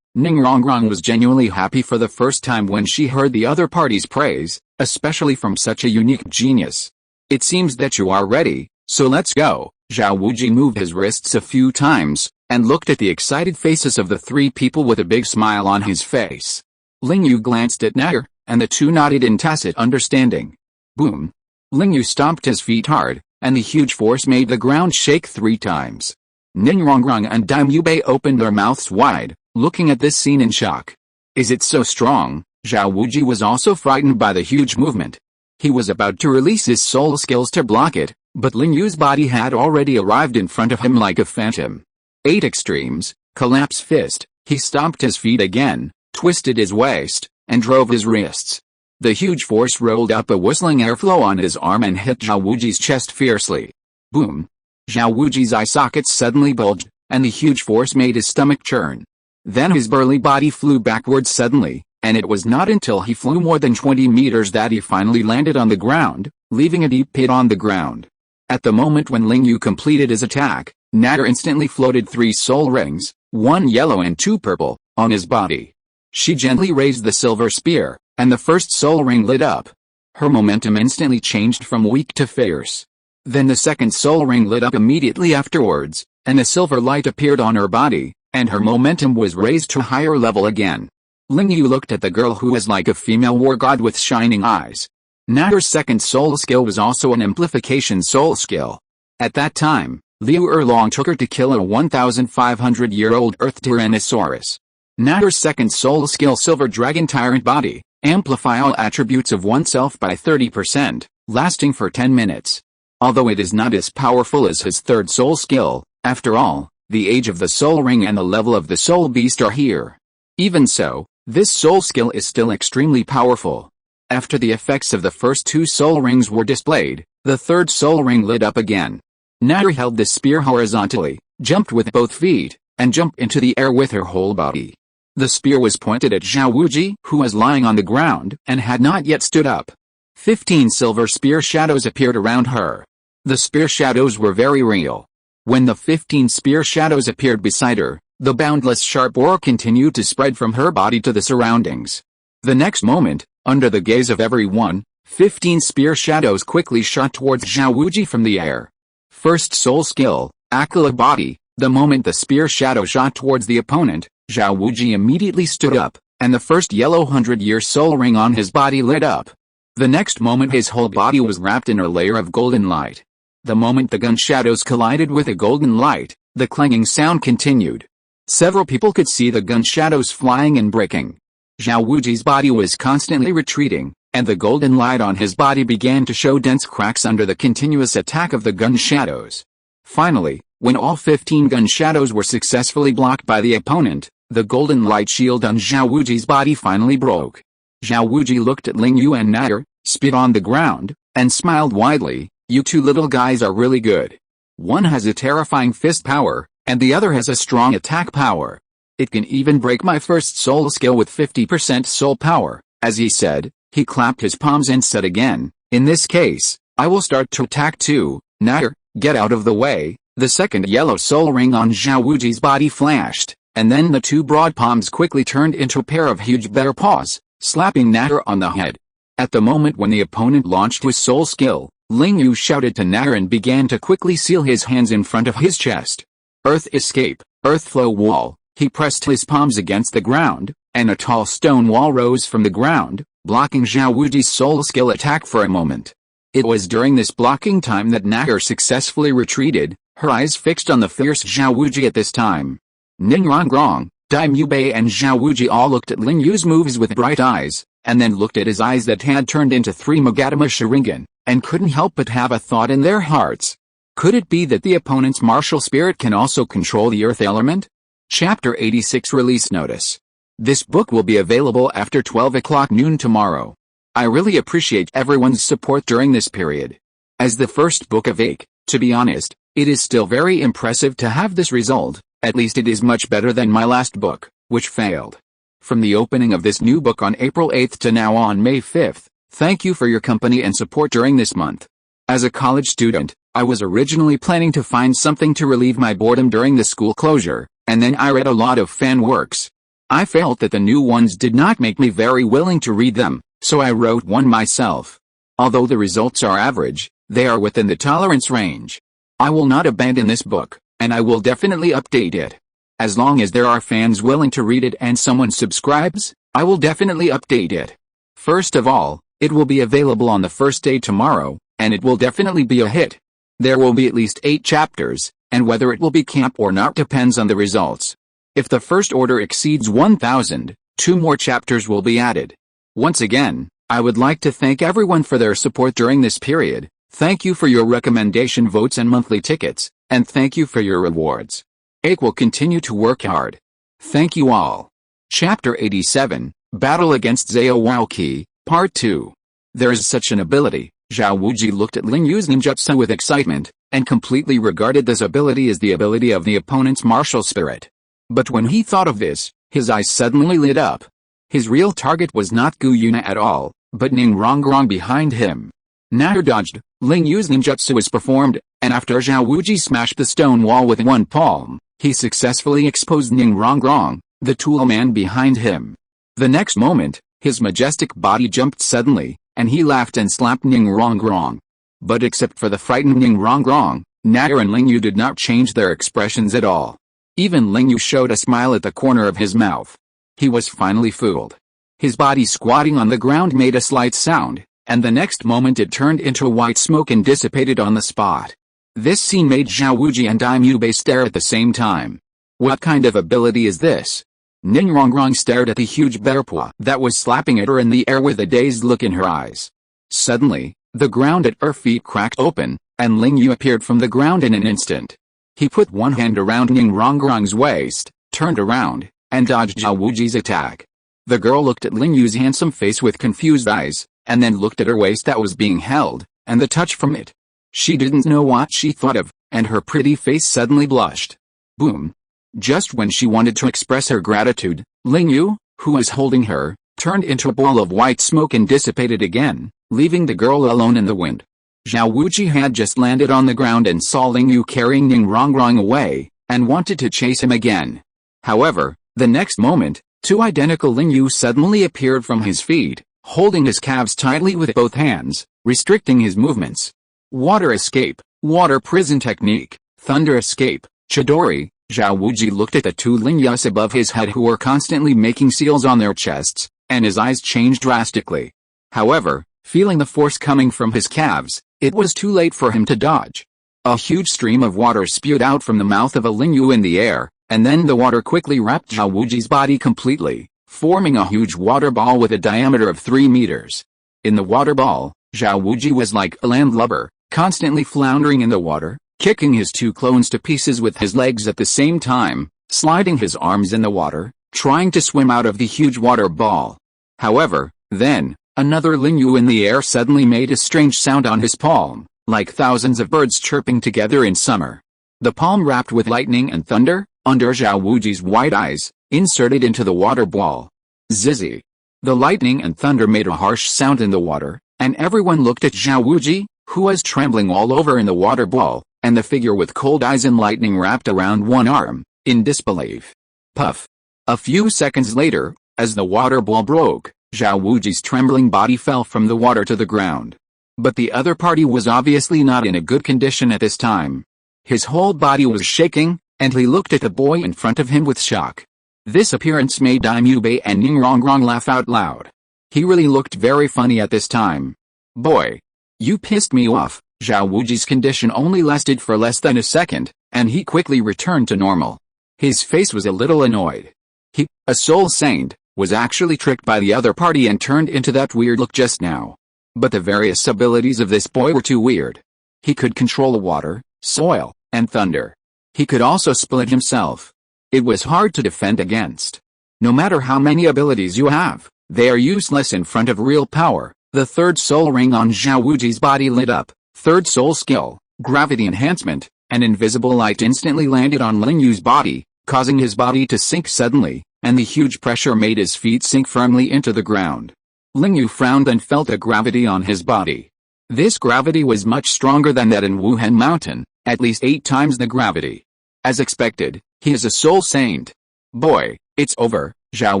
Ning Rongrong was genuinely happy for the first time when she heard the other party's praise, especially from such a unique genius. "It seems that you are ready, so let's go." Zhao Wuji moved his wrists a few times, and looked at the excited faces of the 3 people with a big smile on his face. Ling Yu glanced at Natter, and the 2 nodded in tacit understanding. Boom! Ling Yu stomped his feet hard, and the huge force made the ground shake 3 times. Ning Rongrong and Dai Mubei opened their mouths wide, looking at this scene in shock. Is it so strong? Zhao Wuji was also frightened by the huge movement. He was about to release his soul skills to block it, but Ling Yu's body had already arrived in front of him like a phantom. 8 extremes, collapse fist. He stomped his feet again, twisted his waist, and drove his wrists. The huge force rolled up a whistling airflow on his arm and hit Zhao Wuji's chest fiercely. Boom! Zhao Wuji's eye sockets suddenly bulged, and the huge force made his stomach churn. Then his burly body flew backwards suddenly, and it was not until he flew more than 20 meters that he finally landed on the ground, leaving a deep pit on the ground. At the moment when Ling Yu completed his attack, Natter instantly floated 3 soul rings, 1 yellow and 2 purple, on his body. She gently raised the silver spear, and the first soul ring lit up. Her momentum instantly changed from weak to fierce. Then the second soul ring lit up immediately afterwards, and a silver light appeared on her body, and her momentum was raised to a higher level again. Ling Yu looked at the girl who was like a female war god with shining eyes. Natter's second soul skill was also an amplification soul skill. At that time, Liu Erlong took her to kill a 1,500-year-old Earth Tyrannosaurus. Natter's second soul skill Silver Dragon Tyrant Body, amplify all attributes of oneself by 30%, lasting for 10 minutes. Although it is not as powerful as his third soul skill, after all, the age of the soul ring and the level of the soul beast are here. Even so, this soul skill is still extremely powerful. After the effects of the first 2 soul rings were displayed, the third soul ring lit up again. Natter held the spear horizontally, jumped with both feet, and jumped into the air with her whole body. The spear was pointed at Zhao Wuji, who was lying on the ground and had not yet stood up. 15 silver spear shadows appeared around her. The spear shadows were very real. When the 15 spear shadows appeared beside her, the boundless sharp aura continued to spread from her body to the surroundings. The next moment, under the gaze of everyone, 15 spear shadows quickly shot towards Zhao Wuji from the air. First soul skill, Aquila Body. The moment the spear shadow shot towards the opponent, Zhao Wuji immediately stood up, and the first yellow 100-year soul ring on his body lit up. The next moment his whole body was wrapped in a layer of golden light. The moment the gun shadows collided with a golden light, the clanging sound continued. Several people could see the gun shadows flying and breaking. Zhao Wuji's body was constantly retreating, and the golden light on his body began to show dense cracks under the continuous attack of the gun shadows. Finally, when all 15 gun shadows were successfully blocked by the opponent, the golden light shield on Zhao Wuji's body finally broke. Zhao Wuji looked at Ling Yu and Natter, spit on the ground, and smiled widely. You 2 little guys are really good. One has a terrifying fist power, and the other has a strong attack power. It can even break my first soul skill with 50% soul power. As he said, he clapped his palms and said again, in this case, I will start to attack too. Natter, get out of the way. The second yellow soul ring on Zhao Wuji's body flashed, and then the 2 broad palms quickly turned into a pair of huge bear paws, slapping Natter on the head. At the moment when the opponent launched his soul skill, Ling Yu shouted to Natter and began to quickly seal his hands in front of his chest. Earth escape, earth flow wall. He pressed his palms against the ground, and a tall stone wall rose from the ground, blocking Zhao Wuji's soul skill attack for a moment. It was during this blocking time that Nair successfully retreated, her eyes fixed on the fierce Zhao Wuji at this time. Ning Rongrong, Dai Bei and Zhao Wuji all looked at Ling Yu's moves with bright eyes, and then looked at his eyes that had turned into 3 Magatama Sharingan, and couldn't help but have a thought in their hearts. Could it be that the opponent's martial spirit can also control the earth element? Chapter 86 Release Notice. This book will be available after 12 o'clock noon tomorrow. I really appreciate everyone's support during this period. As the first book of 8, to be honest, it is still very impressive to have this result. At least it is much better than my last book, which failed. From the opening of this new book on April 8 to now on May 5, thank you for your company and support during this month. As a college student, I was originally planning to find something to relieve my boredom during the school closure, and then I read a lot of fan works. I felt that the new ones did not make me very willing to read them, so I wrote one myself. Although the results are average, they are within the tolerance range. I will not abandon this book, and I will definitely update it. As long as there are fans willing to read it and someone subscribes, I will definitely update it. First of all, it will be available on the first day tomorrow, and it will definitely be a hit. There will be at least 8 chapters, and whether it will be camp or not depends on the results. If the first order exceeds 1,000, 2 more chapters will be added. Once again, I would like to thank everyone for their support during this period. Thank you for your recommendation votes and monthly tickets, and thank you for your rewards. Ake will continue to work hard. Thank you all. Chapter 87, Battle Against Zao Waoki, Part 2. There is such an ability. Zhao Wuji looked at Ling Yu's ninjutsu with excitement, and completely regarded this ability as the ability of the opponent's martial spirit. But when he thought of this, his eyes suddenly lit up. His real target was not Gu Yuna at all, but Ning Rongrong behind him. Nair dodged, Ling Yu's ninjutsu was performed, and after Zhao Wuji smashed the stone wall with one palm, he successfully exposed Ning Rongrong, the tool man behind him. The next moment, his majestic body jumped suddenly, and he laughed and slapped Ning Rongrong. But except for the frightened Ning Rongrong, Nair and Ling Yu did not change their expressions at all. Even Ling Yu showed a smile at the corner of his mouth. He was finally fooled. His body squatting on the ground made a slight sound, and the next moment it turned into white smoke and dissipated on the spot. This scene made Zhao Wuji and Dai Bei stare at the same time. What kind of ability is this? Ning Rongrong stared at the huge bear paw that was slapping at her in the air with a dazed look in her eyes. Suddenly, the ground at her feet cracked open, and Ling Yu appeared from the ground in an instant. He put one hand around Ning Rongrong's waist, turned around, and dodged Zhao Wuji's attack. The girl looked at Ling Yu's handsome face with confused eyes, and then looked at her waist that was being held, and the touch from it. She didn't know what she thought of, and her pretty face suddenly blushed. Boom. Just when she wanted to express her gratitude, Ling Yu, who was holding her, turned into a ball of white smoke and dissipated again, leaving the girl alone in the wind. Zhao Wuji had just landed on the ground and saw Ling Yu carrying Ning Rongrong away, and wanted to chase him again. However, the next moment, 2 identical Ling Yu suddenly appeared from his feet, holding his calves tightly with both hands, restricting his movements. Water escape, water prison technique, thunder escape, Chidori. Zhao Wuji looked at the 2 Ling Yus above his head who were constantly making seals on their chests, and his eyes changed drastically. However, feeling the force coming from his calves, it was too late for him to dodge. A huge stream of water spewed out from the mouth of a Ling Yu in the air, and then the water quickly wrapped Zhao Wuji's body completely, forming a huge water ball with a diameter of 3 meters. In the water ball, Zhao Wuji was like a landlubber, constantly floundering in the water, kicking his 2 clones to pieces with his legs at the same time, sliding his arms in the water, trying to swim out of the huge water ball. However, then, another Ling Yu in the air suddenly made a strange sound on his palm, like thousands of birds chirping together in summer. The palm wrapped with lightning and thunder, under Zhao Wuji's white eyes, inserted into the water ball. Zizzy. The lightning and thunder made a harsh sound in the water, and everyone looked at Zhao Wuji, who was trembling all over in the water ball, and the figure with cold eyes and lightning wrapped around one arm, in disbelief. Puff. A few seconds later, as the water ball broke, Zhao Wuji's trembling body fell from the water to the ground. But the other party was obviously not in a good condition at this time. His whole body was shaking, and he looked at the boy in front of him with shock. This appearance made Dai Bei and Ning Rongrong laugh out loud. He really looked very funny at this time. Boy. You pissed me off. Zhao Wuji's condition only lasted for less than a second, and he quickly returned to normal. His face was a little annoyed. He, a soul saint, was actually tricked by the other party and turned into that weird look just now. But the various abilities of this boy were too weird. He could control water, soil, and thunder. He could also split himself. It was hard to defend against. No matter how many abilities you have, they are useless in front of real power. The third soul ring on Zhao Wuji's body lit up. Third soul skill, gravity enhancement. An invisible light instantly landed on Ling Yu's body, causing his body to sink suddenly, and the huge pressure made his feet sink firmly into the ground. Ling Yu frowned and felt a gravity on his body. This gravity was much stronger than that in Wuhan Mountain, at least 8 times the gravity. As expected, he is a soul saint. Boy, it's over. Zhao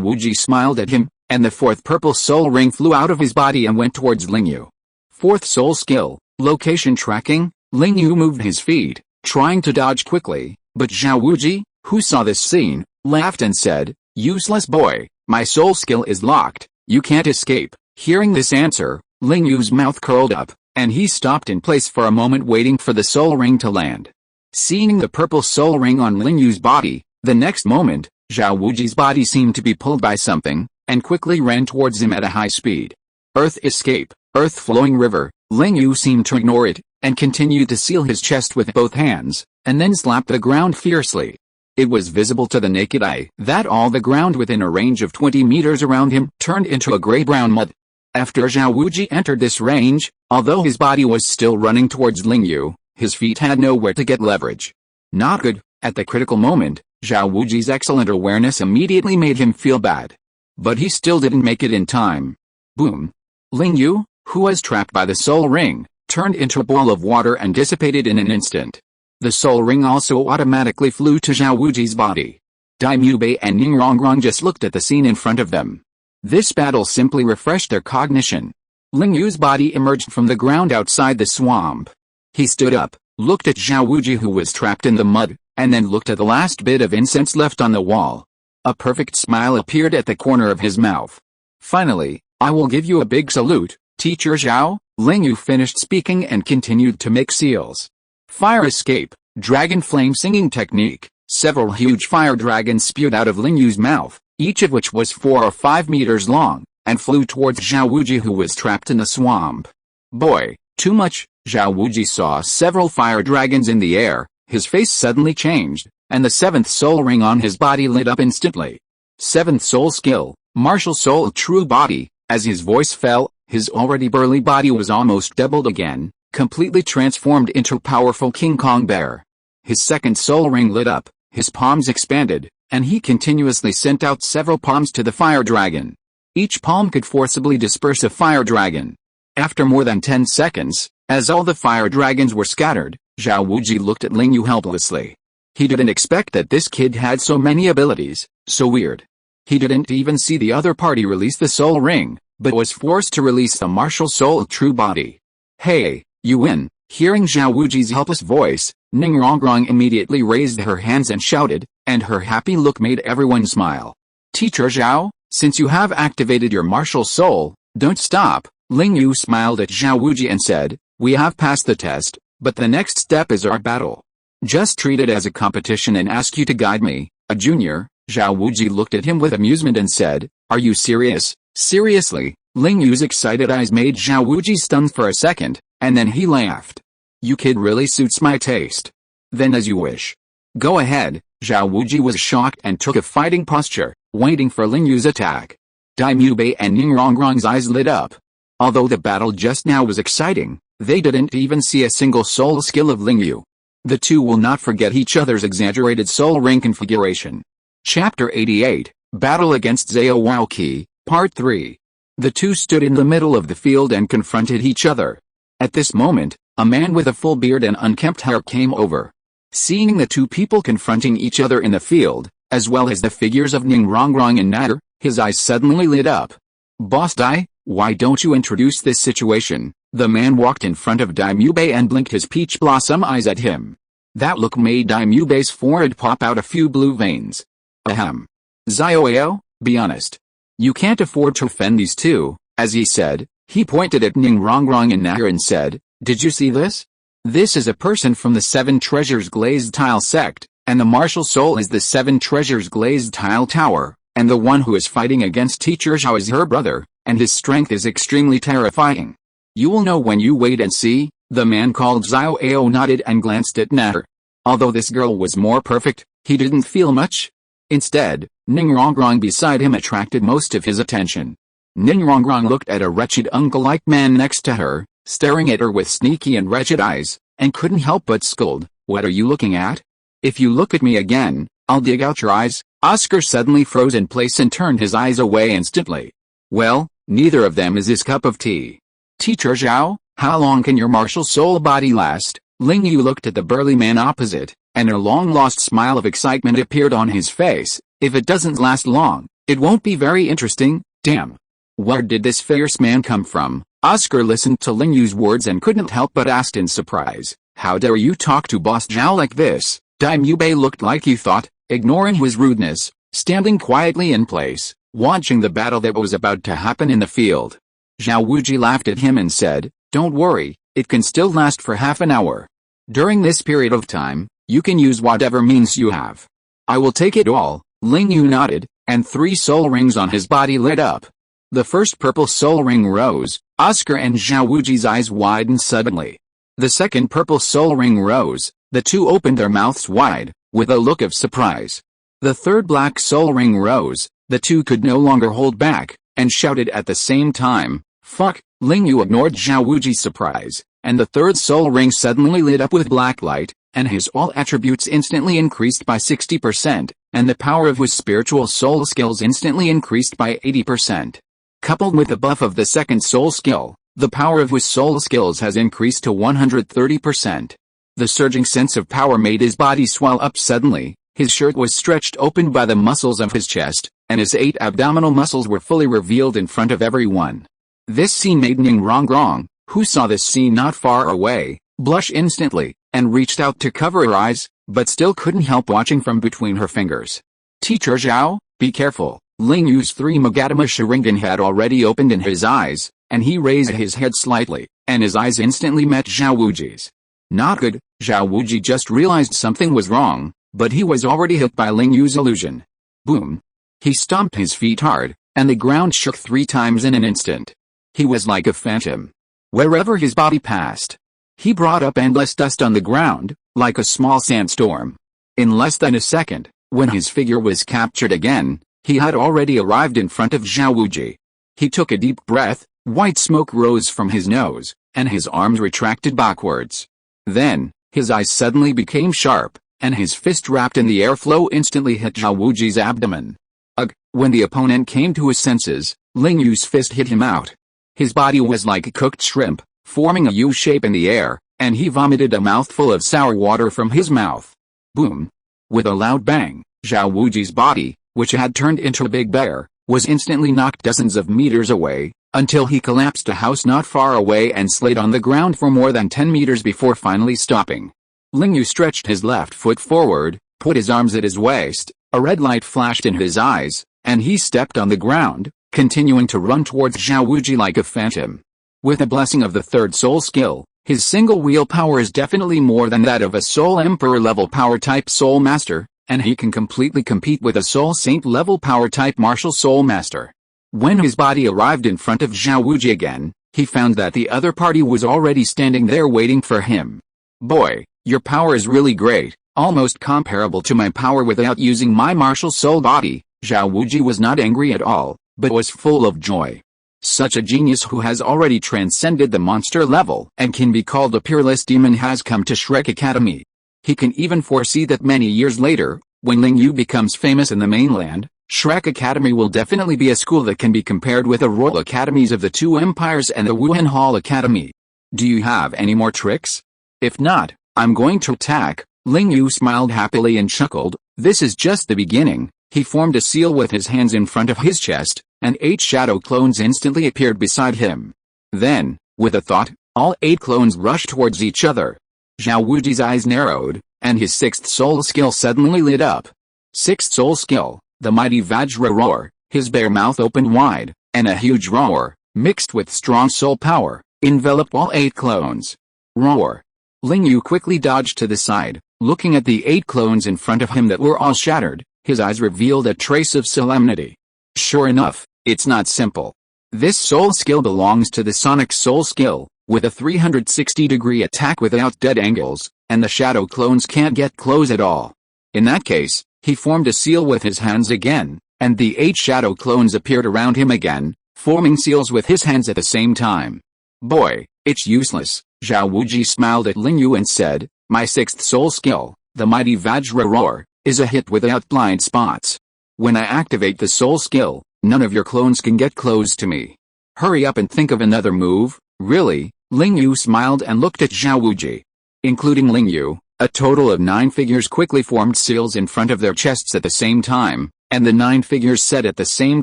Wuji smiled at him, and the fourth purple soul ring flew out of his body and went towards Ling Yu. Fourth soul skill, location tracking. Ling Yu moved his feet, trying to dodge quickly, but Zhao Wuji, who saw this scene, laughed and said, "Useless boy, my soul skill is locked, you can't escape." Hearing this answer, Ling Yu's mouth curled up, and he stopped in place for a moment waiting for the soul ring to land. Seeing the purple soul ring on Ling Yu's body, the next moment, Zhao Wuji's body seemed to be pulled by something, and quickly ran towards him at a high speed. Earth escape, earth flowing river. Ling Yu seemed to ignore it, and continued to seal his chest with both hands, and then slapped the ground fiercely. It was visible to the naked eye that all the ground within a range of 20 meters around him turned into a gray-brown mud. After Zhao Wuji entered this range, although his body was still running towards Ling Yu, his feet had nowhere to get leverage. Not good. At the critical moment, Zhao Wuji's excellent awareness immediately made him feel bad. But he still didn't make it in time. Boom. Ling Yu, who was trapped by the soul ring, turned into a ball of water and dissipated in an instant. The soul ring also automatically flew to Zhao Wuji's body. Dai Mubei and Ning Rongrong just looked at the scene in front of them. This battle simply refreshed their cognition. Ling Yu's body emerged from the ground outside the swamp. He stood up, looked at Zhao Wuji who was trapped in the mud, and then looked at the last bit of incense left on the wall. A perfect smile appeared at the corner of his mouth. "Finally, I will give you a big salute, Teacher Zhao." Ling Yu finished speaking and continued to make seals. Fire escape, dragon flame singing technique. Several huge fire dragons spewed out of Ling Yu's mouth, each of which was 4 or 5 meters long, and flew towards Zhao Wuji who was trapped in the swamp. Boy, too much. Zhao Wuji saw several fire dragons in the air, his face suddenly changed, and the 7th soul ring on his body lit up instantly. 7th soul skill, martial soul true body. As his voice fell, his already burly body was almost doubled again, completely transformed into a powerful King Kong bear. His 2nd soul ring lit up, his palms expanded, and he continuously sent out several palms to the fire dragon. Each palm could forcibly disperse a fire dragon. After more than 10 seconds, as all the fire dragons were scattered, Zhao Wuji looked at Ling Yu helplessly. He didn't expect that this kid had so many abilities, so weird. He didn't even see the other party release the soul ring, but was forced to release the martial soul true body. "Hey, you win." Hearing Zhao Wuji's helpless voice, Ning Rongrong immediately raised her hands and shouted, and her happy look made everyone smile. "Teacher Zhao, since you have activated your martial soul, don't stop." Ling Yu smiled at Zhao Wuji and said, "We have passed the test, but the next step is our battle. Just treat it as a competition and ask you to guide me, a junior." Zhao Wuji looked at him with amusement and said, "Are you serious?" "Seriously?" Ling Yu's excited eyes made Zhao Wuji stunned for a second, and then he laughed. "You kid really suits my taste. Then as you wish. Go ahead." Zhao Wuji was shocked and took a fighting posture, waiting for Ling Yu's attack. Dai Mubei and Ning Rongrong's eyes lit up. Although the battle just now was exciting, they didn't even see a single soul skill of Ling Yu. The two will not forget each other's exaggerated soul ring configuration. Chapter 88, Battle against Zhao Wuqi, Part 3. The two stood in the middle of the field and confronted each other. At this moment, a man with a full beard and unkempt hair came over. Seeing the two people confronting each other in the field, as well as the figures of Ning Rongrong and Natter, his eyes suddenly lit up. "Boss Dai, why don't you introduce this situation?" The man walked in front of Dai Mubei and blinked his peach blossom eyes at him. That look made Dai Mubei's forehead pop out a few blue veins. "Ahem. Zioao, be honest. You can't afford to offend these two." As he said, he pointed at Ning Rongrong and Nair and said, "Did you see this? This is a person from the Seven Treasures Glazed Tile sect, and the martial soul is the Seven Treasures Glazed Tile Tower, and the one who is fighting against Teacher Zhao is her brother, and his strength is extremely terrifying. You will know when you wait and see." The man called Xiao Ao nodded and glanced at Nair. Although this girl was more perfect, he didn't feel much. Instead, Ning Rongrong beside him attracted most of his attention. Ning Rongrong looked at a wretched uncle-like man next to her, staring at her with sneaky and wretched eyes, and couldn't help but scold, "What are you looking at? If you look at me again, I'll dig out your eyes." Oscar suddenly froze in place and turned his eyes away instantly. Well, neither of them is his cup of tea. "Teacher Zhao, how long can your martial soul body last?" Ling Yu looked at the burly man opposite, and a long-lost smile of excitement appeared on his face. "If it doesn't last long, it won't be very interesting, damn. Where did this fierce man come from?" Oscar listened to Ling Yu's words and couldn't help but ask in surprise, "How dare you talk to Boss Zhao like this?" Daimyo Bei looked like he thought, ignoring his rudeness, standing quietly in place, watching the battle that was about to happen in the field. Zhao Wuji laughed at him and said, "Don't worry, it can still last for half an hour. During this period of time, you can use whatever means you have." "I will take it all." Ling Yu nodded, and 3 soul rings on his body lit up. The first purple soul ring rose. Oscar and Zhao Wuji's eyes widened suddenly. The second purple soul ring rose. The two opened their mouths wide, with a look of surprise. The third black soul ring rose. The two could no longer hold back, and shouted at the same time, "Fuck!" Ling Yu ignored Zhao Wuji's surprise, and the third soul ring suddenly lit up with black light, and his all attributes instantly increased by 60%, and the power of his spiritual soul skills instantly increased by 80%. Coupled with the buff of the second soul skill, the power of his soul skills has increased to 130%. The surging sense of power made his body swell up suddenly. His shirt was stretched open by the muscles of his chest, and his 8 abdominal muscles were fully revealed in front of everyone. This scene made Ning Rongrong, who saw this scene not far away, blush instantly, and reached out to cover her eyes, but still couldn't help watching from between her fingers. "Teacher Zhao, be careful." Ling Yu's 3 Magatama Sharingan had already opened in his eyes, and he raised his head slightly, and his eyes instantly met Zhao Wuji's. Not good. Zhao Wuji just realized something was wrong, but he was already hit by Ling Yu's illusion. Boom! He stomped his feet hard, and the ground shook 3 times in an instant. He was like a phantom. Wherever his body passed, he brought up endless dust on the ground, like a small sandstorm. In less than a second, when his figure was captured again, he had already arrived in front of Zhao Wuji. He took a deep breath, white smoke rose from his nose, and his arms retracted backwards. Then, his eyes suddenly became sharp, and his fist wrapped in the airflow instantly hit Zhao Wuji's abdomen. Ugh! When the opponent came to his senses, Ling Yu's fist hit him out. His body was like a cooked shrimp, forming a U shape in the air, and he vomited a mouthful of sour water from his mouth. Boom! With a loud bang, Zhao Wuji's body, which had turned into a big bear, was instantly knocked dozens of meters away, until he collapsed a house not far away and slid on the ground for more than 10 meters before finally stopping. Ling Yu stretched his left foot forward, put his arms at his waist, a red light flashed in his eyes, and he stepped on the ground, continuing to run towards Zhao Wuji like a phantom. With the blessing of the third soul skill, his single wheel power is definitely more than that of a Soul Emperor level power type Soul Master, and he can completely compete with a Soul Saint level power type Martial Soul Master. When his body arrived in front of Zhao Wuji again, he found that the other party was already standing there waiting for him. "Boy, your power is really great, almost comparable to my power without using my martial soul body." Zhao Wuji was not angry at all, but was full of joy. Such a genius who has already transcended the monster level and can be called a peerless demon has come to Shrek Academy. He can even foresee that many years later, when Ling Yu becomes famous in the mainland, Shrek Academy will definitely be a school that can be compared with the Royal Academies of the Two Empires and the Wuhan Hall Academy. Do you have any more tricks? If not, I'm going to attack. Ling Yu smiled happily and chuckled. This is just the beginning. He formed a seal with his hands in front of his chest, and 8 shadow clones instantly appeared beside him. Then, with a thought, all 8 clones rushed towards each other. Zhao Wuji's eyes narrowed, and his 6th soul skill suddenly lit up. 6th soul skill, the mighty Vajra roar. His bare mouth opened wide, and a huge roar, mixed with strong soul power, enveloped all 8 clones. Roar! Ling Yu quickly dodged to the side, looking at the 8 clones in front of him that were all shattered. His eyes revealed a trace of solemnity. Sure enough, it's not simple. This soul skill belongs to the Sonic Soul skill, with a 360-degree attack without dead angles, and the shadow clones can't get close at all. In that case, he formed a seal with his hands again, and the 8 shadow clones appeared around him again, forming seals with his hands at the same time. Boy, it's useless. Zhao Wuji smiled at Ling Yu and said, my 6th soul skill, the mighty Vajra Roar, is a hit without blind spots. When I activate the soul skill, none of your clones can get close to me. Hurry up and think of another move. Really? Ling Yu smiled and looked at Zhao Wuji. Including Ling Yu, a total of 9 figures quickly formed seals in front of their chests at the same time, and the 9 figures said at the same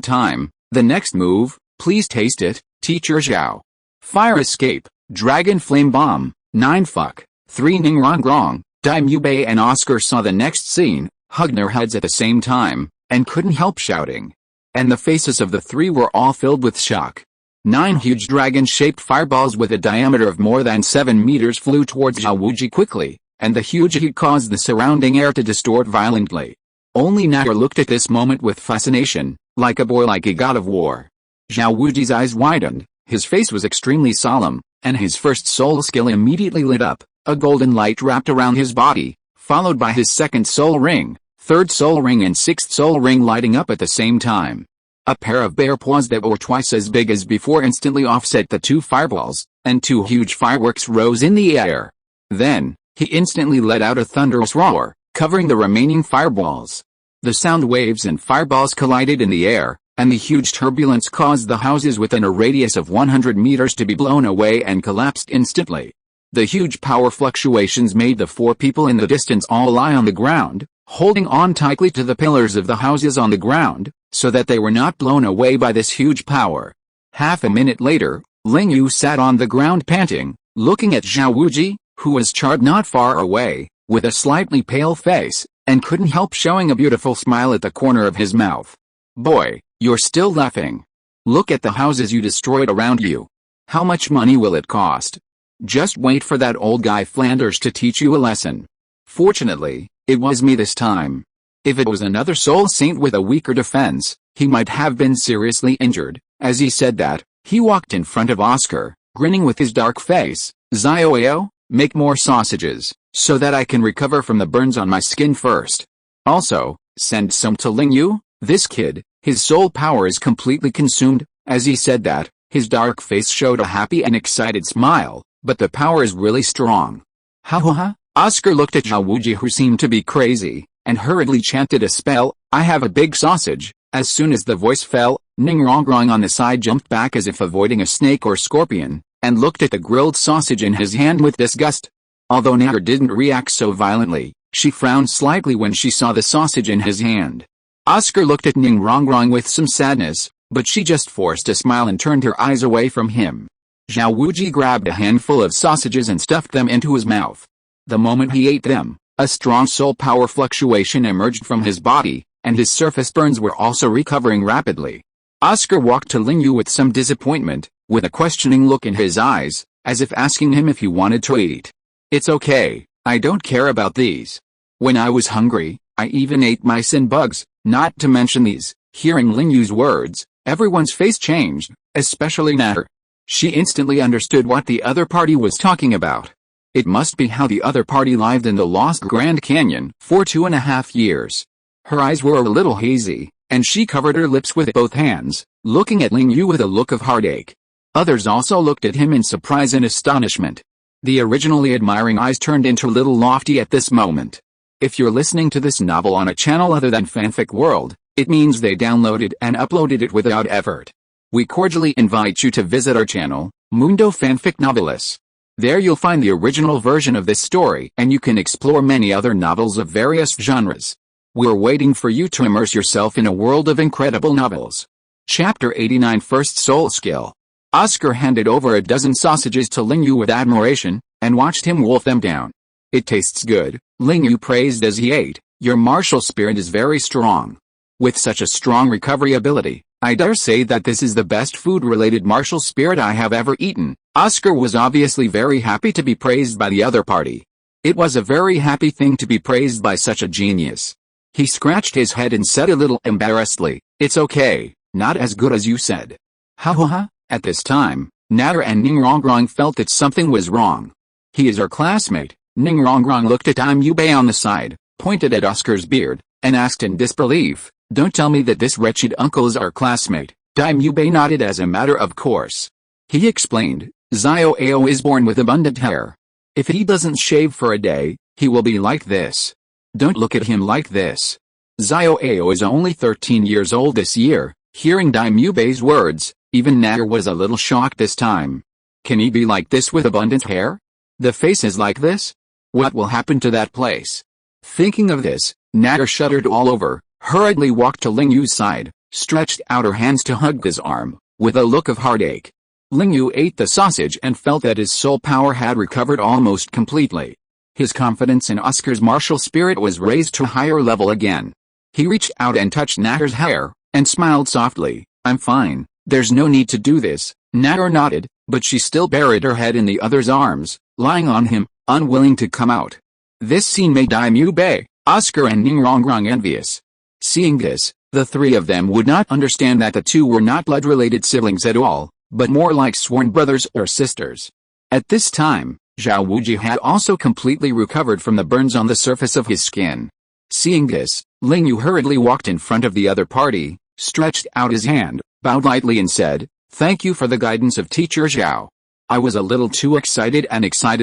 time, the next move, please taste it, Teacher Zhao. Fire Escape, Dragon Flame Bomb, 9 Fuck, 3 Ning Rong Grong. Dai Mubei and Oscar saw the next scene, hugged their heads at the same time, and couldn't help shouting. And the faces of the 3 were all filled with shock. 9 huge dragon-shaped fireballs with a diameter of more than 7 meters flew towards Zhao Wuji quickly, and the huge heat caused the surrounding air to distort violently. Only Natter looked at this moment with fascination, like a boy like a god of war. Zhao Wuji's eyes widened, his face was extremely solemn, and his first soul skill immediately lit up. A golden light wrapped around his body, followed by his 2nd soul ring, 3rd soul ring and 6th soul ring lighting up at the same time. A pair of bear paws that were twice as big as before instantly offset the 2 fireballs, and 2 huge fireworks rose in the air. Then, he instantly let out a thunderous roar, covering the remaining fireballs. The sound waves and fireballs collided in the air, and the huge turbulence caused the houses within a radius of 100 meters to be blown away and collapsed instantly. The huge power fluctuations made the 4 people in the distance all lie on the ground, holding on tightly to the pillars of the houses on the ground, so that they were not blown away by this huge power. Half a minute later, Ling Yu sat on the ground panting, looking at Zhao Wuji, who was charred not far away, with a slightly pale face, and couldn't help showing a beautiful smile at the corner of his mouth. Boy, you're still laughing. Look at the houses you destroyed around you. How much money will it cost? Just wait for that old guy Flanders to teach you a lesson. Fortunately, it was me this time. If it was another soul saint with a weaker defense, he might have been seriously injured. As he said that, he walked in front of Oscar, grinning with his dark face. Zioeo, make more sausages, so that I can recover from the burns on my skin first. Also, send some to Ling Yu, this kid, his soul power is completely consumed. As he said that, his dark face showed a happy and excited smile. But the power is really strong. Ha ha ha! Oscar looked at Zhao Wuji, who seemed to be crazy, and hurriedly chanted a spell, I have a big sausage. As soon as the voice fell, Ning Rong Grong on the side jumped back as if avoiding a snake or scorpion, and looked at the grilled sausage in his hand with disgust. Although Natter didn't react so violently, she frowned slightly when she saw the sausage in his hand. Oscar looked at Ning Rong Grong with some sadness, but she just forced a smile and turned her eyes away from him. Zhao Wuji grabbed a handful of sausages and stuffed them into his mouth. The moment he ate them, a strong soul power fluctuation emerged from his body, and his surface burns were also recovering rapidly. Oscar walked to Ling Yu with some disappointment, with a questioning look in his eyes, as if asking him if he wanted to eat. It's okay, I don't care about these. When I was hungry, I even ate mice and bugs, not to mention these. Hearing Ling Yu's words, everyone's face changed, especially Natter. She instantly understood what the other party was talking about. It must be how the other party lived in the Lost Grand Canyon for 2.5 years. Her eyes were a little hazy, and she covered her lips with both hands, looking at Ling Yu with a look of heartache. Others also looked at him in surprise and astonishment. The originally admiring eyes turned into a little lofty at this moment. If you're listening to this novel on a channel other than Fanfic World, it means they downloaded and uploaded it without effort. We cordially invite you to visit our channel, Mundo Fanfic Novelis. There you'll find the original version of this story, and you can explore many other novels of various genres. We're waiting for you to immerse yourself in a world of incredible novels. Chapter 89 First Soul Skill. Oscar handed over a dozen sausages to Ling Yu with admiration, and watched him wolf them down. It tastes good, Ling Yu praised as he ate. Your martial spirit is very strong. With such a strong recovery ability, I dare say that this is the best food-related martial spirit I have ever eaten. Oscar was obviously very happy to be praised by the other party. It was a very happy thing to be praised by such a genius. He scratched his head and said a little embarrassedly, "It's okay, not as good as you said." Ha ha ha. At this time, Natter and Ningrongrong felt that something was wrong. He is our classmate. Ningrongrong looked at Dime Yubei on the side, pointed at Oscar's beard, and asked in disbelief, "Don't tell me that this wretched uncle is our classmate." Dime Yubei nodded as a matter of course. He explained, "Xiao Ao is born with abundant hair. If he doesn't shave for a day, he will be like this. Don't look at him like this." Xiao Ao is only 13 years old this year. Hearing Dime Yubei's words, even Natter was a little shocked this time. Can he be like this with abundant hair? The face is like this? What will happen to that place? Thinking of this, Natter shuddered all over, hurriedly walked to Ling Yu's side, stretched out her hands to hug his arm, with a look of heartache. Ling Yu ate the sausage and felt that his soul power had recovered almost completely. His confidence in Oscar's martial spirit was raised to a higher level again. He reached out and touched Natter's hair, and smiled softly. "I'm fine, there's no need to do this." Natter nodded, but she still buried her head in the other's arms, lying on him, unwilling to come out. This scene made Dime Yubei, Oscar and Ningrongrong envious. Seeing this, the three of them would not understand that the two were not blood-related siblings at all, but more like sworn brothers or sisters. At this time, Zhao Wuji had also completely recovered from the burns on the surface of his skin. Seeing this, Ling Yu hurriedly walked in front of the other party, stretched out his hand, bowed lightly and said, "Thank you for the guidance of Teacher Zhao. I was a little too excited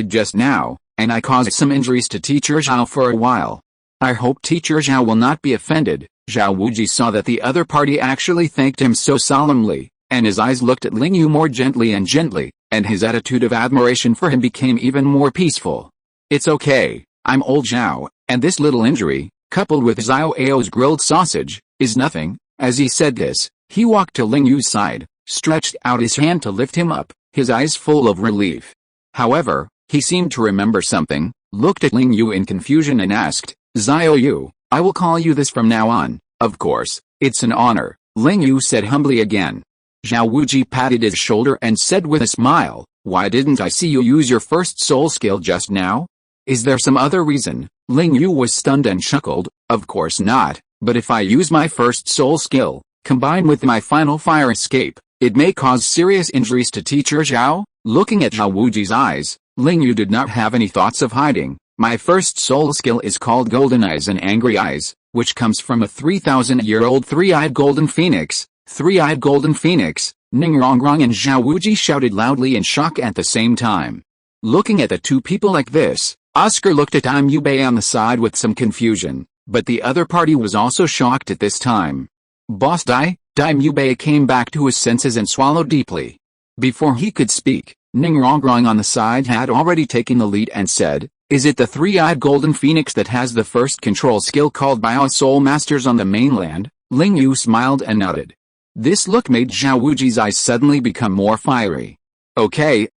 just now, and I caused some injuries to Teacher Zhao for a while. I hope Teacher Zhao will not be offended." Zhao Wuji saw that the other party actually thanked him so solemnly, and his eyes looked at Ling Yu more gently, and his attitude of admiration for him became even more peaceful. "It's okay, I'm old Zhao, and this little injury, coupled with Xiao Ao's grilled sausage, is nothing." As he said this, he walked to Ling Yu's side, stretched out his hand to lift him up, his eyes full of relief. However, he seemed to remember something, looked at Ling Yu in confusion and asked, "Xiao Yu, I will call you this from now on." "Of course, it's an honor," Ling Yu said humbly again. Zhao Wuji patted his shoulder and said with a smile, "Why didn't I see you use your first soul skill just now? Is there some other reason?" Ling Yu was stunned and chuckled, "Of course not, but if I use my first soul skill, combined with my final fire escape, it may cause serious injuries to Teacher Zhao." Looking at Zhao Wuji's eyes, Ling Yu did not have any thoughts of hiding. "My first soul skill is called Golden Eyes and Angry Eyes, which comes from a 3,000-year-old three-eyed golden phoenix." Three-eyed golden phoenix, Ningrongrong and Zhao Wuji shouted loudly in shock at the same time. Looking at the two people like this, Oscar looked at Dime Yubei on the side with some confusion, but the other party was also shocked at this time. "Boss Dime Yubei came back to his senses and swallowed deeply. Before he could speak, Ningrongrong on the side had already taken the lead and said, "Is it the three-eyed golden phoenix that has the first control skill called by our soul masters on the mainland?" Ling Yu smiled and nodded. This look made Zhao Wuji's eyes suddenly become more fiery. Okay,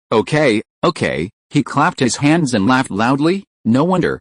he clapped his hands and laughed loudly. No wonder.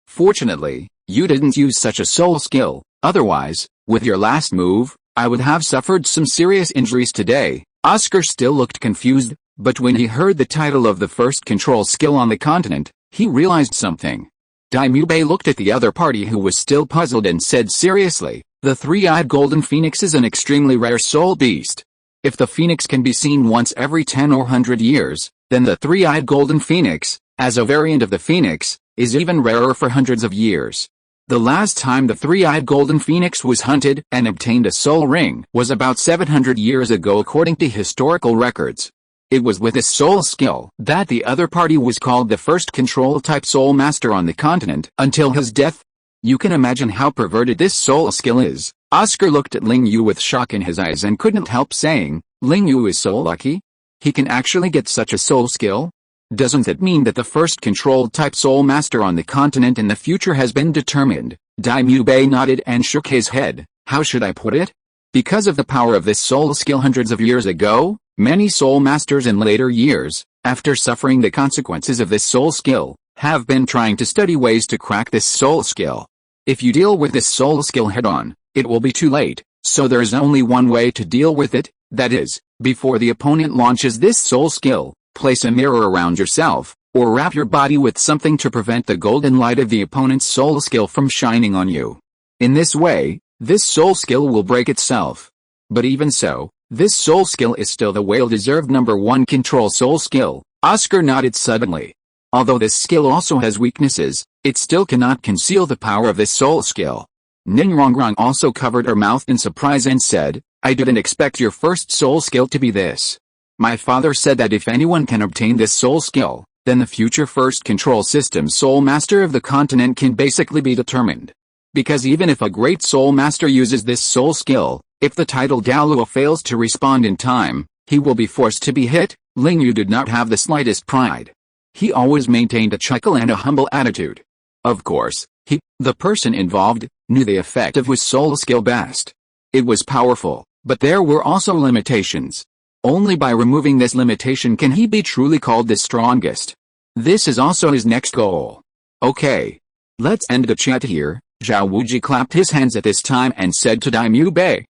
Fortunately, you didn't use such a soul skill, otherwise, with your last move, I would have suffered some serious injuries today." Oscar still looked confused, but when he heard the title of the first control skill on the continent, he realized something. Dime Yubei looked at the other party who was still puzzled and said seriously, "The three-eyed golden phoenix is an extremely rare soul beast. If the phoenix can be seen once every 10 or 100 years, then the three-eyed golden phoenix, as a variant of the phoenix, is even rarer for hundreds of years. The last time the three-eyed golden phoenix was hunted and obtained a soul ring was about 700 years ago according to historical records. It was with this soul skill that the other party was called the first control-type soul master on the continent until his death. You can imagine how perverted this soul skill is." Oscar looked at Ling Yu with shock in his eyes and couldn't help saying, "Ling Yu is so lucky. He can actually get such a soul skill? Doesn't it mean that the first controlled-type soul master on the continent in the future has been determined?" Dime Yubei nodded and shook his head. "How should I put it? Because of the power of this soul skill hundreds of years ago, many soul masters in later years, after suffering the consequences of this soul skill, have been trying to study ways to crack this soul skill. If you deal with this soul skill head-on, it will be too late, So there is only one way to deal with it, that is, before the opponent launches this soul skill, place a mirror around yourself, or wrap your body with something to prevent the golden light of the opponent's soul skill from shining on you. In this way, this soul skill will break itself. But even so, this soul skill is still the well-deserved number 1 control soul skill. Oscar nodded suddenly. Although this skill also has weaknesses, it still cannot conceal the power of this soul skill. Ningrongrong also covered her mouth in surprise and said, I didn't expect your first soul skill to be this. My father said that if anyone can obtain this soul skill, then the future first control system soul master of the continent can basically be determined. Because even if a great soul master uses this soul skill, if the title Douluo fails to respond in time, he will be forced to be hit. Ling Yu did not have the slightest pride. He always maintained a chuckle and a humble attitude. Of course, he, the person involved, knew the effect of his soul skill best. It was powerful, but there were also limitations. Only by removing this limitation can he be truly called the strongest. This is also his next goal. Okay. Let's end the chat here. Zhao Wuji clapped his hands at this time and said to Dai Mu Bei,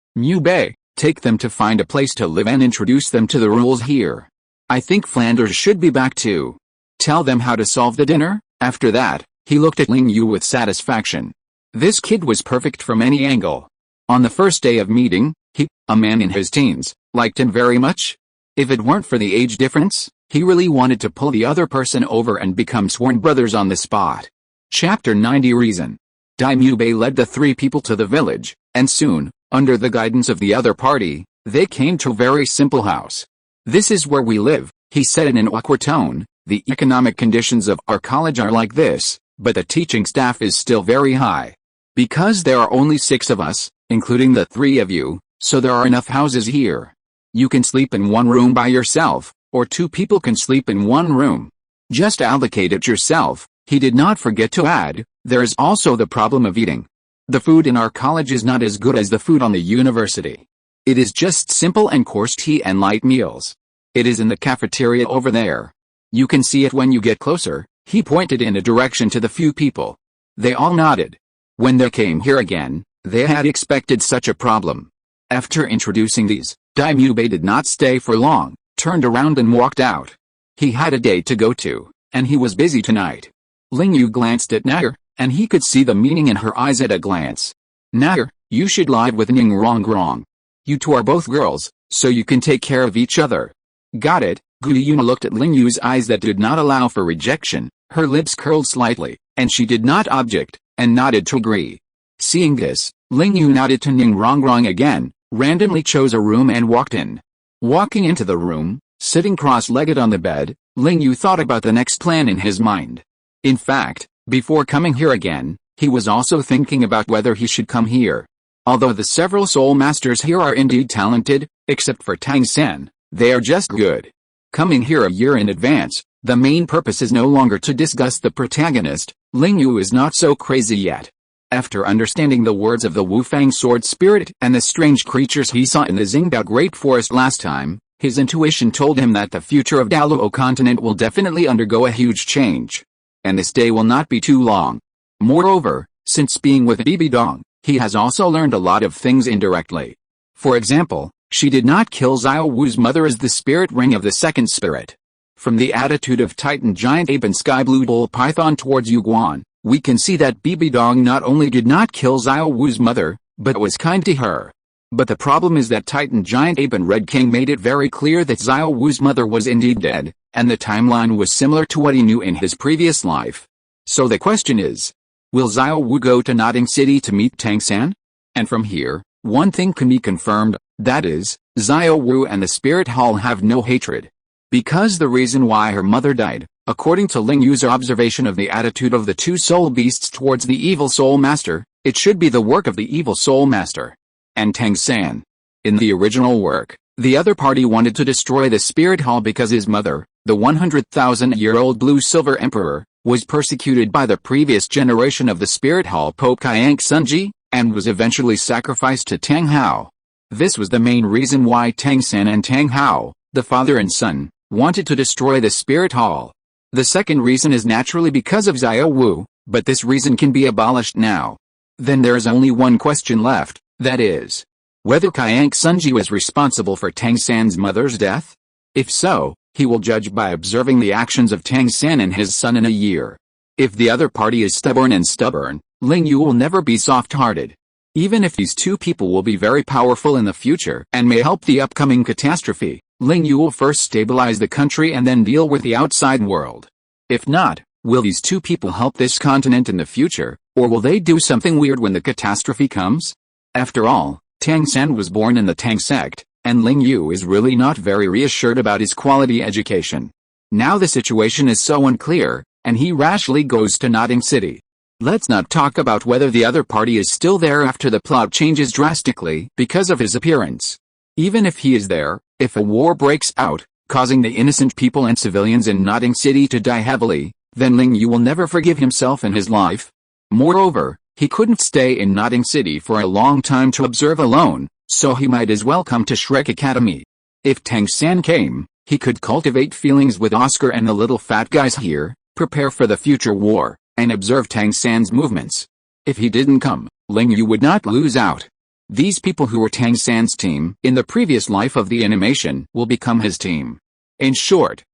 take them to find a place to live and introduce them to the rules here. I think Flanders should be back too. Tell them how to solve the dinner. After that, he looked at Ling Yu with satisfaction. This kid was perfect from any angle. On the first day of meeting, he, a man in his teens, liked him very much. If it weren't for the age difference, he really wanted to pull the other person over and become sworn brothers on the spot. Chapter 90 Reason. Dai Mu Bei led the 3 people to the village, and soon, under the guidance of the other party, they came to a very simple house. This is where we live, he said in an awkward tone. The economic conditions of our college are like this, but the teaching staff is still very high. Because there are only 6 of us, including the 3 of you, so there are enough houses here. You can sleep in one room by yourself, or 2 people can sleep in one room. Just allocate it yourself. He did not forget to add, there is also the problem of eating. The food in our college is not as good as the food on the university. It is just simple and coarse tea and light meals. It is in the cafeteria over there. You can see it when you get closer. He pointed in a direction to the few people. They all nodded. When they came here again, they had expected such a problem. After introducing these, Dai Mu Bei did not stay for long, turned around and walked out. He had a date to go to, and he was busy tonight. Ling Yu glanced at Nair, and he could see the meaning in her eyes at a glance. Nair, you should live with Ningrongrong. You 2 are both girls, so you can take care of each other. Got it? Gu Yuna looked at Ling Yu's eyes that did not allow for rejection. Her lips curled slightly, and she did not object, and nodded to agree. Seeing this, Ling Yu nodded to Ningrongrong again, randomly chose a room and walked in. Walking into the room, sitting cross-legged on the bed, Ling Yu thought about the next plan in his mind. In fact, before coming here again, he was also thinking about whether he should come here. Although the several soul masters here are indeed talented, except for Tang San, they are just good. Coming here a year in advance, the main purpose is no longer to disgust the protagonist. Ling Yu is not so crazy yet. After understanding the words of the Wufang sword spirit and the strange creatures he saw in the Xingdao Great Forest last time, his intuition told him that the future of Douluo continent will definitely undergo a huge change. And this day will not be too long. Moreover, since being with Bibi Dong, he has also learned a lot of things indirectly. For example, she did not kill Xiao Wu's mother as the spirit ring of the second spirit. From the attitude of Titan Giant Ape and Sky Blue Bull Python towards Yu Guan, we can see that Bibi Dong not only did not kill Xiao Wu's mother, but was kind to her. But the problem is that Titan Giant Ape and Red King made it very clear that Xiao Wu's mother was indeed dead, and the timeline was similar to what he knew in his previous life. So the question is, will Xiao Wu go to Nodding City to meet Tang San? And from here, one thing can be confirmed, that is, Xiao Wu and the Spirit Hall have no hatred. Because the reason why her mother died, according to Ling Yu's observation of the attitude of the 2 soul beasts towards the evil soul master, it should be the work of the evil soul master. And Tang San. In the original work, the other party wanted to destroy the Spirit Hall because his mother, the 100,000-year-old Blue-Silver Emperor, was persecuted by the previous generation of the Spirit Hall Pope Kyank Sunji, and was eventually sacrificed to Tang Hao. This was the main reason why Tang San and Tang Hao, the father and son, wanted to destroy the Spirit Hall. The second reason is naturally because of Xiao Wu, but this reason can be abolished now. Then there is only one question left, that is, Whether Kyank Sunji was responsible for Tang San's mother's death? If so, he will judge by observing the actions of Tang San and his son in a year. If the other party is stubborn, Ling Yu will never be soft-hearted. Even if these two people will be very powerful in the future and may help the upcoming catastrophe, Ling Yu will first stabilize the country and then deal with the outside world. If not, will these two people help this continent in the future, or will they do something weird when the catastrophe comes? After all, Tang San was born in the Tang sect, and Ling Yu is really not very reassured about his quality education. Now the situation is so unclear, and he rashly goes to Notting City. Let's not talk about whether the other party is still there after the plot changes drastically because of his appearance. Even if he is there, if a war breaks out, causing the innocent people and civilians in Notting City to die heavily, then Ling Yu will never forgive himself and his life. Moreover, he couldn't stay in Notting City for a long time to observe alone, so he might as well come to Shrek Academy. If Tang San came, he could cultivate feelings with Oscar and the little fat guys here, prepare for the future war, and observe Tang San's movements. If he didn't come, Ling Yu would not lose out. These people who were Tang San's team in the previous life of the animation will become his team. In short,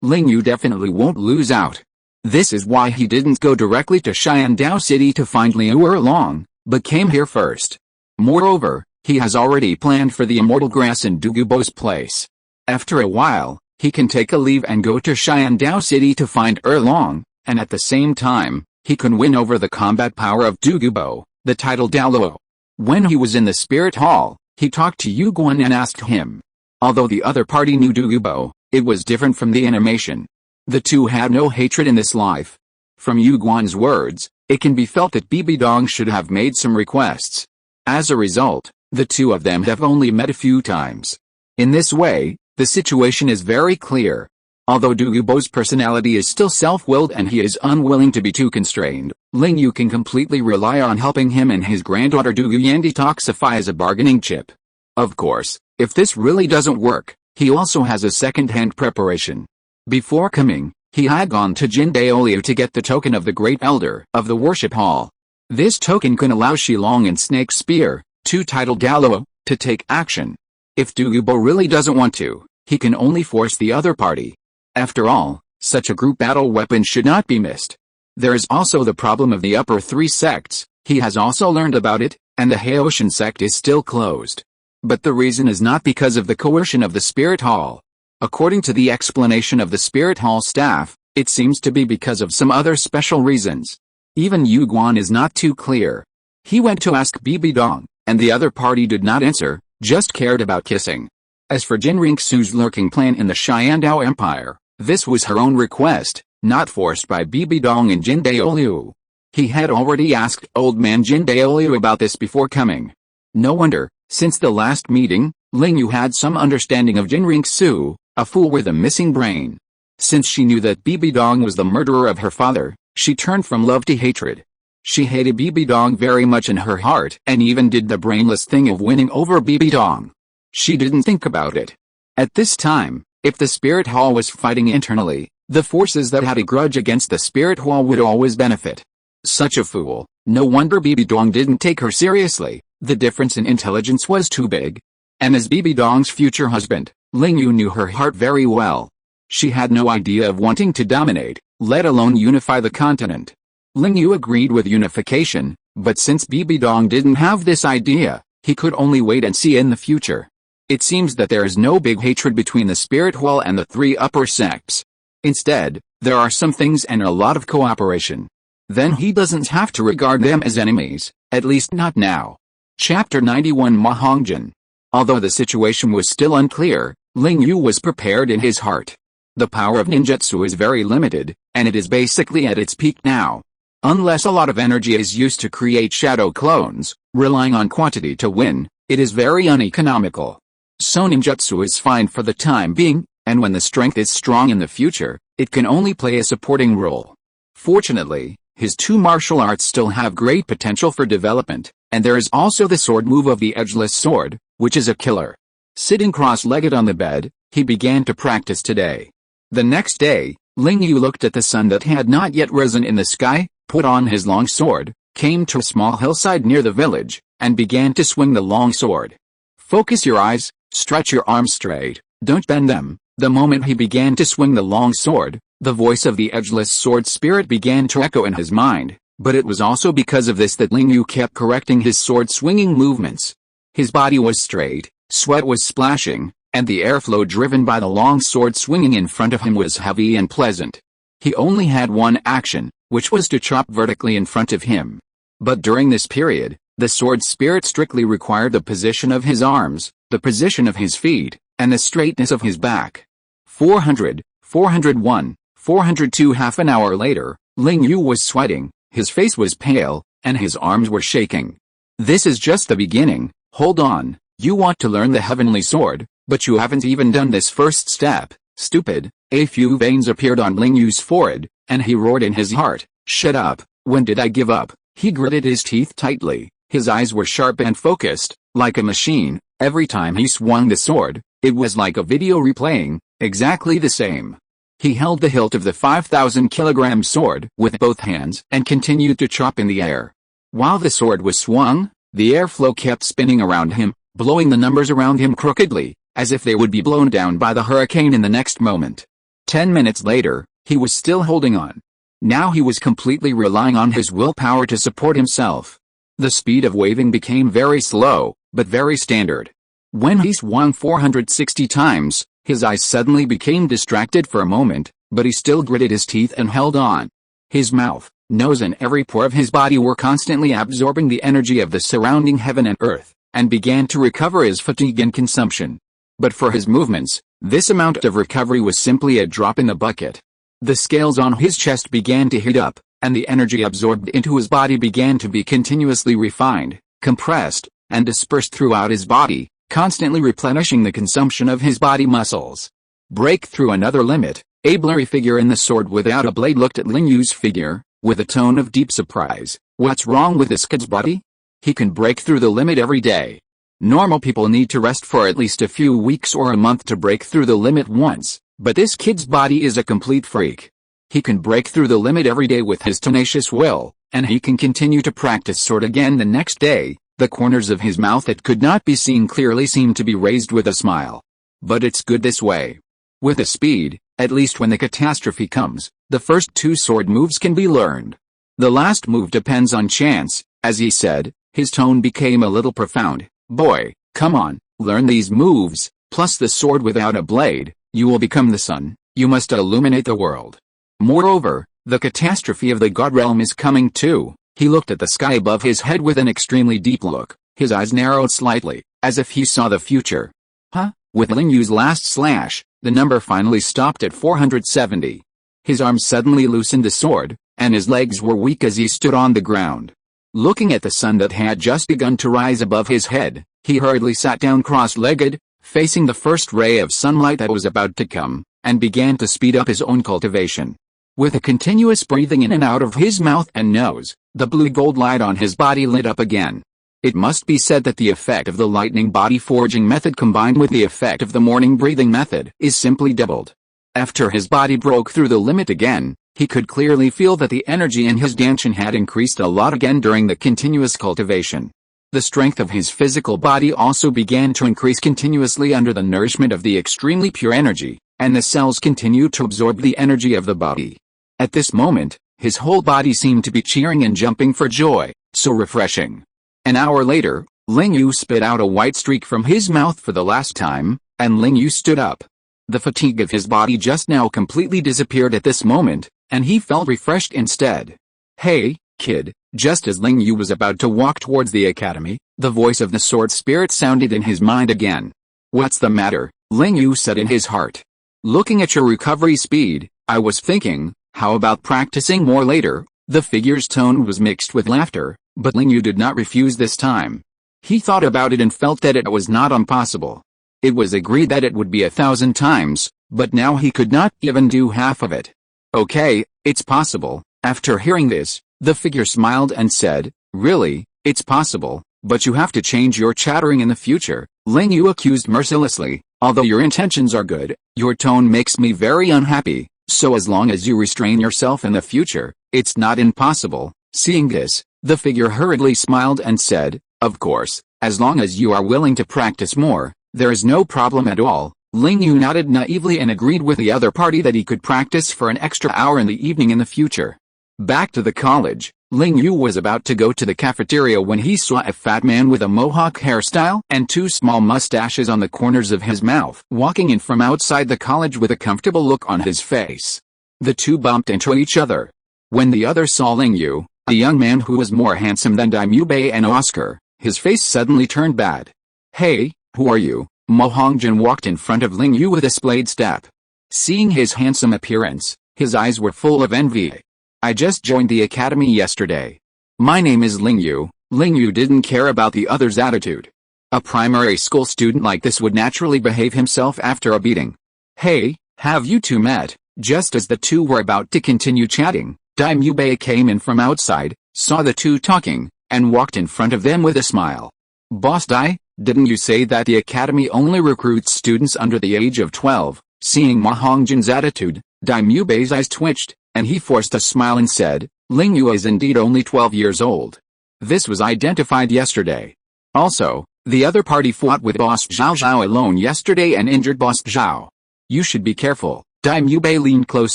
Ling Yu definitely won't lose out. This is why he didn't go directly to Xiandao City to find Liu Erlong, but came here first. Moreover, he has already planned for the immortal grass in Douluo's place. After a while, he can take a leave and go to Xiandao City to find Erlong, and at the same time, he can win over the combat power of Douluo, the title Douluo. When he was in the Spirit Hall, he talked to Yu Guan and asked him. Although the other party knew Douluo, it was different from the animation. The two had no hatred in this life. From Yu Guan's words, it can be felt that Bibi Dong should have made some requests. As a result, the two of them have only met a few times. In this way, the situation is very clear. Although Douluo's personality is still self-willed and he is unwilling to be too constrained, Ling Yu can completely rely on helping him and his granddaughter Douluo detoxify as a bargaining chip. Of course, if this really doesn't work, he also has a second-hand preparation. Before coming, he had gone to Jindaolio to get the token of the Great Elder of the Worship Hall. This token can allow Shilong and Snake Spear, two titled Douluo, to take action. If Douluo really doesn't want to, he can only force the other party. After all, such a group battle weapon should not be missed. There is also the problem of the upper three sects. He has also learned about it, and the Haoshan sect is still closed. But the reason is not because of the coercion of the Spirit Hall. According to the explanation of the Spirit Hall staff, it seems to be because of some other special reasons. Even Yu Guan is not too clear. He went to ask Bibi Dong, and the other party did not answer, just cared about kissing. As for Jin Ringsu's lurking plan in the Xiandao Empire, this was her own request, not forced by Bibi Dong and Jindaolio. He had already asked old man Jindaolio about this before coming. No wonder, since the last meeting, Ling Yu had some understanding of Jin Ringsu, a fool with a missing brain. Since she knew that Bibi Dong was the murderer of her father, she turned from love to hatred. She hated Bibi Dong very much in her heart and even did the brainless thing of winning over Bibi Dong. She didn't think about it. At this time, if the Spirit Hall was fighting internally, the forces that had a grudge against the Spirit Hall would always benefit. Such a fool, no wonder Bibi Dong didn't take her seriously, the difference in intelligence was too big. And as Bibi Dong's future husband, Ling Yu knew her heart very well. She had no idea of wanting to dominate, let alone unify the continent. Ling Yu agreed with unification, but since Bibi Dong didn't have this idea, he could only wait and see in the future. It seems that there is no big hatred between the Spirit Hall and the three upper sects. Instead, there are some things and a lot of cooperation. Then he doesn't have to regard them as enemies, at least not now. Chapter 91 Mahongjin. Although the situation was still unclear, Ling Yu was prepared in his heart. The power of ninjutsu is very limited, and it is basically at its peak now. Unless a lot of energy is used to create shadow clones, relying on quantity to win, it is very uneconomical. So ninjutsu is fine for the time being, and when the strength is strong in the future, it can only play a supporting role. Fortunately, his two martial arts still have great potential for development, and there is also the sword move of the edgeless sword, which is a killer. Sitting cross-legged on the bed, he began to practice today. The next day, Ling Yu looked at the sun that had not yet risen in the sky, put on his long sword, came to a small hillside near the village, and began to swing the long sword. Focus your eyes, stretch your arms straight, don't bend them. The moment he began to swing the long sword, the voice of the edgeless sword spirit began to echo in his mind, but it was also because of this that Ling Yu kept correcting his sword swinging movements. His body was straight, sweat was splashing, and the airflow driven by the long sword swinging in front of him was heavy and pleasant. He only had one action, which was to chop vertically in front of him. But during this period, the sword spirit strictly required the position of his arms, the position of his feet, and the straightness of his back. 400, 401, 402. Half an hour later, Ling Yu was sweating, his face was pale, and his arms were shaking. This is just the beginning, hold on, you want to learn the heavenly sword, but you haven't even done this first step, stupid. A few veins appeared on Ling Yu's forehead, and he roared in his heart, shut up, when did I give up? He gritted his teeth tightly, his eyes were sharp and focused, like a machine. Every time he swung the sword, it was like a video replaying, exactly the same. He held the hilt of the 5,000-kilogram sword with both hands and continued to chop in the air. While the sword was swung, the airflow kept spinning around him, blowing the numbers around him crookedly, as if they would be blown down by the hurricane in the next moment. 10 minutes later, he was still holding on. Now he was completely relying on his willpower to support himself. The speed of waving became very slow, but very standard. When he swung 460 times, his eyes suddenly became distracted for a moment, but he still gritted his teeth and held on. His mouth, nose and every pore of his body were constantly absorbing the energy of the surrounding heaven and earth, and began to recover his fatigue and consumption. But for his movements, this amount of recovery was simply a drop in the bucket. The scales on his chest began to heat up, and the energy absorbed into his body began to be continuously refined, compressed, and dispersed throughout his body, constantly replenishing the consumption of his body muscles. Break through another limit. A blurry figure in the sword without a blade looked at Ling Yu's figure, with a tone of deep surprise. What's wrong with this kid's body? He can break through the limit every day. Normal people need to rest for at least a few weeks or a month to break through the limit once, but this kid's body is a complete freak. He can break through the limit every day with his tenacious will, and he can continue to practice sword again the next day. The corners of his mouth that could not be seen clearly seemed to be raised with a smile. But it's good this way. With a speed, at least when the catastrophe comes, the first two sword moves can be learned. The last move depends on chance, as he said. His tone became a little profound. Boy, come on, learn these moves, plus the sword without a blade, you will become the sun, you must illuminate the world. Moreover, the catastrophe of the God realm is coming too. He looked at the sky above his head with an extremely deep look, his eyes narrowed slightly, as if he saw the future. Huh? With Ling Yu's last slash, the number finally stopped at 470. His arms suddenly loosened the sword, and his legs were weak as he stood on the ground. Looking at the sun that had just begun to rise above his head, he hurriedly sat down cross-legged, facing the first ray of sunlight that was about to come, and began to speed up his own cultivation. With a continuous breathing in and out of his mouth and nose, the blue-gold light on his body lit up again. It must be said that the effect of the lightning body forging method combined with the effect of the morning breathing method is simply doubled. After his body broke through the limit again, he could clearly feel that the energy in his danshin had increased a lot again during the continuous cultivation. The strength of his physical body also began to increase continuously under the nourishment of the extremely pure energy, and the cells continued to absorb the energy of the body. At this moment, his whole body seemed to be cheering and jumping for joy, so refreshing. An hour later, Ling Yu spit out a white streak from his mouth for the last time, and Ling Yu stood up. The fatigue of his body just now completely disappeared at this moment, and he felt refreshed instead. Hey, kid, just as Ling Yu was about to walk towards the academy, the voice of the sword spirit sounded in his mind again. What's the matter? Ling Yu said in his heart. Looking at your recovery speed, I was thinking, how about practicing more later? The figure's tone was mixed with laughter, but Ling Yu did not refuse this time. He thought about it and felt that it was not impossible. It was agreed that it would be 1,000 times, but now he could not even do half of it. Okay, it's possible. After hearing this, the figure smiled and said, really, it's possible, but you have to change your chattering in the future. Ling Yu accused mercilessly, although your intentions are good, your tone makes me very unhappy, so as long as you restrain yourself in the future, it's not impossible. Seeing this, The figure hurriedly smiled and said, "Of course, as long as you are willing to practice more, there is no problem at all." Ling Yu nodded naively and agreed with the other party that he could practice for an extra hour in the evening in the future. Back to the college, Ling Yu was about to go to the cafeteria when he saw a fat man with a mohawk hairstyle and two small mustaches on the corners of his mouth walking in from outside the college with a comfortable look on his face. The two bumped into each other. When the other saw Ling Yu, a young man who was more handsome than Daimubei and Oscar, his face suddenly turned bad. "Hey, who are you?" Mo Hongjin walked in front of Ling Yu with a splayed step. Seeing his handsome appearance, his eyes were full of envy. "I just joined the academy yesterday. My name is Ling Yu." Ling Yu didn't care about the other's attitude. A primary school student like this would naturally behave himself after a beating. "Hey, have you two met?" Just as the two were about to continue chatting, Daimubei came in from outside, saw the two talking, and walked in front of them with a smile. "Boss Dai, didn't you say that the academy only recruits students under the age of 12? Seeing Ma Hongjin's attitude, Daimubei's eyes twitched, and he forced a smile and said, "Ling Yu is indeed only 12 years old. This was identified yesterday. Also, the other party fought with Boss Zhao Zhao alone yesterday and injured Boss Zhao. You should be careful." Daimubei leaned close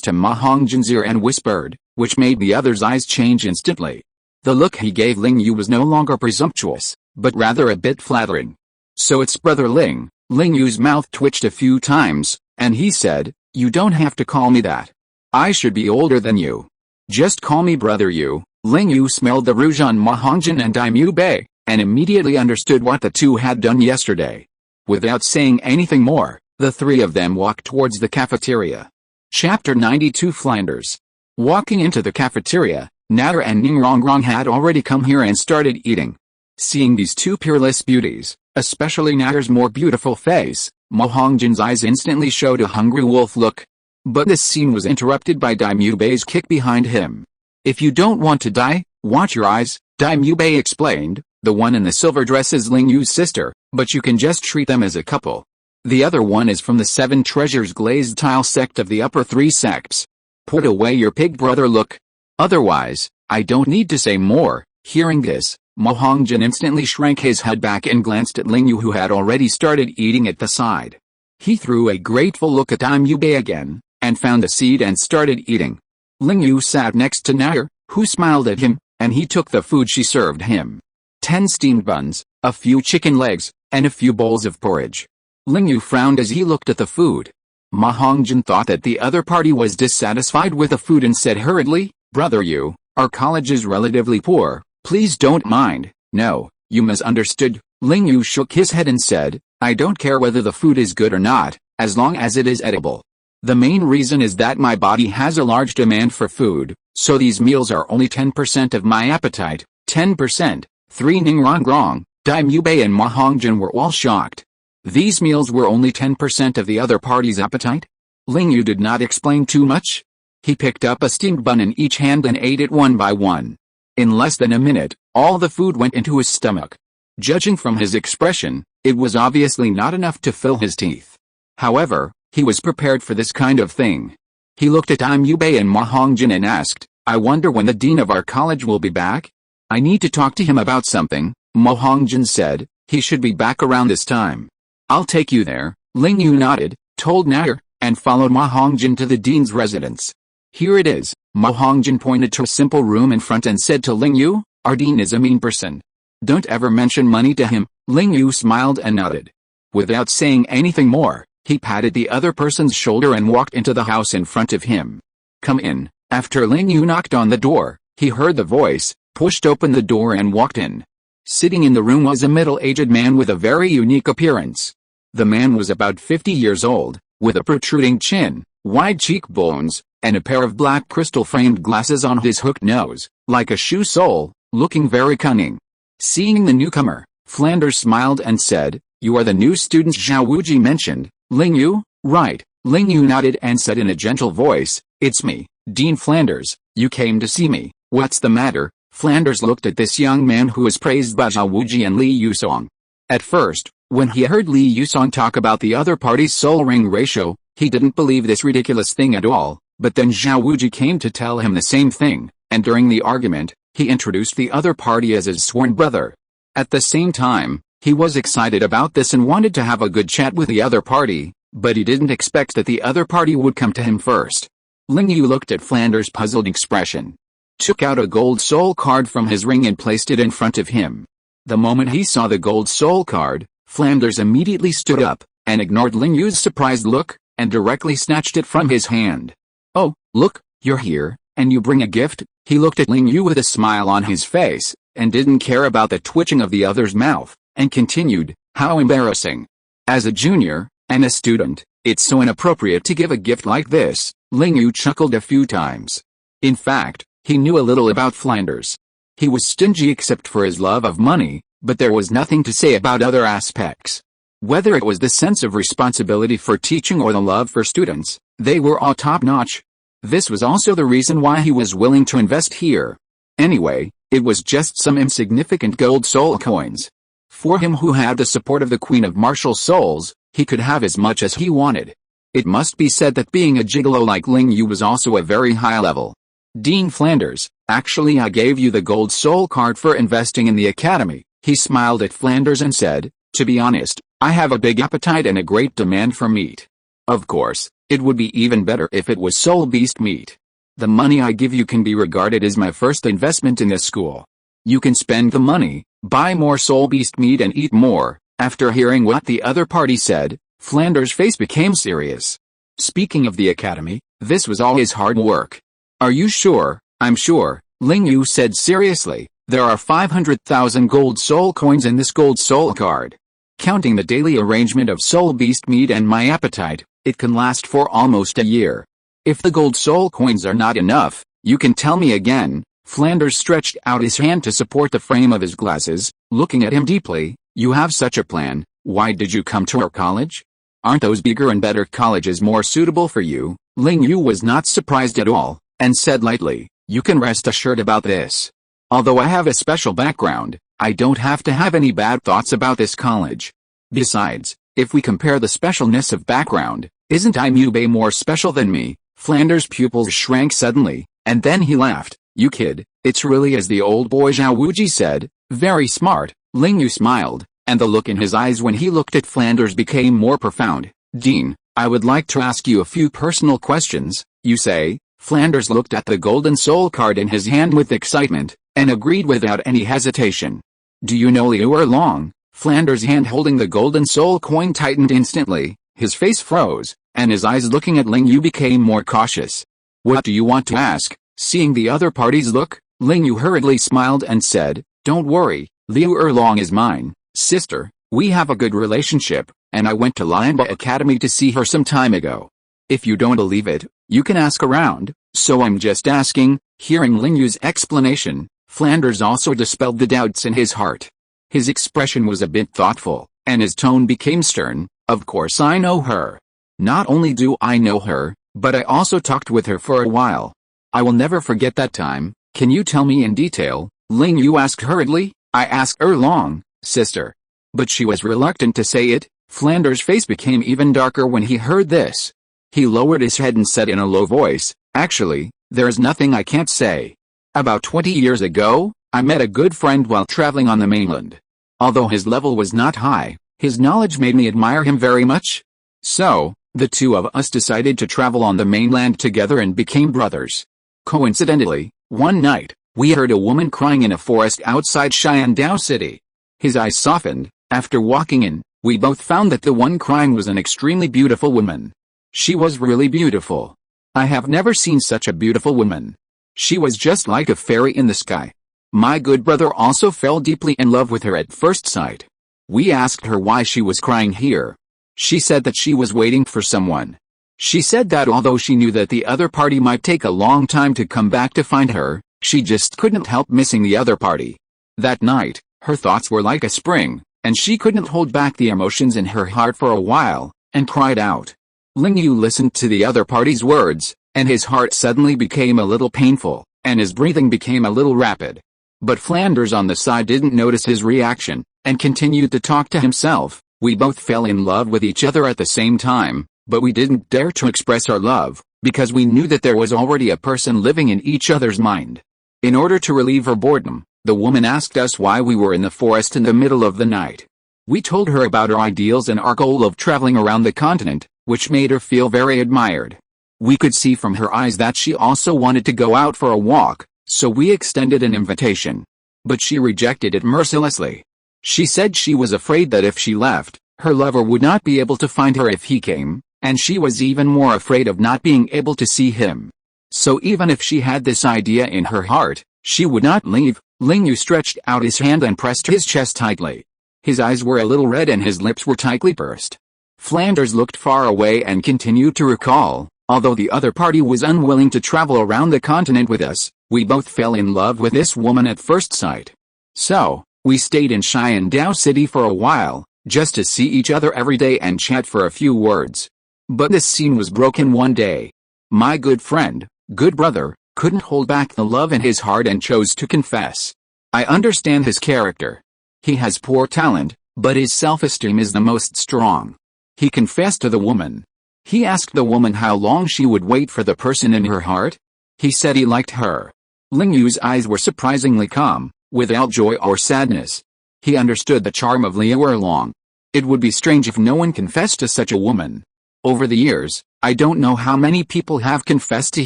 to Ma Hongjin's ear and whispered, which made the other's eyes change instantly. The look he gave Ling Yu was no longer presumptuous, but rather a bit flattering. "So it's Brother Ling." Ling Yu's mouth twitched a few times, and he said, "You don't have to call me that. I should be older than you. Just call me Brother Yu." Ling Yu smelled the rouge on Ma Hongjin and Daimubei, and immediately understood what the two had done yesterday. Without saying anything more, the three of them walked towards the cafeteria. Chapter 92 Flanders. Walking into the cafeteria, Natter and Ningrongrong had already come here and started eating. Seeing these two peerless beauties, especially Natter's more beautiful face, Mo Hongjin's eyes instantly showed a hungry wolf look. But this scene was interrupted by Daimubei's kick behind him. "If you don't want to die, watch your eyes," Daimubei explained. "The one in the silver dress is Ling Yu's sister, but you can just treat them as a couple. The other one is from the Seven Treasures glazed tile sect of the upper three sects. Put away your pig brother look. Otherwise, I don't need to say more." Hearing this, Mo Hongjin instantly shrank his head back and glanced at Ling Yu, who had already started eating at the side. He threw a grateful look at Daimubei again, and found a seed and started eating. Ling Yu sat next to Natter, who smiled at him, and he took the food she served him. 10 steamed buns, a few chicken legs, and a few bowls of porridge. Ling Yu frowned as he looked at the food. Ma Hongjin thought that the other party was dissatisfied with the food and said hurriedly, "Brother Yu, our college is relatively poor, please don't mind." "No, you misunderstood." Ling Yu shook his head and said, "I don't care whether the food is good or not, as long as it is edible. The main reason is that my body has a large demand for food, so these meals are only 10% of my appetite." 10%. 3 Ningrongrong, Daimubei and Ma Hongjin were all shocked. These meals were only 10% of the other party's appetite? Ling Yu did not explain too much. He picked up a steamed bun in each hand and ate it one by one. In less than a minute, all the food went into his stomach. Judging from his expression, it was obviously not enough to fill his teeth. However, he was prepared for this kind of thing. He looked at Daimubei and Ma Hongjin and asked, "I wonder when the dean of our college will be back? I need to talk to him about something." Mo Hongjin said, "He should be back around this time. I'll take you there." Ling Yu nodded, told Natter, and followed Ma Hongjin to the dean's residence. "Here it is." Ma Hongjin pointed to a simple room in front and said to Ling Yu, "Our dean is a mean person. Don't ever mention money to him." Ling Yu smiled and nodded. Without saying anything more, he patted the other person's shoulder and walked into the house in front of him. "Come in." After Ling Yu knocked on the door, he heard the voice, pushed open the door and walked in. Sitting in the room was a middle-aged man with a very unique appearance. The man was about 50 years old, with a protruding chin, wide cheekbones, and a pair of black crystal-framed glasses on his hooked nose, like a shoe sole, looking very cunning. Seeing the newcomer, Flanders smiled and said, "You are the new student Zhao Wuji mentioned, Ling Yu, right?" Ling Yu nodded and said in a gentle voice, "It's me, Dean Flanders. You came to see me. What's the matter?" Flanders looked at this young man who was praised by Zhao Wuji and Li Yusong. At first, when he heard Li Yusong talk about the other party's soul ring ratio, he didn't believe this ridiculous thing at all, but then Zhao Wuji came to tell him the same thing, and during the argument, He introduced the other party as his sworn brother. At the same time, he was excited about this and wanted to have a good chat with the other party, but he didn't expect that the other party would come to him first. Ling Yu looked at Flanders' puzzled expression, took out a gold soul card from his ring and placed it in front of him. The moment he saw the gold soul card, Flanders immediately stood up, and ignored Ling Yu's surprised look, and directly snatched it from his hand. "Oh, look, you're here, and you bring a gift?" He looked at Ling Yu with a smile on his face, and didn't care about the twitching of the other's mouth, and continued, "How embarrassing. As a junior, and a student, it's so inappropriate to give a gift like this." Ling Yu chuckled a few times. In fact, he knew a little about Flanders. He was stingy except for his love of money, but there was nothing to say about other aspects. Whether it was the sense of responsibility for teaching or the love for students, they were all top-notch. This was also the reason why he was willing to invest here. Anyway, it was just some insignificant gold soul coins. For him who had the support of the Queen of Martial Souls, he could have as much as he wanted. It must be said that being a gigolo like Ling Yu was also a very high level. "Dean Flanders, actually I gave you the gold soul card for investing in the academy." He smiled at Flanders and said, "To be honest, I have a big appetite and a great demand for meat. Of course, it would be even better if it was soul beast meat. The money I give you can be regarded as my first investment in this school. You can spend the money, buy more soul beast meat and eat more." After hearing what the other party said, Flanders' face became serious. Speaking of the academy, this was all his hard work. "Are you sure?" "I'm sure," Ling Yu said seriously. "There are 500,000 gold soul coins in this gold soul card. Counting the daily arrangement of soul beast meat and my appetite, it can last for almost a year. If the gold soul coins are not enough, you can tell me again." Flanders stretched out his hand to support the frame of his glasses, looking at him deeply. "You have such a plan, why did you come to our college? Aren't those bigger and better colleges more suitable for you?" Ling Yu was not surprised at all, and said lightly, "You can rest assured about this. Although I have a special background, I don't have to have any bad thoughts about this college. Besides, if we compare the specialness of background, isn't Imube more special than me?" Flanders' pupils shrank suddenly, and then he laughed. "You kid, it's really as the old boy Zhao Wuji said, very smart." Ling Yu smiled, and the look in his eyes when he looked at Flanders became more profound. "Dean, I would like to ask you a few personal questions, you say?" Flanders looked at the golden soul card in his hand with excitement, and agreed without any hesitation. "Do you know Liu Erlong?" Flanders' hand holding the golden soul coin tightened instantly, his face froze, and his eyes looking at Ling Yu became more cautious. "What do you want to ask?" Seeing the other party's look, Ling Yu hurriedly smiled and said, "Don't worry, Liu Erlong is mine, sister. We have a good relationship, and I went to Lianba Academy to see her some time ago. If you don't believe it, you can ask around, so I'm just asking." Hearing Ling Yu's explanation, Flanders also dispelled the doubts in his heart. His expression was a bit thoughtful, and his tone became stern. "Of course I know her. Not only do I know her, but I also talked with her for a while. I will never forget that time. Can you tell me in detail?" Ling Yu asked hurriedly. "I asked Erlong, sister." But she was reluctant to say it. Flanders' face became even darker when he heard this. He lowered his head and said in a low voice, "Actually, there's nothing I can't say. About 20 years ago, I met a good friend while traveling on the mainland. Although his level was not high, his knowledge made me admire him very much. So, the two of us decided to travel on the mainland together and became brothers. Coincidentally, one night, we heard a woman crying in a forest outside Xiandao City. His eyes softened. After walking in, we both found that the one crying was an extremely beautiful woman. She was really beautiful. I have never seen such a beautiful woman. She was just like a fairy in the sky. My good brother also fell deeply in love with her at first sight. We asked her why she was crying here. She said that she was waiting for someone. She said that although she knew that the other party might take a long time to come back to find her, she just couldn't help missing the other party. That night, her thoughts were like a spring, and she couldn't hold back the emotions in her heart for a while, and cried out." Ling Yu listened to the other party's words, and his heart suddenly became a little painful, and his breathing became a little rapid. But Flanders on the side didn't notice his reaction, and continued to talk to himself. "We both fell in love with each other at the same time, but we didn't dare to express our love, because we knew that there was already a person living in each other's mind. In order to relieve her boredom, the woman asked us why we were in the forest in the middle of the night. We told her about our ideals and our goal of traveling around the continent, which made her feel very admired. We could see from her eyes that she also wanted to go out for a walk, so we extended an invitation. But she rejected it mercilessly. She said she was afraid that if she left, her lover would not be able to find her if he came, and she was even more afraid of not being able to see him. So even if she had this idea in her heart, she would not leave. Ling Yu stretched out his hand and pressed his chest tightly. His eyes were a little red and his lips were tightly pursed. Flanders looked far away and continued to recall, although the other party was unwilling to travel around the continent with us, we both fell in love with this woman at first sight. So, we stayed in Sharingan City for a while, just to see each other every day and chat for a few words. But this scene was broken one day. My good friend, good brother, couldn't hold back the love in his heart and chose to confess. I understand his character. He has poor talent, but his self-esteem is the most strong. He confessed to the woman. He asked the woman how long she would wait for the person in her heart. He said he liked her. Ling Yu's eyes were surprisingly calm, without joy or sadness. He understood the charm of Liu Erlong. It would be strange if no one confessed to such a woman. Over the years, I don't know how many people have confessed to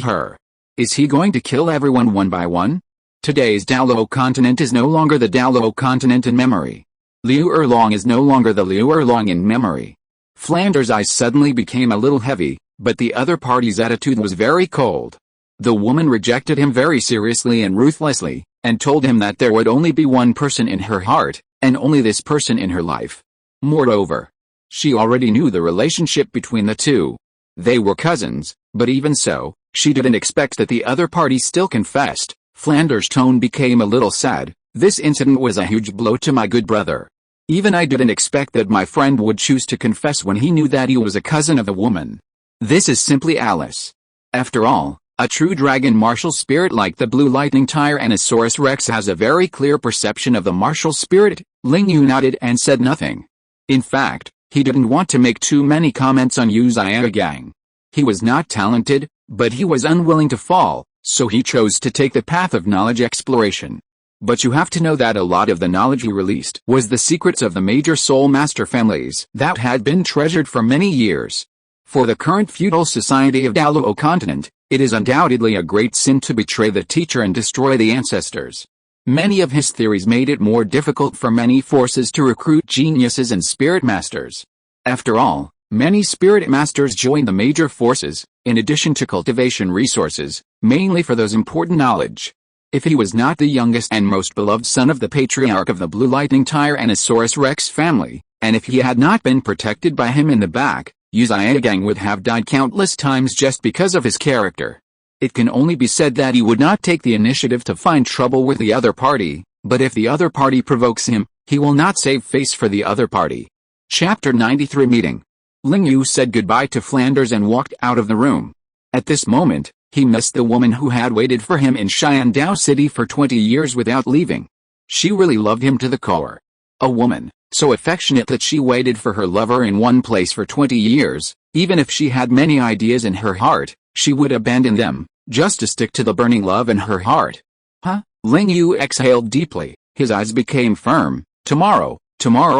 her. Is he going to kill everyone one by one? Today's Douluo continent is no longer the Douluo continent in memory. Liu Erlong is no longer the Liu Erlong in memory. Flanders' eyes suddenly became a little heavy, but the other party's attitude was very cold. The woman rejected him very seriously and ruthlessly, and told him that there would only be one person in her heart, and only this person in her life. Moreover, she already knew the relationship between the two. They were cousins, but even so, she didn't expect that the other party still confessed. Flanders' tone became a little sad. This incident was a huge blow to my good brother. Even I didn't expect that my friend would choose to confess when he knew that he was a cousin of the woman. This is simply Alice. After all, a true dragon martial spirit like the blue lightning Tyrannosaurus Rex has a very clear perception of the martial spirit. Ling Yu nodded and said nothing. In fact, he didn't want to make too many comments on Yu Xiaogang. He was not talented, but he was unwilling to fall, so he chose to take the path of knowledge exploration. But you have to know that a lot of the knowledge he released was the secrets of the major soul master families that had been treasured for many years. For the current feudal society of Douluo continent, it is undoubtedly a great sin to betray the teacher and destroy the ancestors. Many of his theories made it more difficult for many forces to recruit geniuses and spirit masters. After all, many spirit masters joined the major forces, in addition to cultivation resources, mainly for those important knowledge. If he was not the youngest and most beloved son of the patriarch of the Blue Lightning Tyrannosaurus Rex family, and if he had not been protected by him in the back, Yu Xiaogang would have died countless times just because of his character. It can only be said that he would not take the initiative to find trouble with the other party, but if the other party provokes him, he will not save face for the other party. Chapter 93 Meeting. Ling Yu said goodbye to Flanders and walked out of the room. At this moment, he missed the woman who had waited for him in Sharingan City for 20 years without leaving. She really loved him to the core. A woman, so affectionate that she waited for her lover in one place for 20 years, even if she had many ideas in her heart, she would abandon them, just to stick to the burning love in her heart. Huh? Ling Yu exhaled deeply, his eyes became firm. Tomorrow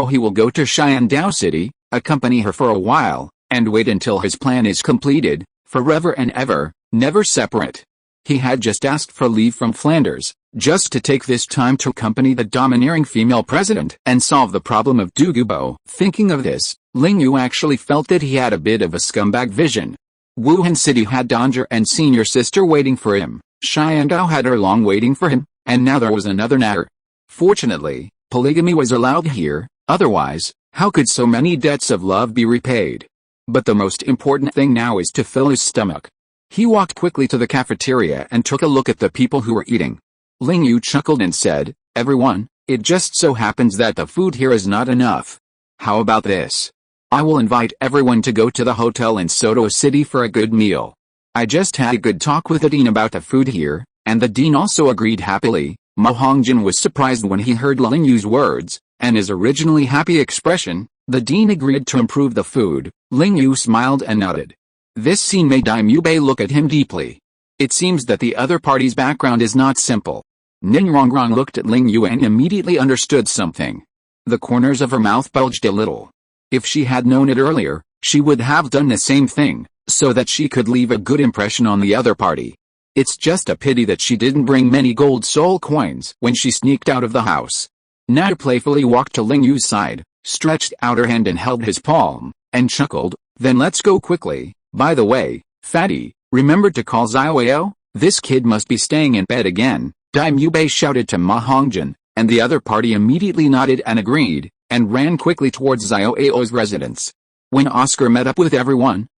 he will go to Sharingan City, accompany her for a while, and wait until his plan is completed, forever and ever, never separate. He had just asked for leave from Flanders, just to take this time to accompany the domineering female president and solve the problem of Douluo. Thinking of this, Ling Yu actually felt that he had a bit of a scumbag vision. Wuhan City had danger and senior sister waiting for him, Xiangao had Erlong waiting for him, and now there was another natter. Fortunately, polygamy was allowed here, otherwise, how could so many debts of love be repaid? But the most important thing now is to fill his stomach. He walked quickly to the cafeteria and took a look at the people who were eating. Ling Yu chuckled and said, "Everyone, it just so happens that the food here is not enough. How about this? I will invite everyone to go to the hotel in Soto City for a good meal." I just had a good talk with the dean about the food here, and the dean also agreed happily. Ma Hongjin was surprised when he heard Ling Yu's words, and his originally happy expression. The dean agreed to improve the food. Ling Yu smiled and nodded. This scene made Daimyo Bei look at him deeply. It seems that the other party's background is not simple. Ningrongrong looked at Ling Yu and immediately understood something. The corners of her mouth bulged a little. If she had known it earlier, she would have done the same thing, so that she could leave a good impression on the other party. It's just a pity that she didn't bring many gold soul coins when she sneaked out of the house. Natter playfully walked to Ling Yu's side, stretched out her hand and held his palm, and chuckled, "Then let's go quickly. By the way, fatty, remember to call Xiaoyao? This kid must be staying in bed again." Daimyo Bei shouted to Ma Hongjin, and the other party immediately nodded and agreed, and ran quickly towards Xiaoyao's residence. When Oscar met up with everyone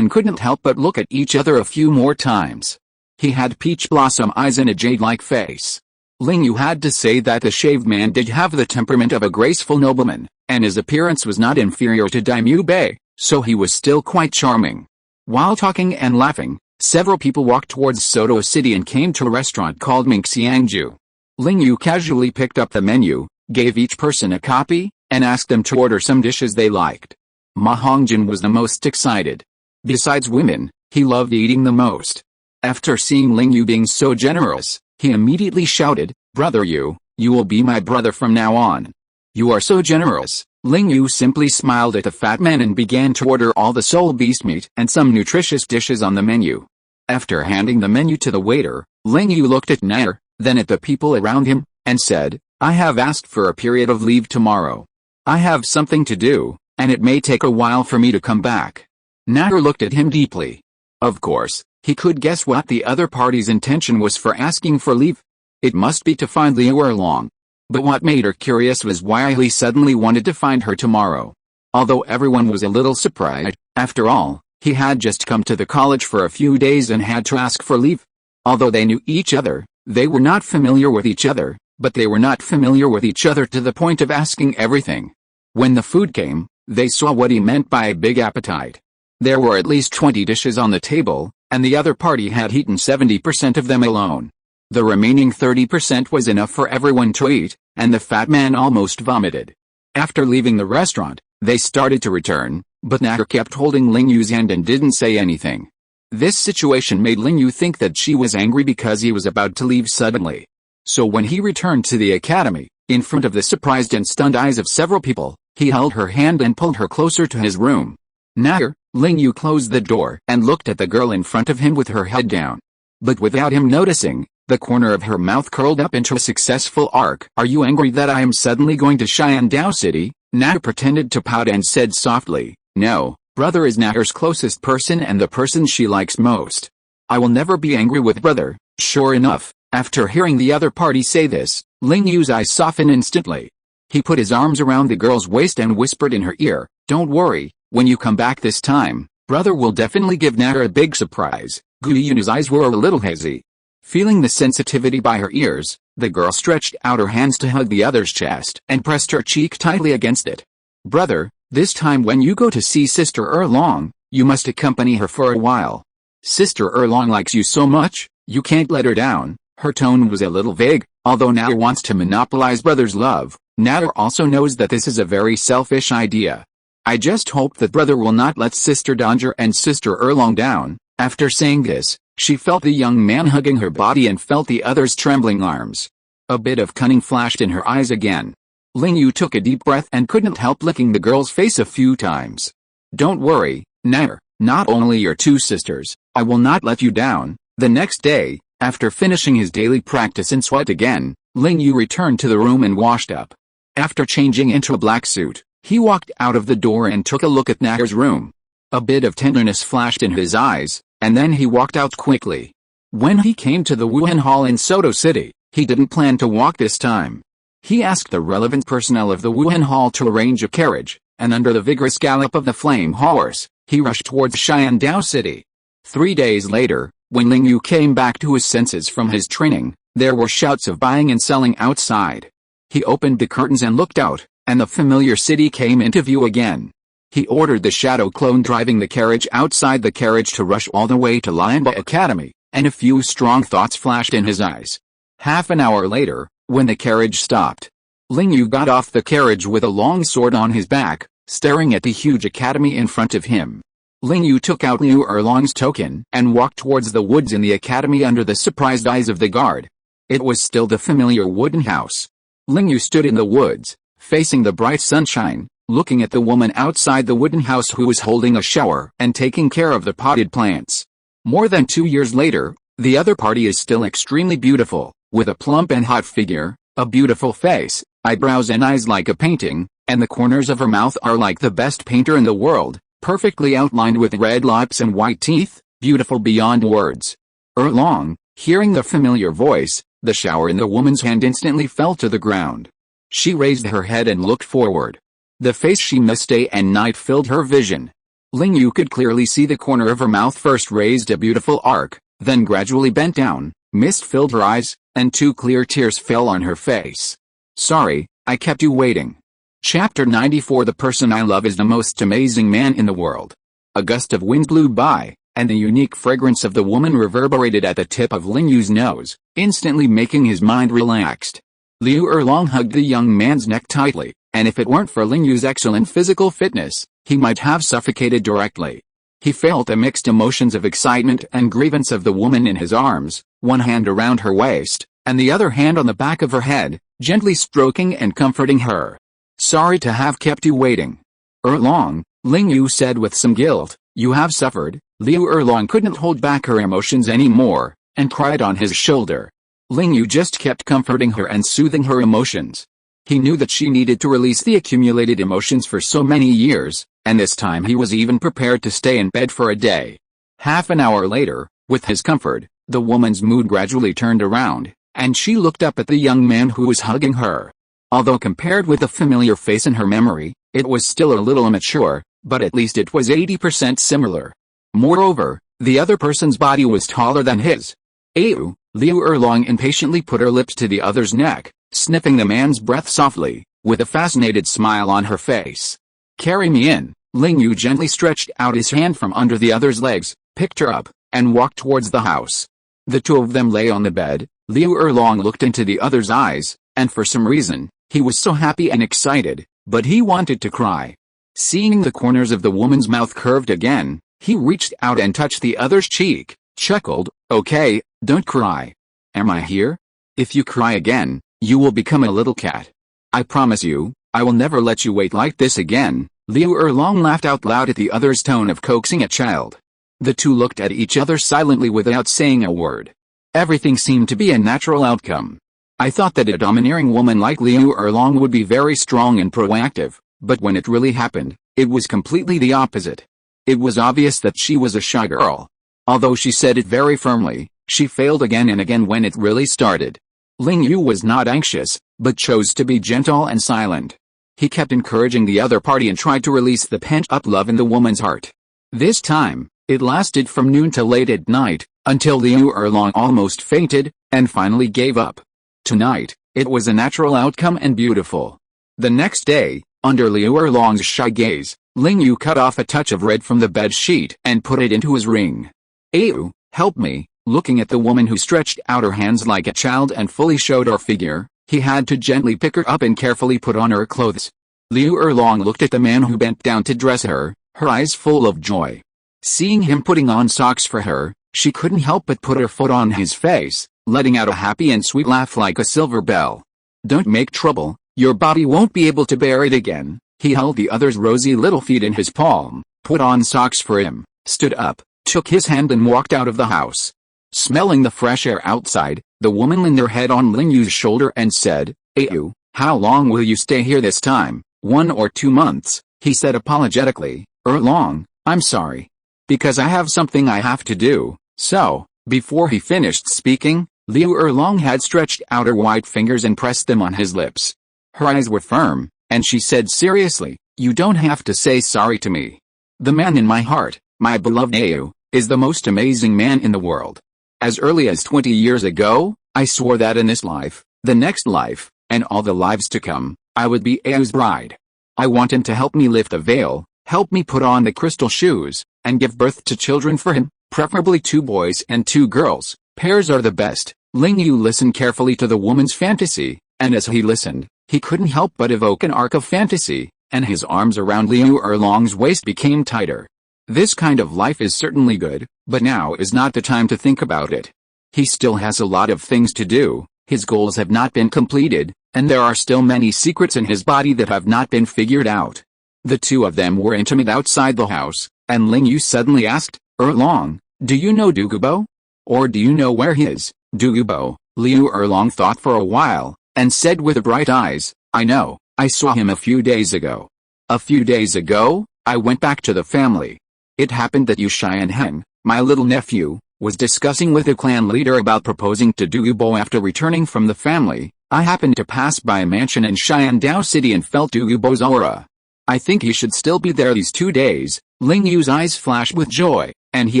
couldn't help but look at each other a few more times. He had peach blossom eyes and a jade-like face. Ling Yu had to say that the shaved man did have the temperament of a graceful nobleman, and his appearance was not inferior to Daimyo Bei, so he was still quite charming. While talking and laughing, several people walked towards Soto City and came to a restaurant called Mingxiangju. Ling Yu casually picked up the menu, gave each person a copy, and asked them to order some dishes they liked. Ma Hongjin was the most excited. Besides women, he loved eating the most. After seeing Ling Yu being so generous, he immediately shouted, "Brother Yu, you will be my brother from now on. You are so generous." Ling Yu simply smiled at the fat man and began to order all the soul beast meat and some nutritious dishes on the menu. After handing the menu to the waiter, Ling Yu looked at Nair, then at the people around him, and said, "I have asked for a period of leave tomorrow. I have something to do, and it may take a while for me to come back." Nair looked at him deeply. Of course, he could guess what the other party's intention was for asking for leave. It must be to find Liu Erlong. But what made her curious was why he suddenly wanted to find her tomorrow. Although everyone was a little surprised, after all, he had just come to the college for a few days and had to ask for leave. Although they knew each other, they were not familiar with each other, but they were not familiar with each other to the point of asking everything. When the food came, they saw what he meant by a big appetite. There were at least 20 dishes on the table, and the other party had eaten 70% of them alone. The remaining 30% was enough for everyone to eat, and the fat man almost vomited. After leaving the restaurant, they started to return, but Natter kept holding Ling Yu's hand and didn't say anything. This situation made Ling Yu think that she was angry because he was about to leave suddenly. So when he returned to the academy, in front of the surprised and stunned eyes of several people, he held her hand and pulled her closer to his room. "Natter," Ling Yu closed the door and looked at the girl in front of him with her head down. But without him noticing, the corner of her mouth curled up into a successful arc. "Are you angry that I am suddenly going to Xiandao City?" Natter pretended to pout and said softly, "No, brother is Natter's closest person and the person she likes most. I will never be angry with brother." Sure enough, after hearing the other party say this, Ling Yu's eyes softened instantly. He put his arms around the girl's waist and whispered in her ear, "Don't worry, when you come back this time, brother will definitely give Natter a big surprise." Guyun's eyes were a little hazy. Feeling the sensitivity by her ears, the girl stretched out her hands to hug the other's chest and pressed her cheek tightly against it. "Brother, this time when you go to see Sister Erlong, you must accompany her for a while. Sister Erlong likes you so much, you can't let her down." Her tone was a little vague. Although Natter wants to monopolize brother's love, Natter also knows that this is a very selfish idea. "I just hope that brother will not let Sister Danger and Sister Erlong down." After saying this, she felt the young man hugging her body and felt the other's trembling arms. A bit of cunning flashed in her eyes again. Ling Yu took a deep breath and couldn't help licking the girl's face a few times. "Don't worry, Natter, not only your two sisters, I will not let you down." The next day, after finishing his daily practice in sweat again, Ling Yu returned to the room and washed up. After changing into a black suit, he walked out of the door and took a look at Natter's room. A bit of tenderness flashed in his eyes, and then he walked out quickly. When he came to the Wuhan Hall in Soto City, he didn't plan to walk this time. He asked the relevant personnel of the Wuhan Hall to arrange a carriage, and under the vigorous gallop of the flame horse, he rushed towards Xiandao City. 3 days later, when Ling Yu came back to his senses from his training, there were shouts of buying and selling outside. He opened the curtains and looked out, and the familiar city came into view again. He ordered the shadow clone driving the carriage outside the carriage to rush all the way to Lianba Academy, and a few strong thoughts flashed in his eyes. Half an hour later, when the carriage stopped, Ling Yu got off the carriage with a long sword on his back, staring at the huge academy in front of him. Ling Yu took out Liu Erlong's token and walked towards the woods in the academy under the surprised eyes of the guard. It was still the familiar wooden house. Ling Yu stood in the woods, facing the bright sunshine, looking at the woman outside the wooden house who was holding a shower and taking care of the potted plants. More than 2 years later, the other party is still extremely beautiful, with a plump and hot figure, a beautiful face, eyebrows and eyes like a painting, and the corners of her mouth are like the best painter in the world, perfectly outlined with red lips and white teeth, beautiful beyond words. Erlong, hearing the familiar voice, the shower in the woman's hand instantly fell to the ground. She raised her head and looked forward. The face she missed day and night filled her vision. Ling Yu could clearly see the corner of her mouth first raised a beautiful arc, then gradually bent down, mist filled her eyes, and 2 clear tears fell on her face. Sorry, I kept you waiting. Chapter 94. The person I love is the most amazing man in the world. A gust of wind blew by, and the unique fragrance of the woman reverberated at the tip of Ling Yu's nose, instantly making his mind relaxed. Liu Erlong hugged the young man's neck tightly, and if it weren't for Ling Yu's excellent physical fitness, he might have suffocated directly. He felt a mixed emotions of excitement and grievance of the woman in his arms, one hand around her waist, and the other hand on the back of her head, gently stroking and comforting her. Sorry to have kept you waiting. Erlong, Ling Yu said with some guilt, you have suffered. Liu Erlong couldn't hold back her emotions anymore, and cried on his shoulder. Ling Yu just kept comforting her and soothing her emotions. He knew that she needed to release the accumulated emotions for so many years, and this time he was even prepared to stay in bed for a day. Half an hour later, with his comfort, the woman's mood gradually turned around, and she looked up at the young man who was hugging her. Although compared with the familiar face in her memory, it was still a little immature, but at least it was 80% similar. Moreover, the other person's body was taller than his. Liu Erlong impatiently put her lips to the other's neck, sniffing the man's breath softly, with a fascinated smile on her face. Carry me in. Ling Yu gently stretched out his hand from under the other's legs, picked her up, and walked towards the house. The 2 of them lay on the bed. Liu Erlong looked into the other's eyes, and for some reason, he was so happy and excited, but he wanted to cry. Seeing the corners of the woman's mouth curved again, he reached out and touched the other's cheek, chuckled, okay, don't cry. Am I here? If you cry again, you will become a little cat. I promise you, I will never let you wait like this again. Liu Erlong laughed out loud at the other's tone of coaxing a child. The 2 looked at each other silently without saying a word. Everything seemed to be a natural outcome. I thought that a domineering woman like Liu Erlong would be very strong and proactive, but when it really happened, it was completely the opposite. It was obvious that she was a shy girl. Although she said it very firmly, she failed again and again when it really started. Ling Yu was not anxious, but chose to be gentle and silent. He kept encouraging the other party and tried to release the pent-up love in the woman's heart. This time, it lasted from noon till late at night, until Liu Erlong almost fainted, and finally gave up. Tonight, it was a natural outcome and beautiful. The next day, under Liu Erlong's shy gaze, Ling Yu cut off a touch of red from the bed sheet and put it into his ring. Liu, help me. Looking at the woman who stretched out her hands like a child and fully showed her figure, he had to gently pick her up and carefully put on her clothes. Liu Erlong looked at the man who bent down to dress her, her eyes full of joy. Seeing him putting on socks for her, she couldn't help but put her foot on his face, letting out a happy and sweet laugh like a silver bell. Don't make trouble, your body won't be able to bear it again. He held the other's rosy little feet in his palm, put on socks for him, stood up, took his hand and walked out of the house. Smelling the fresh air outside, the woman leaned her head on Ling Yu's shoulder and said, Liu, how long will you stay here this time? 1 or 2 months, he said apologetically. Erlong, I'm sorry. Because I have something I have to do. So, before he finished speaking, Liu Erlong had stretched out her white fingers and pressed them on his lips. Her eyes were firm, and she said seriously, you don't have to say sorry to me. The man in my heart, my beloved Liu, is the most amazing man in the world. As early as 20 years ago, I swore that in this life, the next life, and all the lives to come, I would be Liu's bride. I want him to help me lift the veil, help me put on the crystal shoes, and give birth to children for him, preferably 2 boys and 2 girls. Pairs are the best. Ling Yu listened carefully to the woman's fantasy, and as he listened, he couldn't help but evoke an arc of fantasy, and his arms around Liu Erlong's waist became tighter. This kind of life is certainly good, but now is not the time to think about it. He still has a lot of things to do. His goals have not been completed, and there are still many secrets in his body that have not been figured out. The two of them were intimate outside the house, and Ling Yu suddenly asked, Erlong, do you know Douluo? Or do you know where he is, Douluo? Liu Erlong thought for a while, and said with bright eyes, I know, I saw him a few days ago. A few days ago, I went back to the family. It happened that Yu Xianheng, my little nephew, was discussing with a clan leader about proposing to Douluo after returning from the family. I happened to pass by a mansion in Xiandao City and felt Douluo's aura. I think he should still be there these 2 days. Ling Yu's eyes flashed with joy, and he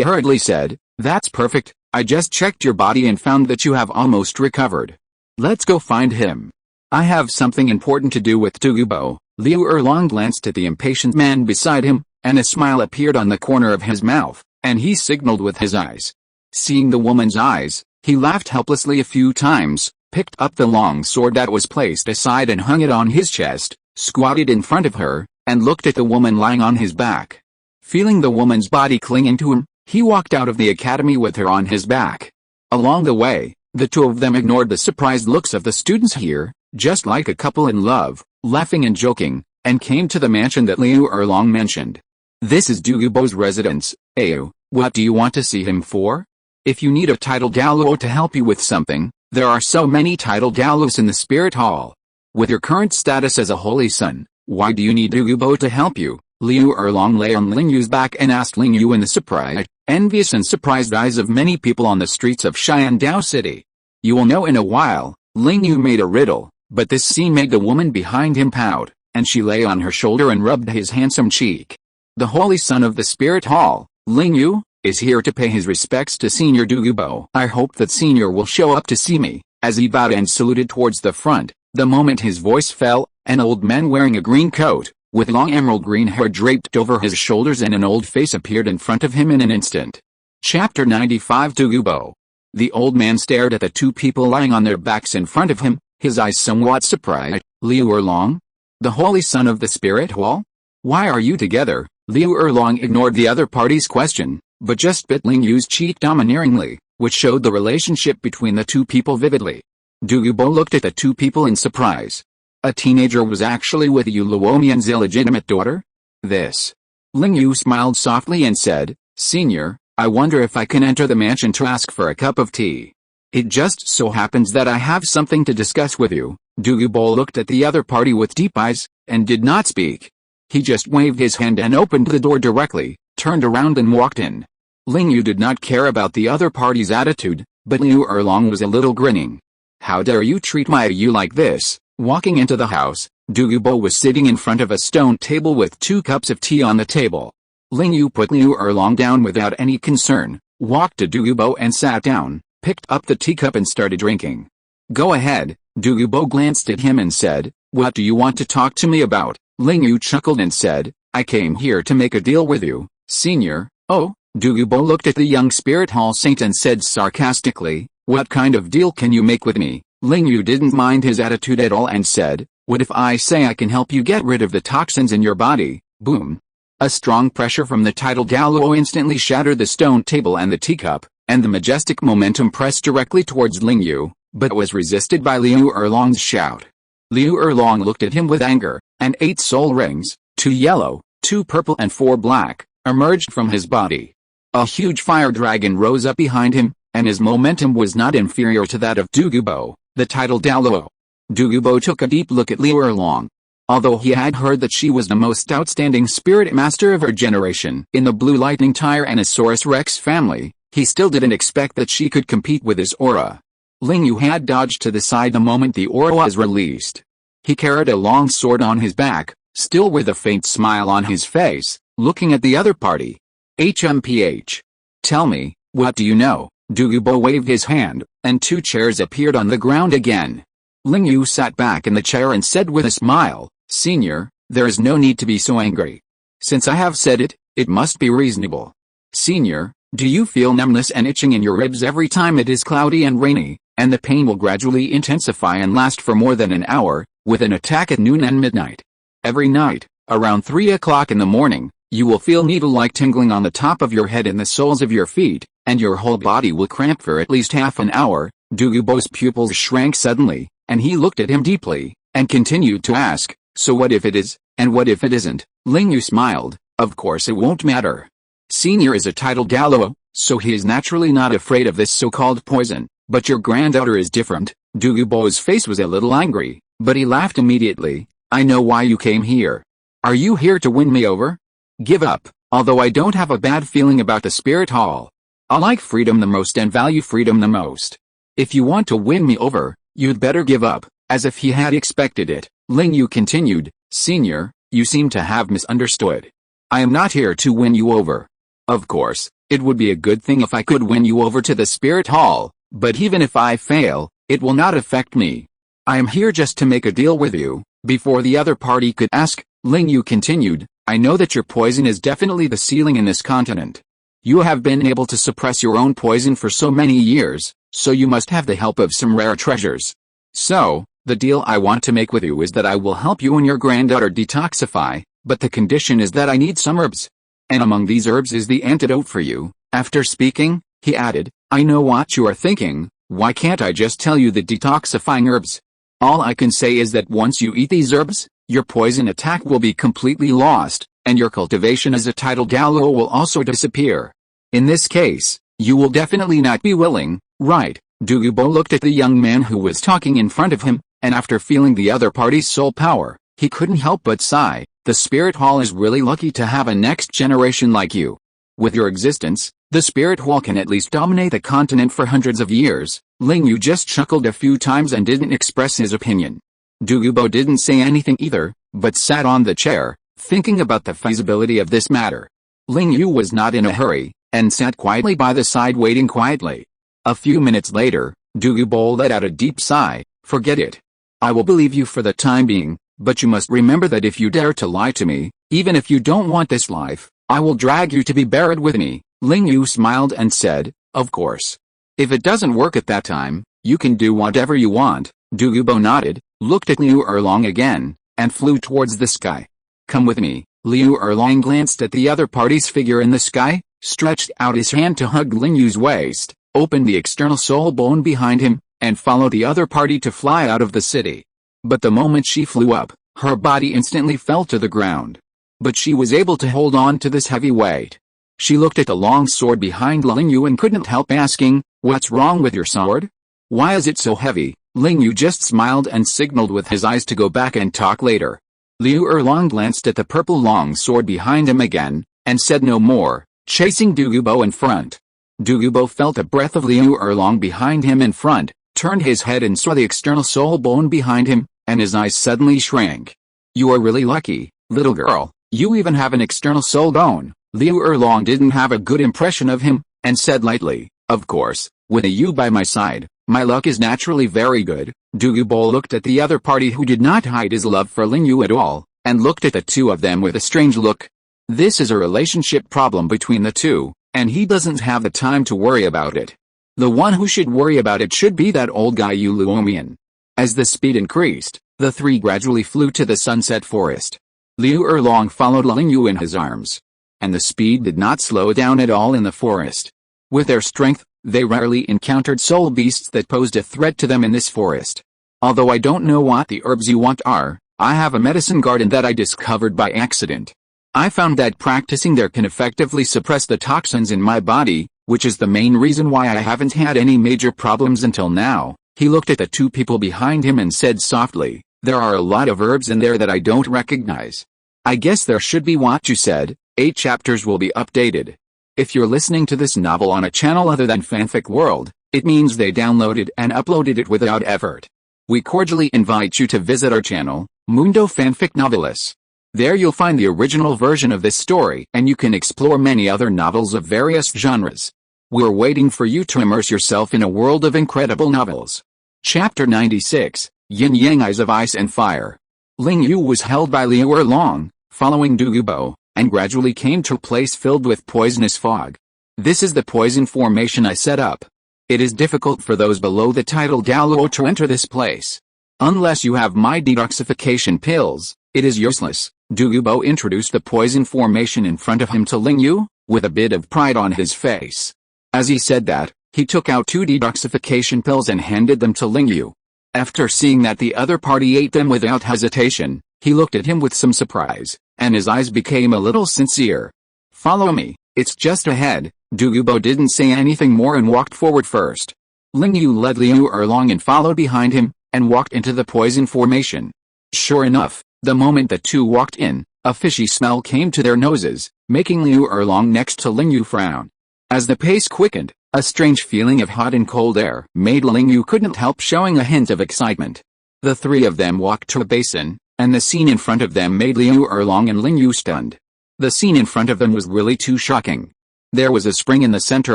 hurriedly said, That's perfect, I just checked your body and found that you have almost recovered. Let's go find him. I have something important to do with Douluo. Liu Erlong glanced at the impatient man beside him, and a smile appeared on the corner of his mouth, and he signaled with his eyes. Seeing the woman's eyes, he laughed helplessly a few times, picked up the long sword that was placed aside and hung it on his chest, squatted in front of her, and looked at the woman lying on his back. Feeling the woman's body clinging to him, he walked out of the academy with her on his back. Along the way, the two of them ignored the surprised looks of the students here, just like a couple in love, laughing and joking, and came to the mansion that Liu Erlong mentioned. This is Douluo's residence. Ayu, what do you want to see him for? If you need a title Douluo to help you with something, there are so many title Douluos in the spirit hall. With your current status as a holy son, why do you need Douluo to help you? Liu Erlong lay on Ling Yu's back and asked Ling Yu in the surprised, envious and surprised eyes of many people on the streets of Xiandao City. You will know in a while. Ling Yu made a riddle, but this scene made the woman behind him pout, and she lay on her shoulder and rubbed his handsome cheek. The holy son of the spirit hall, Ling Yu, is here to pay his respects to Senior Douluo. I hope that Senior will show up to see me. As he bowed and saluted towards the front, the moment his voice fell, an old man wearing a green coat, with long emerald green hair draped over his shoulders and an old face appeared in front of him in an instant. Chapter 95 Douluo. The old man stared at the two people lying on their backs in front of him, his eyes somewhat surprised. Liu Erlong? The holy son of the spirit hall? Why are you together? Liu Erlong ignored the other party's question, but just bit Ling Yu's cheek domineeringly, which showed the relationship between the two people vividly. Douluo looked at the two people in surprise. A teenager was actually with Yu Luomian's illegitimate daughter? This. Ling Yu smiled softly and said, Senior, I wonder if I can enter the mansion to ask for a cup of tea. It just so happens that I have something to discuss with you. Douluo looked at the other party with deep eyes, and did not speak. He just waved his hand and opened the door directly, turned around and walked in. Ling Yu did not care about the other party's attitude, but Liu Erlong was a little grinning. How dare you treat my Yu like this? Walking into the house, Douluo was sitting in front of a stone table with 2 cups of tea on the table. Ling Yu put Liu Erlong down without any concern, walked to Douluo and sat down, picked up the teacup and started drinking. Go ahead. Douluo glanced at him and said, What do you want to talk to me about? Ling Yu chuckled and said, I came here to make a deal with you, Senior. Oh? Douluo looked at the young spirit hall saint and said sarcastically, What kind of deal can you make with me? Ling Yu didn't mind his attitude at all and said, What if I say I can help you get rid of the toxins in your body? Boom. A strong pressure from the title Douluo instantly shattered the stone table and the teacup, and the majestic momentum pressed directly towards Ling Yu, but was resisted by Liu Erlong's shout. Liu Erlong looked at him with anger, and 8 soul rings, 2 yellow, 2 purple and 4 black, emerged from his body. A huge fire dragon rose up behind him, and his momentum was not inferior to that of Douluo, the title Douluo. Douluo took a deep look at Liu Erlong. Although he had heard that she was the most outstanding spirit master of her generation in the Blue Lightning Tyrannosaurus Rex family, he still didn't expect that she could compete with his aura. Ling Yu had dodged to the side the moment the aura was released. He carried a long sword on his back, still with a faint smile on his face, looking at the other party. HMPH. Tell me, what do you know? Douluo waved his hand, and 2 chairs appeared on the ground again. Ling Yu sat back in the chair and said with a smile, Senior, there is no need to be so angry. Since I have said it, it must be reasonable. Senior, do you feel numbness and itching in your ribs every time it is cloudy and rainy, and the pain will gradually intensify and last for more than an hour, with an attack at noon and midnight? Every night, around 3 o'clock in the morning, you will feel needle-like tingling on the top of your head and the soles of your feet, and your whole body will cramp for at least half an hour. Douluo's pupils shrank suddenly, and he looked at him deeply, and continued to ask, "So what if it is, and what if it isn't?" Ling Yu smiled. "Of course it won't matter. Senior is a titled Douluo, so he is naturally not afraid of this so-called poison, but your granddaughter is different." Douluo's face was a little angry, but he laughed immediately. "I know why you came here. Are you here to win me over? Give up, although I don't have a bad feeling about the Spirit Hall. I like freedom the most and value freedom the most. If you want to win me over, you'd better give up." As if he had expected it, Ling Yu continued, "Senior, you seem to have misunderstood. I am not here to win you over. Of course, it would be a good thing if I could win you over to the Spirit Hall, but even if I fail, it will not affect me. I am here just to make a deal with you." Before the other party could ask, Ling Yu continued, "I know that your poison is definitely the ceiling in this continent. You have been able to suppress your own poison for so many years, so you must have the help of some rare treasures. So, the deal I want to make with you is that I will help you and your granddaughter detoxify, but the condition is that I need some herbs. And among these herbs is the antidote for you." After speaking, he added, "I know what you are thinking, why can't I just tell you the detoxifying herbs? All I can say is that once you eat these herbs, your poison attack will be completely lost, and your cultivation as a titled Douluo will also disappear. In this case, you will definitely not be willing, right?" Douluo looked at the young man who was talking in front of him, and after feeling the other party's soul power, he couldn't help but sigh. "The Spirit Hall is really lucky to have a next generation like you. With your existence, the Spirit Hall can at least dominate the continent for hundreds of years." Ling Yu just chuckled a few times and didn't express his opinion. Douluo didn't say anything either, but sat on the chair, thinking about the feasibility of this matter. Ling Yu was not in a hurry, and sat quietly by the side waiting quietly. A few minutes later, Douluo let out a deep sigh. "Forget it. I will believe you for the time being, but you must remember that if you dare to lie to me, even if you don't want this life, I will drag you to be buried with me." Ling Yu smiled and said, "Of course. If it doesn't work at that time, you can do whatever you want." Douluo nodded, looked at Liu Erlong again, and flew towards the sky. "Come with me." Liu Erlong glanced at the other party's figure in the sky, stretched out his hand to hug Ling Yu's waist, opened the external soul bone behind him, and followed the other party to fly out of the city. But the moment she flew up, her body instantly fell to the ground. But she was able to hold on to this heavy weight. She looked at the long sword behind Ling Yu and couldn't help asking, "What's wrong with your sword? Why is it so heavy?" Ling Yu just smiled and signaled with his eyes to go back and talk later. Liu Erlong glanced at the purple long sword behind him again, and said no more, chasing Douluo in front. Douluo felt a breath of Liu Erlong behind him in front, turned his head and saw the external soul bone behind him, and his eyes suddenly shrank. "You are really lucky, little girl, you even have an external soul bone." Liu Erlong didn't have a good impression of him, and said lightly, "Of course, with a you by my side, my luck is naturally very good." Douluo looked at the other party who did not hide his love for Ling Yu at all, and looked at the two of them with a strange look. This is a relationship problem between the two, and he doesn't have the time to worry about it. The one who should worry about it should be that old guy Yu Luomian. As the speed increased, the three gradually flew to the sunset forest. Liu Erlong followed Ling Yu in his arms, and the speed did not slow down at all in the forest. With their strength, they rarely encountered soul beasts that posed a threat to them in this forest. "Although I don't know what the herbs you want are, I have a medicine garden that I discovered by accident. I found that practicing there can effectively suppress the toxins in my body, which is the main reason why I haven't had any major problems until now." He looked at the two people behind him and said softly, "There are a lot of herbs in there that I don't recognize. I guess there should be what you said. 8 chapters will be updated. If you're listening to this novel on a channel other than Fanfic World, it means they downloaded and uploaded it without effort. We cordially invite you to visit our channel, Mundo Fanfic Novelis. There you'll find the original version of this story, and you can explore many other novels of various genres. We're waiting for you to immerse yourself in a world of incredible novels. Chapter 96, Yin Yang Eyes of Ice and Fire. Ling Yu was held by Liu Erlong, following Douluo, and gradually came to a place filled with poisonous fog. "This is the poison formation I set up. It is difficult for those below the title Douluo to enter this place. Unless you have my detoxification pills, it is useless." Douluo introduced the poison formation in front of him to Ling Yu, with a bit of pride on his face. As he said that, He took out 2 detoxification pills and handed them to Ling Yu. After seeing that the other party ate them without hesitation, he looked at him with some surprise, and his eyes became a little sincere. "Follow me, it's just ahead." Douluo didn't say anything more and walked forward first. Ling Yu led Liu along and followed behind him, and walked into the poison formation. Sure enough, the moment the two walked in, a fishy smell came to their noses, making Liu Erlong next to Ling Yu frown. As the pace quickened, a strange feeling of hot and cold air made Ling Yu couldn't help showing a hint of excitement. The three of them walked to a basin, and the scene in front of them made Liu Erlong and Ling Yu stunned. The scene in front of them was really too shocking. There was a spring in the center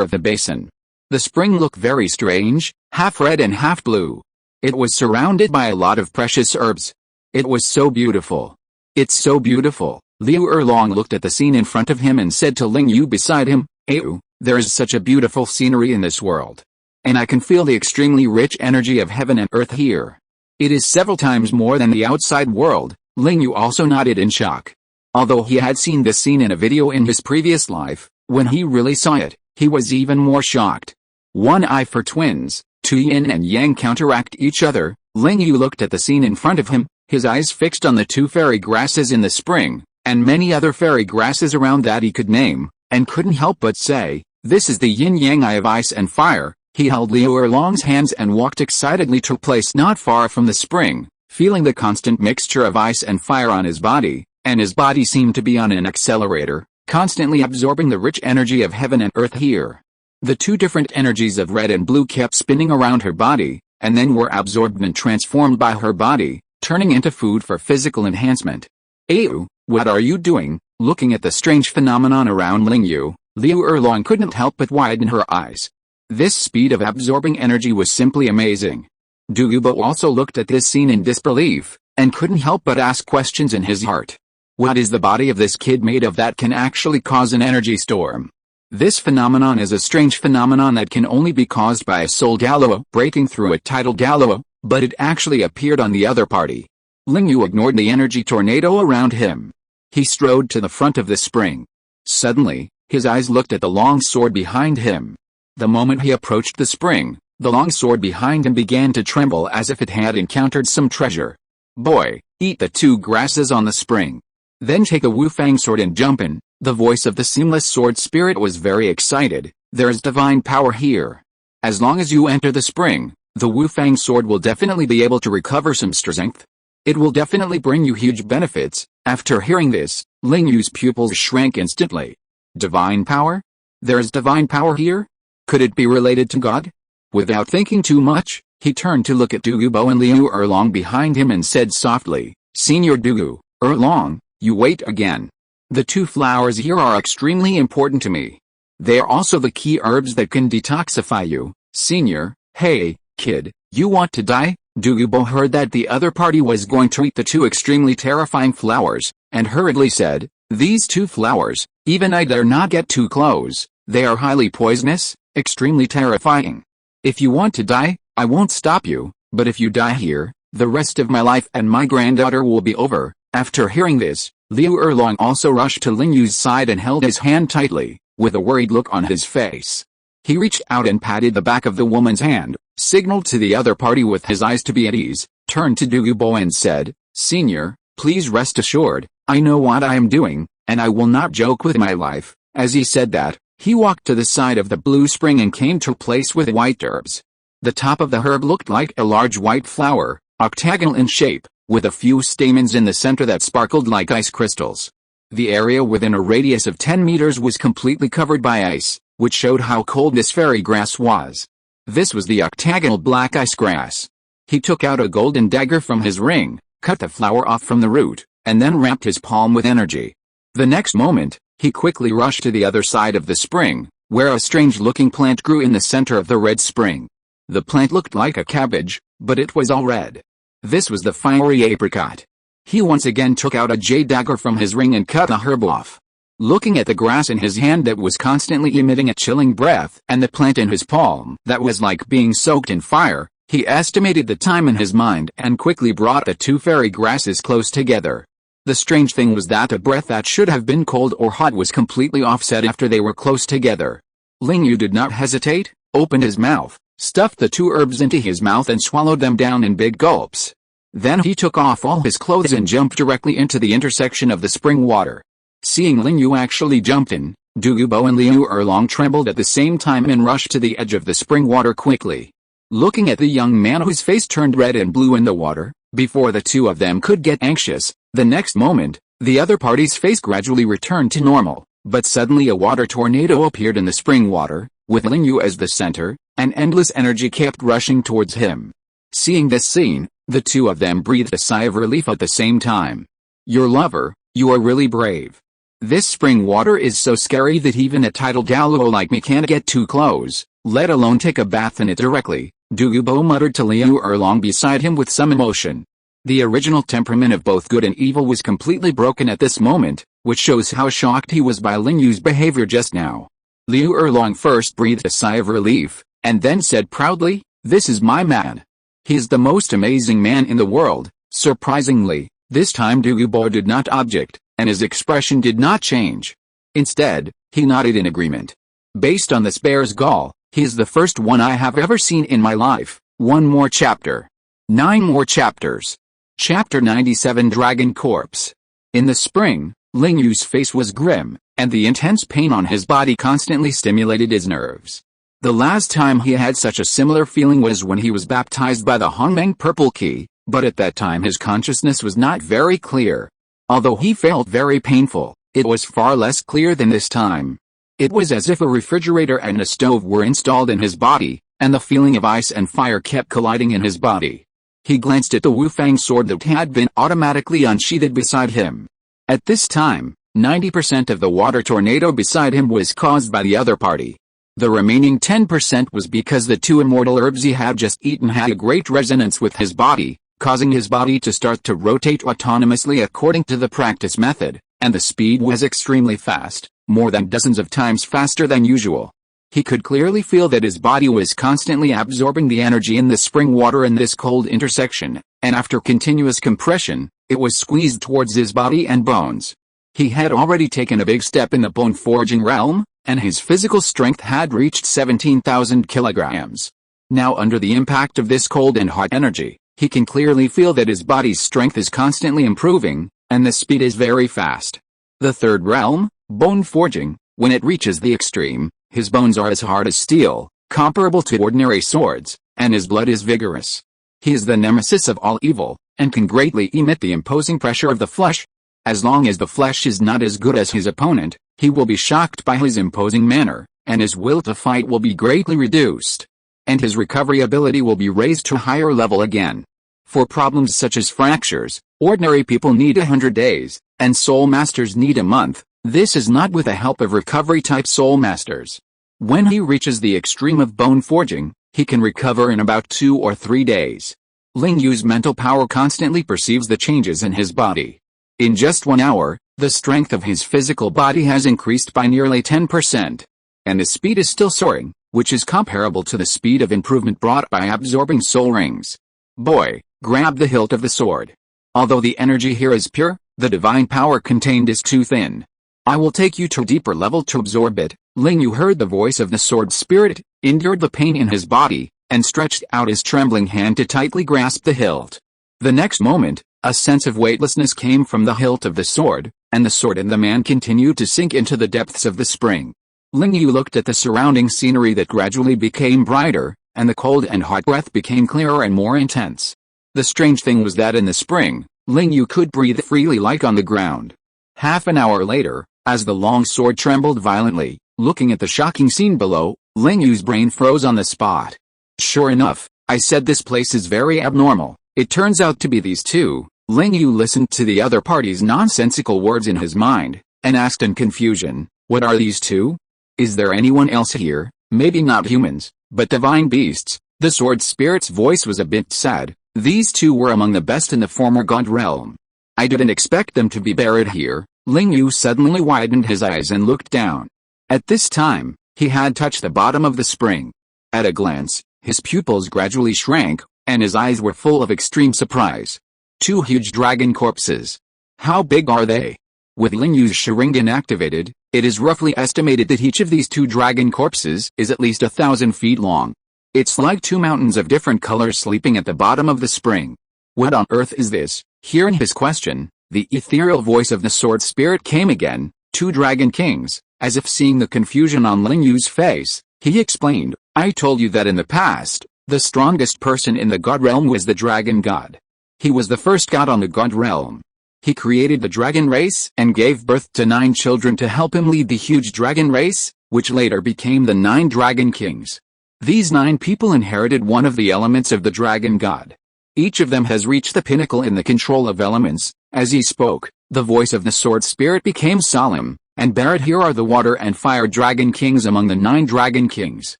of the basin. The spring looked very strange, half red and half blue. It was surrounded by a lot of precious herbs. It was so beautiful. "It's so beautiful." Liu Erlong looked at the scene in front of him and said to Ling Yu beside him, "Ew, there is such a beautiful scenery in this world. And I can feel the extremely rich energy of heaven and earth here. It is several times more than the outside world." Ling Yu also nodded in shock. Although he had seen this scene in a video in his previous life, when he really saw it, he was even more shocked. One eye for twins, 2 yin and yang counteract each other. Ling Yu looked at the scene in front of him, his eyes fixed on the 2 fairy grasses in the spring, and many other fairy grasses around that he could name, and couldn't help but say, "This is the yin-yang eye of ice and fire." He held Liu Erlong's hands and walked excitedly to a place not far from the spring, feeling the constant mixture of ice and fire on his body, and his body seemed to be on an accelerator, constantly absorbing the rich energy of heaven and earth here. The 2 different energies of red and blue kept spinning around her body, and then were absorbed and transformed by her body, turning into food for physical enhancement. "Ew, what are you doing?" Looking at the strange phenomenon around Ling Yu, Liu Erlong couldn't help but widen her eyes. This speed of absorbing energy was simply amazing. Douluo also looked at this scene in disbelief, and couldn't help but ask questions in his heart. What is the body of this kid made of that can actually cause an energy storm? This phenomenon is a strange phenomenon that can only be caused by a soul Douluo breaking through a tidal Douluo, but it actually appeared on the other party. Ling Yu ignored the energy tornado around him. He strode to the front of the spring. Suddenly, his eyes looked at the long sword behind him. The moment he approached the spring, the long sword behind him began to tremble as if it had encountered some treasure. "Boy, eat the 2 grasses on the spring. Then take a Wu-Fang sword and jump in." The voice of the seamless sword spirit was very excited. "There is divine power here. As long as you enter the spring, the Wu-Fang sword will definitely be able to recover some strength. It will definitely bring you huge benefits." After hearing this, Ling Yu's pupils shrank instantly. Divine power? There is divine power here? Could it be related to God? Without thinking too much, he turned to look at Douluo and Liu Erlong behind him and said softly, "Senior Douluo, Erlong, you wait again. The 2 flowers here are extremely important to me. They are also the key herbs that can detoxify you, Senior." "Hey, kid, you want to die?" Douluo heard that the other party was going to eat the 2 extremely terrifying flowers, and hurriedly said, "These 2 flowers, even I dare not get too close. They are highly poisonous, extremely terrifying. If you want to die, I won't stop you, but if you die here, the rest of my life and my granddaughter will be over." After hearing this, Liu Erlong also rushed to Ling Yu's side and held his hand tightly, with a worried look on his face. He reached out and patted the back of the woman's hand, signaled to the other party with his eyes to be at ease, turned to Douluo and said, "Senior, please rest assured, I know what I am doing, and I will not joke with my life." As he said that, he walked to the side of the blue spring and came to a place with white herbs. The top of the herb looked like a large white flower, octagonal in shape, with a few stamens in the center that sparkled like ice crystals. The area within a radius of 10 meters was completely covered by ice, which showed how cold this fairy grass was. This was the octagonal black ice grass. He took out a golden dagger from his ring, cut the flower off from the root, and then wrapped his palm with energy. The next moment, he quickly rushed to the other side of the spring, where a strange-looking plant grew in the center of the red spring. The plant looked like a cabbage, but it was all red. This was the fiery apricot. He once again took out a jade dagger from his ring and cut the herb off. Looking at the grass in his hand that was constantly emitting a chilling breath and the plant in his palm that was like being soaked in fire, he estimated the time in his mind and quickly brought the 2 fairy grasses close together. The strange thing was that a breath that should have been cold or hot was completely offset after they were close together. Ling Yu did not hesitate, opened his mouth, stuffed the two herbs into his mouth and swallowed them down in big gulps. Then he took off all his clothes and jumped directly into the intersection of the spring water. Seeing Ling Yu actually jumped in, Douluo and Liu Erlong trembled at the same time and rushed to the edge of the spring water quickly. Looking at the young man whose face turned red and blue in the water, before the two of them could get anxious, the next moment, the other party's face gradually returned to normal, but suddenly a water tornado appeared in the spring water, with Ling Yu as the center, and endless energy kept rushing towards him. Seeing this scene, the two of them breathed a sigh of relief at the same time. Your lover, you are really brave. This spring water is so scary that even a titled Douluo like me can't get too close, let alone take a bath in it directly, Douluo muttered to Liu Erlong beside him with some emotion. The original temperament of both good and evil was completely broken at this moment, which shows how shocked he was by Ling Yu's behavior just now. Liu Erlong first breathed a sigh of relief, and then said proudly, "This is my man. He's the most amazing man in the world." Surprisingly, this time Douluo did not object, and his expression did not change. Instead, he nodded in agreement. Based on this bear's gall, he's the first one I have ever seen in my life. One more chapter. 9 more chapters. Chapter 97 Dragon Corpse. In the spring, Ling Yu's face was grim, and the intense pain on his body constantly stimulated his nerves. The last time he had such a similar feeling was when he was baptized by the Hongmeng Purple Key, but at that time his consciousness was not very clear. Although he felt very painful, it was far less clear than this time. It was as if a refrigerator and a stove were installed in his body, and the feeling of ice and fire kept colliding in his body. He glanced at the Wufang sword that had been automatically unsheathed beside him. At this time, 90% of the water tornado beside him was caused by the other party. The remaining 10% was because the two immortal herbs he had just eaten had a great resonance with his body, causing his body to start to rotate autonomously according to the practice method, and the speed was extremely fast, more than dozens of times faster than usual. He could clearly feel that his body was constantly absorbing the energy in the spring water in this cold intersection, and after continuous compression, it was squeezed towards his body and bones. He had already taken a big step in the bone forging realm, and his physical strength had reached 17,000 kilograms. Now under the impact of this cold and hot energy, he can clearly feel that his body's strength is constantly improving, and the speed is very fast. The third realm, bone forging, when it reaches the extreme, his bones are as hard as steel, comparable to ordinary swords, and his blood is vigorous. He is the nemesis of all evil, and can greatly emit the imposing pressure of the flesh. As long as the flesh is not as good as his opponent, he will be shocked by his imposing manner, and his will to fight will be greatly reduced. And his recovery ability will be raised to a higher level again. For problems such as fractures, ordinary people need 100 days, and soul masters need a month. This is not with the help of recovery-type soul masters. When he reaches the extreme of bone forging, he can recover in about 2 or 3 days. Ling Yu's mental power constantly perceives the changes in his body. In just 1 hour, the strength of his physical body has increased by nearly 10%. And his speed is still soaring, which is comparable to the speed of improvement brought by absorbing soul rings. Boy, grab the hilt of the sword. Although the energy here is pure, the divine power contained is too thin. I will take you to a deeper level to absorb it. Ling Yu heard the voice of the sword spirit, endured the pain in his body, and stretched out his trembling hand to tightly grasp the hilt. The next moment, a sense of weightlessness came from the hilt of the sword, and the sword and the man continued to sink into the depths of the spring. Ling Yu looked at the surrounding scenery that gradually became brighter, and the cold and hot breath became clearer and more intense. The strange thing was that in the spring, Ling Yu could breathe freely like on the ground. Half an hour later, as the long sword trembled violently, looking at the shocking scene below, Ling Yu's brain froze on the spot. Sure enough, I said this place is very abnormal. It turns out to be these two. Ling Yu listened to the other party's nonsensical words in his mind, and asked in confusion, what are these two? Is there anyone else here? Maybe not humans, but divine beasts. The sword spirit's voice was a bit sad. These two were among the best in the former god realm. I didn't expect them to be buried here. Ling Yu suddenly widened his eyes and looked down. At this time, he had touched the bottom of the spring. At a glance, his pupils gradually shrank, and his eyes were full of extreme surprise. 2 huge dragon corpses. How big are they? With Ling Yu's Sharingan activated, it is roughly estimated that each of these two dragon corpses is at least 1,000 feet long. It's like two mountains of different colors sleeping at the bottom of the spring. What on earth is this? Hearing his question, the ethereal voice of the sword spirit came again. Two dragon kings. As if seeing the confusion on Ling Yu's face, he explained, I told you that in the past, the strongest person in the god realm was the dragon god. He was the first god on the god realm. He created the dragon race and gave birth to 9 children to help him lead the huge dragon race, which later became the 9 dragon kings. These 9 people inherited one of the elements of the dragon god. Each of them has reached the pinnacle in the control of elements. As he spoke, the voice of the sword spirit became solemn, and buried here are the water and fire dragon kings among the 9 dragon kings.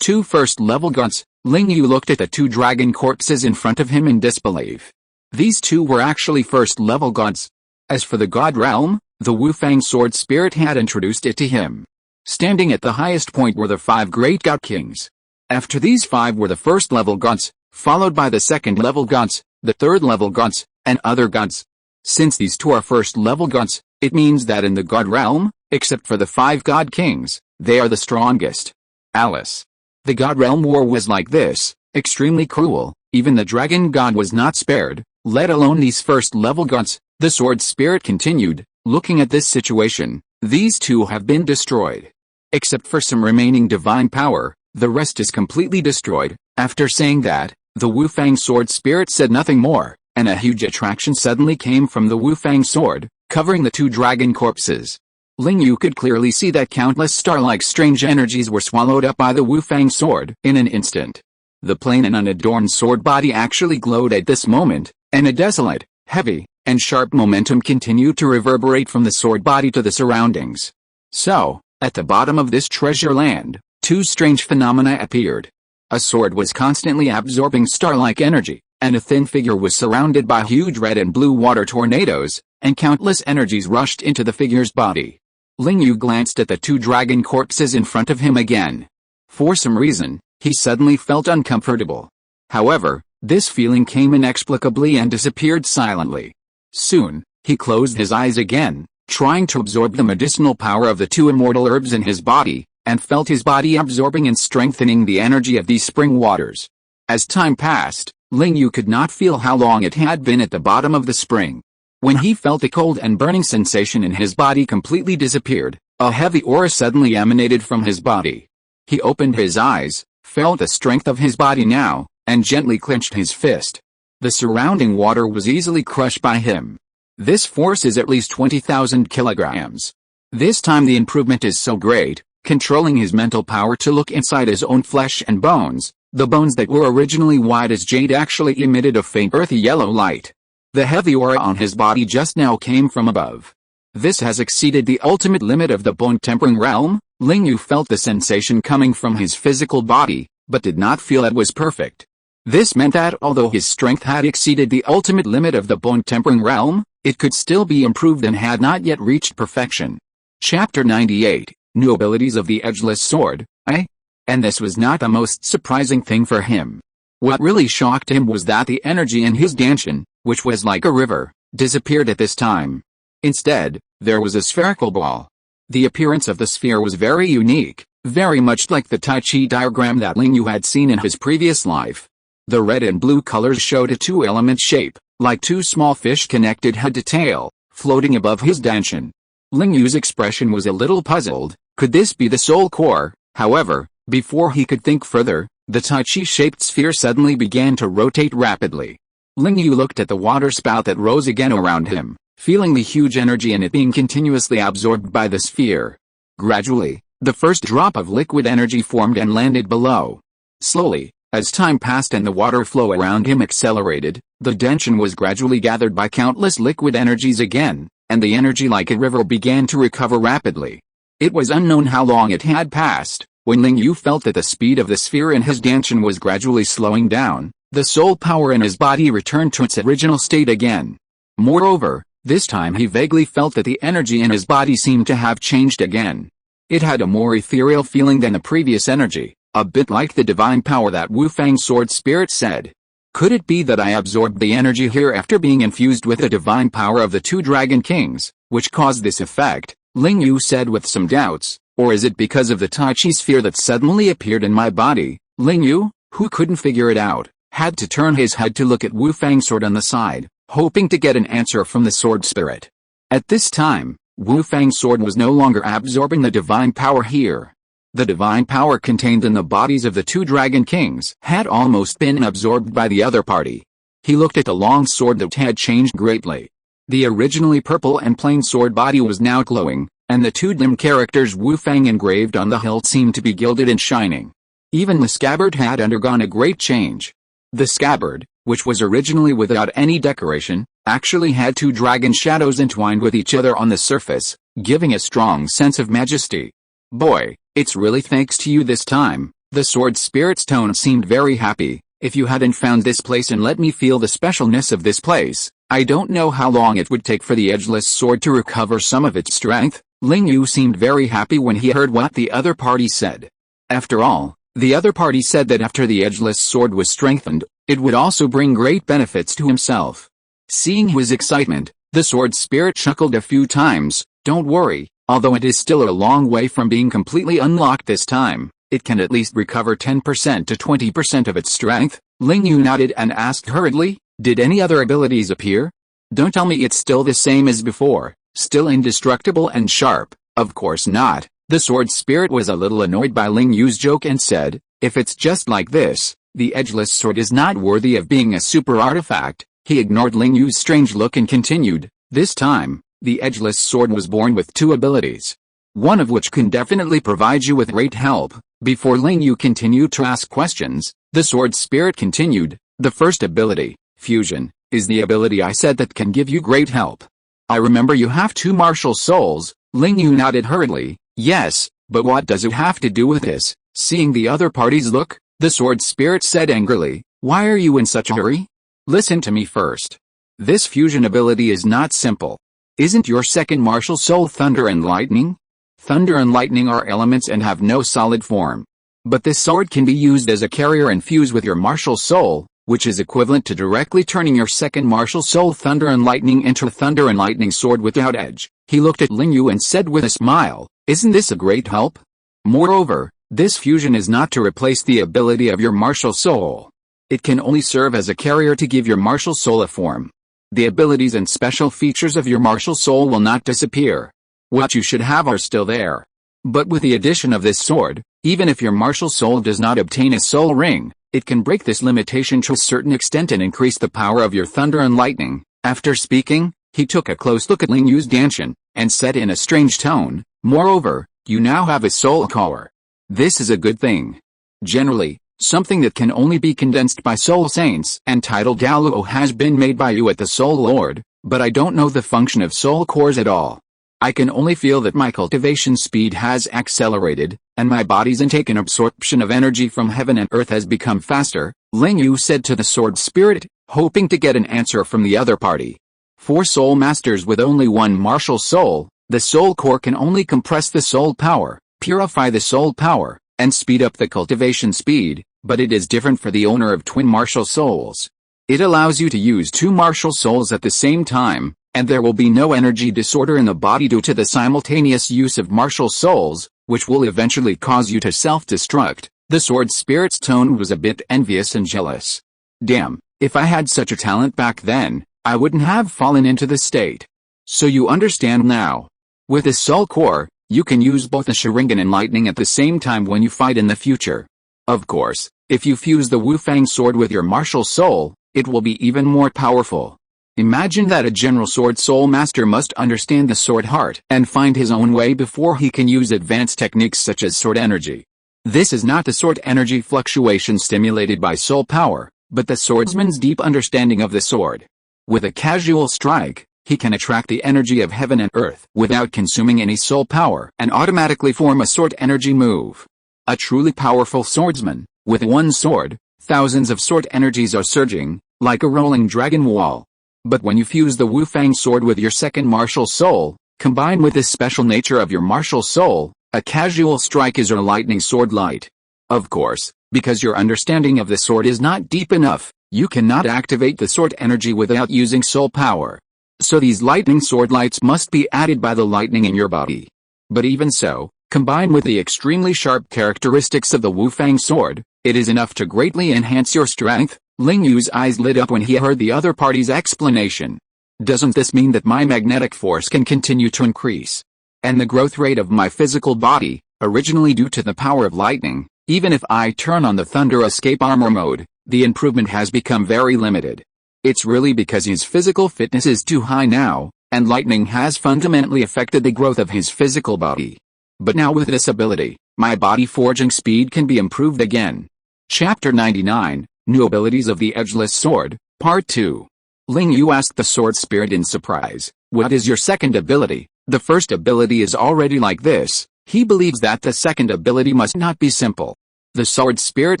2 first-level gods. Ling Yu looked at the 2 dragon corpses in front of him in disbelief. These 2 were actually first-level gods. As for the god realm, the Wufang sword spirit had introduced it to him. Standing at the highest point were the 5 great god kings. After these 5 were the first-level gods, followed by the second-level gods, the third-level gods, and other gods. Since these 2 are first-level gods, it means that in the god realm, except for the 5 god kings, they are the strongest. Alice. The god realm war was like this, extremely cruel. Even the dragon god was not spared, let alone these first-level gods. The sword spirit continued, looking at this situation, these 2 have been destroyed. Except for some remaining divine power, the rest is completely destroyed. After saying that, the Wufang sword spirit said nothing more, and a huge attraction suddenly came from the Wufang sword, covering the 2 dragon corpses. Ling Yu could clearly see that countless star-like strange energies were swallowed up by the Wufang sword in an instant. The plain and unadorned sword body actually glowed at this moment, and a desolate, heavy, and sharp momentum continued to reverberate from the sword body to the surroundings. So, at the bottom of this treasure land, 2 strange phenomena appeared. A sword was constantly absorbing star-like energy, and a thin figure was surrounded by huge red and blue water tornadoes, and countless energies rushed into the figure's body. Ling Yu glanced at the 2 dragon corpses in front of him again. For some reason, he suddenly felt uncomfortable. However, this feeling came inexplicably and disappeared silently. Soon, he closed his eyes again, trying to absorb the medicinal power of the 2 immortal herbs in his body, and felt his body absorbing and strengthening the energy of these spring waters. As time passed, Ling Yu could not feel how long it had been at the bottom of the spring. When he felt the cold and burning sensation in his body completely disappeared, a heavy aura suddenly emanated from his body. He opened his eyes, felt the strength of his body now, and gently clenched his fist. The surrounding water was easily crushed by him. This force is at least 20,000 kilograms. This time the improvement is so great, controlling his mental power to look inside his own flesh and bones. The bones that were originally white as jade actually emitted a faint earthy yellow light. The heavy aura on his body just now came from above. This has exceeded the ultimate limit of the bone-tempering realm. Ling Yu felt the sensation coming from his physical body, but did not feel it was perfect. This meant that although his strength had exceeded the ultimate limit of the bone-tempering realm, it could still be improved and had not yet reached perfection. Chapter 98, New Abilities of the Edgeless Sword, And this was not the most surprising thing for him. What really shocked him was that the energy in his danshin, which was like a river, disappeared at this time. Instead, there was a spherical ball. The appearance of the sphere was very unique, very much like the Tai Chi diagram that Ling Yu had seen in his previous life. The red and blue colors showed a 2-element shape, like 2 small fish connected head to tail, floating above his danshin. Ling Yu's expression was a little puzzled. Could this be the soul core? However, before he could think further, the Tai Chi-shaped sphere suddenly began to rotate rapidly. Ling Yu looked at the water spout that rose again around him, feeling the huge energy in it being continuously absorbed by the sphere. Gradually, the first drop of liquid energy formed and landed below. Slowly, as time passed and the water flow around him accelerated, the danshin was gradually gathered by countless liquid energies again, and the energy like a river began to recover rapidly. It was unknown how long it had passed. When Ling Yu felt that the speed of the sphere in his danshin was gradually slowing down, the soul power in his body returned to its original state again. Moreover, this time he vaguely felt that the energy in his body seemed to have changed again. It had a more ethereal feeling than the previous energy, a bit like the divine power that Wufang sword spirit said. Could it be that I absorbed the energy here after being infused with the divine power of the two Dragon Kings, which caused this effect? Ling Yu said with some doubts. Or is it because of the Tai Chi sphere that suddenly appeared in my body? Ling Yu, who couldn't figure it out, had to turn his head to look at Wu Fang's sword on the side, hoping to get an answer from the sword spirit. At this time, Wu Fang's sword was no longer absorbing the divine power here. The divine power contained in the bodies of the two Dragon Kings had almost been absorbed by the other party. He looked at the long sword that had changed greatly. The originally purple and plain sword body was now glowing, and the two dim characters Wu Fang engraved on the hilt seemed to be gilded and shining. Even the scabbard had undergone a great change. The scabbard, which was originally without any decoration, actually had two dragon shadows entwined with each other on the surface, giving a strong sense of majesty. Boy, it's really thanks to you this time. The sword spirit's tone seemed very happy. If you hadn't found this place and let me feel the specialness of this place, I don't know how long it would take for the edgeless sword to recover some of its strength. Ling Yu seemed very happy when he heard what the other party said. After all, the other party said that after the edgeless sword was strengthened, it would also bring great benefits to himself. Seeing his excitement, the sword spirit chuckled a few times. Don't worry, although it is still a long way from being completely unlocked this time, it can at least recover 10% to 20% of its strength. Ling Yu nodded and asked hurriedly, did any other abilities appear? Don't tell me it's still the same as before. Still indestructible and sharp? Of course not. The sword spirit was a little annoyed by Ling Yu's joke and said, if it's just like this, the edgeless sword is not worthy of being a super artifact. He ignored Ling Yu's strange look and continued, this time, the edgeless sword was born with two abilities. One of which can definitely provide you with great help. Before Ling Yu continued to ask questions, the sword spirit continued, the first ability, fusion, is the ability I said that can give you great help. I remember you have two martial souls. Ling Yu nodded hurriedly. Yes, but what does it have to do with this? Seeing the other party's look, the sword spirit said angrily, why are you in such a hurry? Listen to me first. This fusion ability is not simple. Isn't your second martial soul thunder and lightning? Thunder and lightning are elements and have no solid form. But this sword can be used as a carrier and fuse with your martial soul, which is equivalent to directly turning your second martial soul Thunder and Lightning into a Thunder and Lightning sword without edge. He looked at Ling Yu and said with a smile, isn't this a great help? Moreover, this fusion is not to replace the ability of your martial soul. It can only serve as a carrier to give your martial soul a form. The abilities and special features of your martial soul will not disappear. What you should have are still there. But with the addition of this sword, even if your martial soul does not obtain a soul ring, it can break this limitation to a certain extent and increase the power of your Thunder and Lightning. After speaking, he took a close look at Ling Yu's Danshin, and said in a strange tone, moreover, you now have a soul core. This is a good thing. Generally, something that can only be condensed by soul saints and titled Douluo has been made by you at the Soul Lord, but I don't know the function of soul cores at all. I can only feel that my cultivation speed has accelerated, and my body's intake and absorption of energy from heaven and earth has become faster, Ling Yu said to the sword spirit, hoping to get an answer from the other party. For soul masters with only one martial soul, the soul core can only compress the soul power, purify the soul power, and speed up the cultivation speed, but it is different for the owner of twin martial souls. It allows you to use two martial souls at the same time, and there will be no energy disorder in the body due to the simultaneous use of martial souls, which will eventually cause you to self-destruct. The sword spirit's tone was a bit envious and jealous. Damn, if I had such a talent back then, I wouldn't have fallen into this state. So you understand now. With a soul core, you can use both the Sharingan and lightning at the same time when you fight in the future. Of course, if you fuse the Wu Fang sword with your martial soul, it will be even more powerful. Imagine that a general sword soul master must understand the sword heart and find his own way before he can use advanced techniques such as sword energy. This is not the sword energy fluctuation stimulated by soul power, but the swordsman's deep understanding of the sword. With a casual strike, he can attract the energy of heaven and earth without consuming any soul power and automatically form a sword energy move. A truly powerful swordsman, with one sword, thousands of sword energies are surging, like a rolling dragon wall. But when you fuse the Wu Fang sword with your second martial soul, combined with the special nature of your martial soul, a casual strike is your lightning sword light. Of course, because your understanding of the sword is not deep enough, You cannot activate the sword energy without using soul power. So these lightning sword lights must be added by the lightning in your body. But even so, combined with the extremely sharp characteristics of the Wufang sword, it is enough to greatly enhance your strength. Ling Yu's eyes lit up when he heard the other party's explanation. Doesn't this mean that my magnetic force can continue to increase? And the growth rate of my physical body, originally due to the power of lightning, even if I turn on the thunder escape armor mode, the improvement has become very limited. It's really because his physical fitness is too high now, and lightning has fundamentally affected the growth of his physical body. But now with this ability, my body forging speed can be improved again. Chapter 99, New Abilities of the Edgeless Sword, Part 2. Ling Yu asked the sword spirit in surprise, "What is your second ability? The first ability is already like this." He believes that the second ability must not be simple. The sword spirit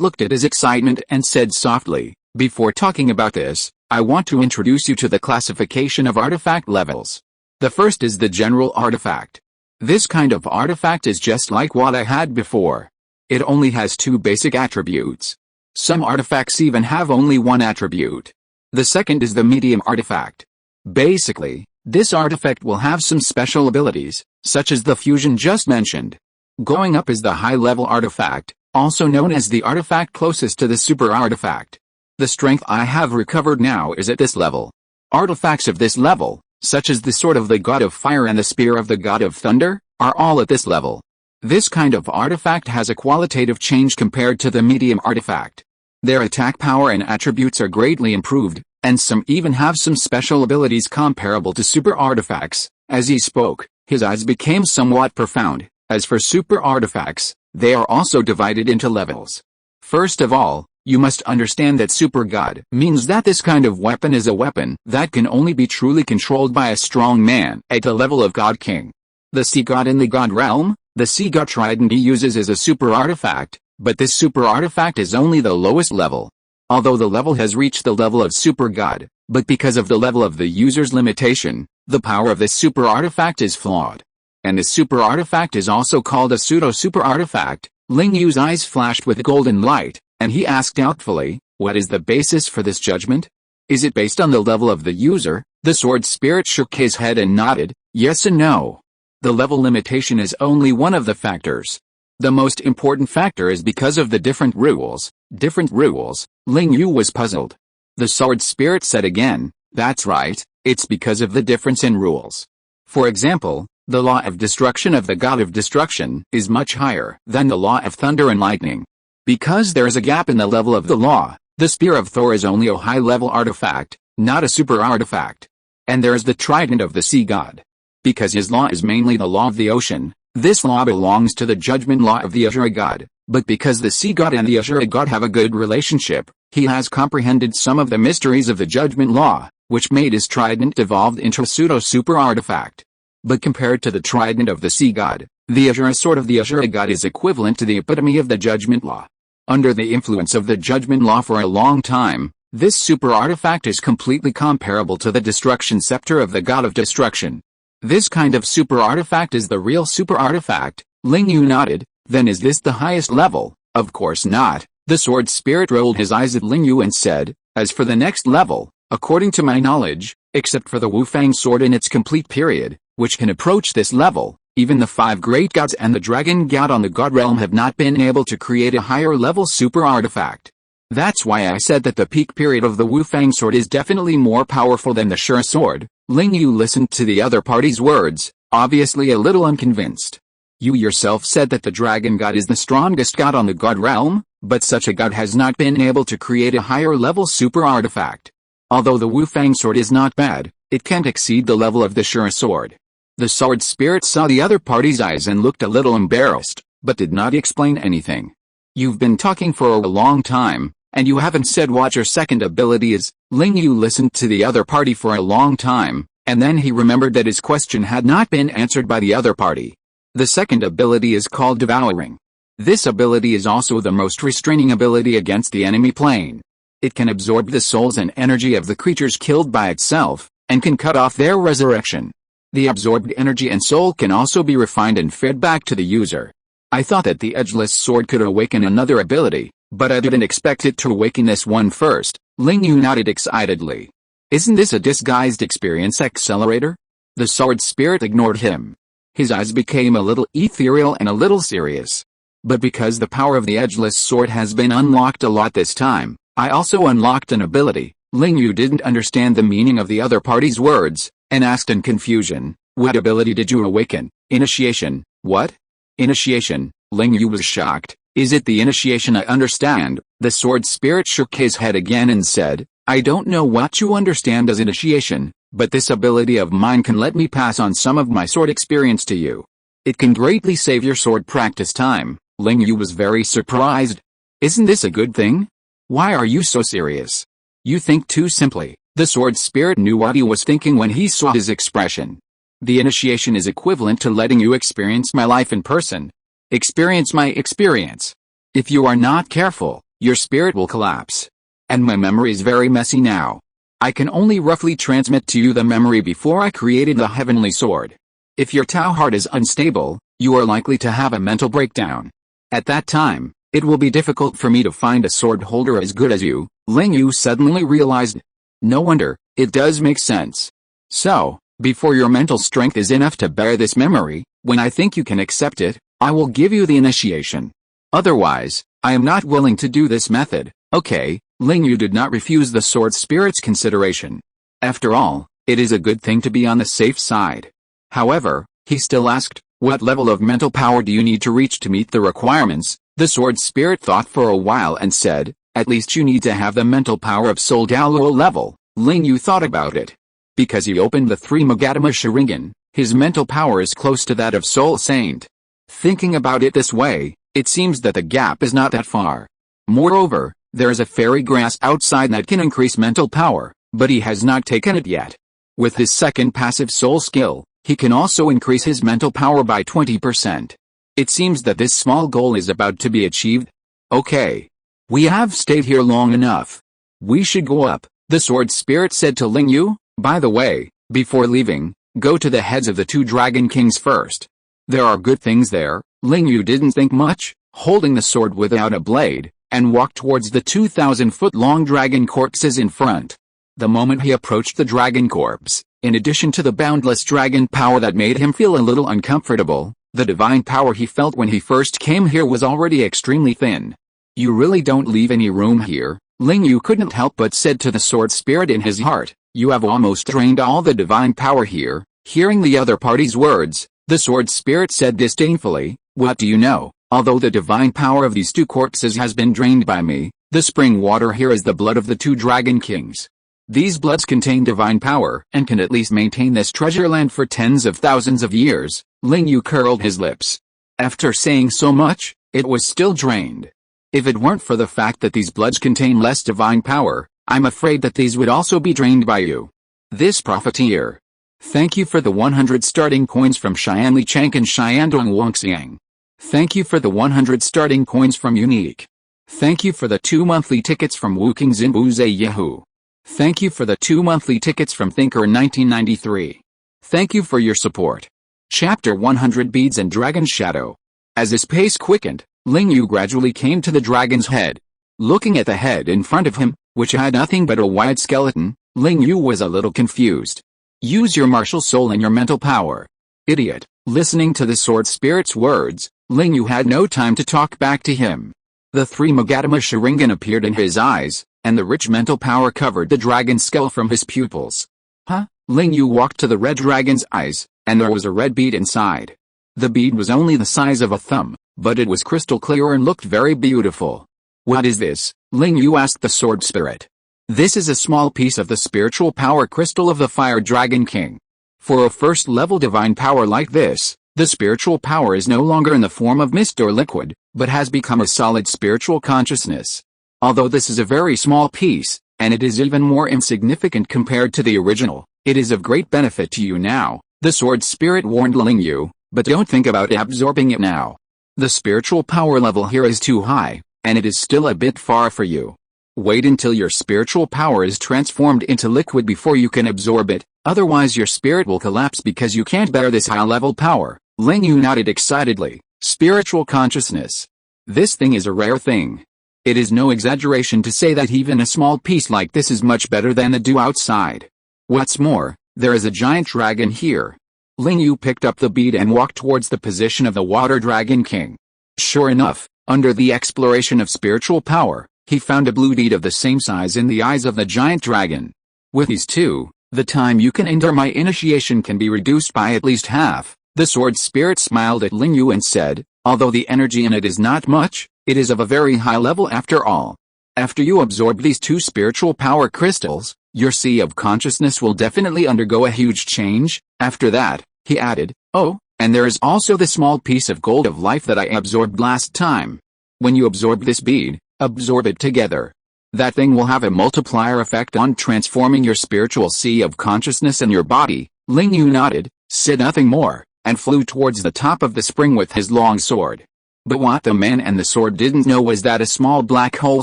looked at his excitement and said softly, "Before talking about this, I want to introduce you to the classification of artifact levels. The first is the general artifact. This kind of artifact is just like what I had before. It only has two basic attributes. Some artifacts even have only one attribute. The second is the medium artifact. Basically, this artifact will have some special abilities, such as the fusion just mentioned. Going up is the high-level artifact, also known as the artifact closest to the super artifact. The strength I have recovered now is at this level. Artifacts of this level, such as the sword of the god of fire and the spear of the god of thunder, are all at this level. This kind of artifact has a qualitative change compared to the medium artifact. Their attack power and attributes are greatly improved, and some even have some special abilities comparable to super artifacts. As he spoke, his eyes became somewhat profound. As for super artifacts, they are also divided into levels. First of all, you must understand that super god means that this kind of weapon is a weapon that can only be truly controlled by a strong man at the level of God King. The sea god in the god realm, the sea god trident he uses is a super artifact, but this super artifact is only the lowest level. Although the level has reached the level of super god, but because of the level of the user's limitation, the power of this super artifact is flawed. And this super artifact is also called a pseudo-super artifact. Ling Yu's eyes flashed with golden light, and he asked doubtfully, "What is the basis for this judgment? Is it based on the level of the user?" The sword spirit shook his head and nodded, "Yes and no. The level limitation is only one of the factors. The most important factor is because of the different rules." Different rules? Ling Yu was puzzled. The sword spirit said again, "That's right, it's because of the difference in rules. For example, the law of destruction of the god of destruction is much higher than the law of thunder and lightning. Because there is a gap in the level of the law, the spear of Thor is only a high-level artifact, not a super artifact. And there is the trident of the sea god. Because his law is mainly the law of the ocean, this law belongs to the judgment law of the Ashura god, but because the sea god and the Ashura god have a good relationship, he has comprehended some of the mysteries of the judgment law, which made his trident evolved into a pseudo-super artifact. But compared to the trident of the sea god, the Ashura sword of the Ashura god is equivalent to the epitome of the judgment law. Under the influence of the judgment law for a long time, this super artifact is completely comparable to the destruction scepter of the god of destruction. This kind of super artifact is the real super artifact." Ling Yu nodded. "Then is this the highest level?" "Of course not." The sword spirit rolled his eyes at Ling Yu and said, "As for the next level, according to my knowledge, except for the Wufang sword in its complete period, which can approach this level, even the 5 great gods and the dragon god on the god realm have not been able to create a higher level super artifact. That's why I said that the peak period of the Wufang sword is definitely more powerful than the Shura sword." Ling Yu listened to the other party's words, obviously a little unconvinced. "You yourself said that the dragon god is the strongest god on the god realm, but such a god has not been able to create a higher level super artifact. Although the Wufang sword is not bad, it can't exceed the level of the Shura sword." The sword spirit saw the other party's eyes and looked a little embarrassed, but did not explain anything. "You've been talking for a long time, and you haven't said what your second ability is." Ling Yu listened to the other party for a long time, and then he remembered that his question had not been answered by the other party. The second ability is called Devouring. This ability is also the most restraining ability against the enemy plane. It can absorb the souls and energy of the creatures killed by itself, and can cut off their resurrection. The absorbed energy and soul can also be refined and fed back to the user. I thought that the edgeless sword could awaken another ability, but I didn't expect it to awaken this one first. Ling Yu nodded excitedly. Isn't this a disguised experience accelerator? The sword spirit ignored him. His eyes became a little ethereal and a little serious. But because the power of the edgeless sword has been unlocked a lot this time, I also unlocked an ability. Ling Yu didn't understand the meaning of the other party's words, and asked in confusion, what ability did you awaken? Initiation. What? Initiation. Ling Yu was shocked. Is it the initiation I understand? The sword spirit shook his head again and said, I don't know what you understand as initiation, but this ability of mine can let me pass on some of my sword experience to you. It can greatly save your sword practice time. Ling Yu was very surprised. Isn't this a good thing? Why are you so serious? You think too simply. The sword spirit knew what he was thinking when he saw his expression. The initiation is equivalent to letting you experience my life in person. Experience my experience. If you are not careful, your spirit will collapse. And my memory is very messy now. I can only roughly transmit to you the memory before I created the heavenly sword. If your Tao heart is unstable, you are likely to have a mental breakdown. At that time, it will be difficult for me to find a sword holder as good as you. Ling Yu suddenly realized. No wonder, it does make sense. So, before your mental strength is enough to bear this memory, when I think you can accept it, I will give you the initiation. Otherwise, I am not willing to do this method. Okay, Ling Yu did not refuse the sword spirit's consideration. After all, it is a good thing to be on the safe side. However, he still asked, what level of mental power do you need to reach to meet the requirements? The sword spirit thought for a while and said, at least you need to have the mental power of Soul Douluo level. Ling Yu thought about it. Because he opened the 3 Magatama Sharingan, his mental power is close to that of Soul Saint. Thinking about it this way, it seems that the gap is not that far. Moreover, there is a fairy grass outside that can increase mental power, but he has not taken it yet. With his second passive soul skill, he can also increase his mental power by 20%. It seems that this small goal is about to be achieved. Okay. We have stayed here long enough. We should go up, the sword spirit said to Ling Yu. By the way, before leaving, go to the heads of the 2 dragon kings first. There are good things there. Ling Yu didn't think much, holding the sword without a blade, and walked towards the 2,000-foot-long dragon corpses in front. The moment he approached the dragon corpse, in addition to the boundless dragon power that made him feel a little uncomfortable, the divine power he felt when he first came here was already extremely thin. You really don't leave any room here, Ling Yu couldn't help but said to the sword spirit in his heart. You have almost drained all the divine power here. Hearing the other party's words, the sword spirit said disdainfully, what do you know? Although the divine power of these 2 corpses has been drained by me, the spring water here is the blood of the 2 dragon kings. These bloods contain divine power and can at least maintain this treasure land for tens of thousands of years. Ling Yu curled his lips. After saying so much, it was still drained. If it weren't for the fact that these bloods contain less divine power, I'm afraid that these would also be drained by you. This profiteer. Thank you for the 100 starting coins from Xianli Chang and Xiandong Wangxiang. Thank you for the 100 starting coins from Unique. Thank you for the 2 monthly tickets from Wuking Zinbuze Yahoo. Thank you for the 2 monthly tickets from Thinker in 1993. Thank you for your support. Chapter 100 Beads and Dragon's Shadow. As his pace quickened, Ling Yu gradually came to the dragon's head. Looking at the head in front of him, which had nothing but a wide skeleton, Ling Yu was a little confused. Use your martial soul and your mental power. Idiot. Listening to the sword spirit's words, Ling Yu had no time to talk back to him. The 3 Magatama Sharingan appeared in his eyes, and the rich mental power covered the dragon's skull from his pupils. Huh? Ling Yu walked to the red dragon's eyes, and there was a red bead inside. The bead was only the size of a thumb, but it was crystal clear and looked very beautiful. What is this? Ling Yu asked the sword spirit. This is a small piece of the spiritual power crystal of the Fire Dragon King. For a first-level divine power like this, the spiritual power is no longer in the form of mist or liquid, but has become a solid spiritual consciousness. Although this is a very small piece, and it is even more insignificant compared to the original, it is of great benefit to you now, the sword spirit warned Ling Yu, but don't think about absorbing it now. The spiritual power level here is too high, and it is still a bit far for you. Wait until your spiritual power is transformed into liquid before you can absorb it, otherwise your spirit will collapse because you can't bear this high-level power. Ling Yu nodded excitedly. Spiritual consciousness. This thing is a rare thing. It is no exaggeration to say that even a small piece like this is much better than the dew outside. What's more, there is a giant dragon here. Ling Yu picked up the bead and walked towards the position of the Water Dragon King. Sure enough, under the exploration of spiritual power, he found a blue bead of the same size in the eyes of the giant dragon. With these two, the time you can endure my initiation can be reduced by at least half. The sword spirit smiled at Ling Yu and said, although the energy in it is not much, it is of a very high level after all. After you absorb these two spiritual power crystals, your sea of consciousness will definitely undergo a huge change. After that, he added, oh, and there is also the small piece of gold of life that I absorbed last time. When you absorb this bead, absorb it together. That thing will have a multiplier effect on transforming your spiritual sea of consciousness in your body. Ling Yu nodded, said nothing more, and flew towards the top of the spring with his long sword. But what the man and the sword didn't know was that a small black hole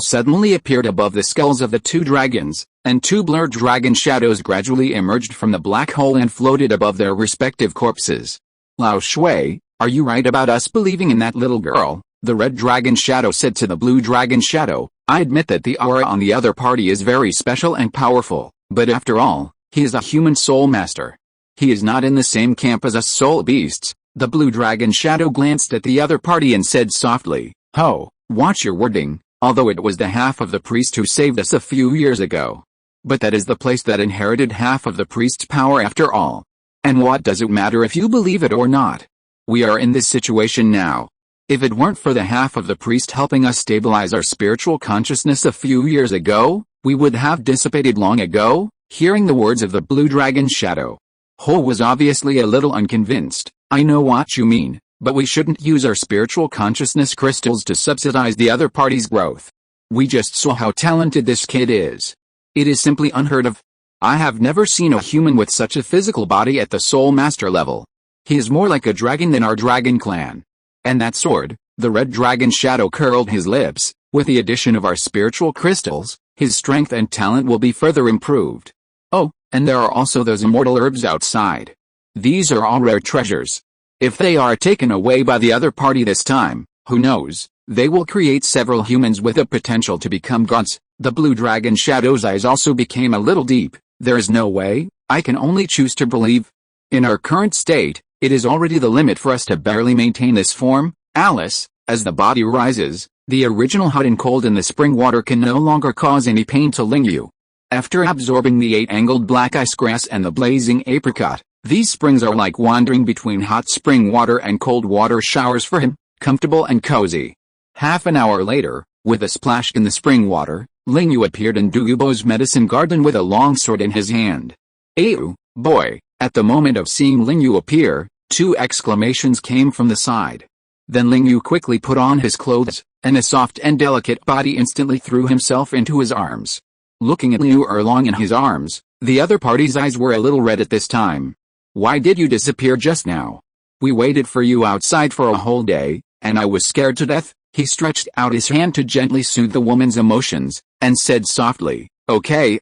suddenly appeared above the skulls of the two dragons, and two blurred dragon shadows gradually emerged from the black hole and floated above their respective corpses. Lao Shui, are you right about us believing in that little girl? The red dragon shadow said to the blue dragon shadow. I admit that the aura on the other party is very special and powerful, but after all, he is a human soul master. He is not in the same camp as us soul beasts. The blue dragon shadow glanced at the other party and said softly, "Ho, watch your wording, although it was the half of the priest who saved us a few years ago. But that is the place that inherited half of the priest's power after all. And what does it matter if you believe it or not? We are in this situation now. If it weren't for the half of the priest helping us stabilize our spiritual consciousness a few years ago, we would have dissipated long ago." Hearing the words of the blue dragon shadow, Ho was obviously a little unconvinced. I know what you mean, but we shouldn't use our spiritual consciousness crystals to subsidize the other party's growth. We just saw how talented this kid is. It is simply unheard of. I have never seen a human with such a physical body at the soul master level. He is more like a dragon than our dragon clan. And that sword, the red dragon shadow curled his lips, with the addition of our spiritual crystals, his strength and talent will be further improved. Oh, and there are also those immortal herbs outside. These are all rare treasures. If they are taken away by the other party this time, who knows, they will create several humans with the potential to become gods. The blue dragon shadow's eyes also became a little deep. There is no way, I can only choose to believe. In our current state, it is already the limit for us to barely maintain this form. Alice, as the body rises, the original hot and cold in the spring water can no longer cause any pain to Ling Yu. After absorbing the 8-angled black ice grass and the blazing apricot, these springs are like wandering between hot spring water and cold water showers for him, comfortable and cozy. Half an hour later, with a splash in the spring water, Ling Yu appeared in Douluo's medicine garden with a long sword in his hand. "Ayu, boy!" At the moment of seeing Ling Yu appear, two exclamations came from the side. Then Ling Yu quickly put on his clothes, and a soft and delicate body instantly threw himself into his arms. Looking at Liu Erlong in his arms, the other party's eyes were a little red at this time. "Why did you disappear just now? We waited for you outside for a whole day, and I was scared to death." He stretched out his hand to gently soothe the woman's emotions, and said softly, Okay,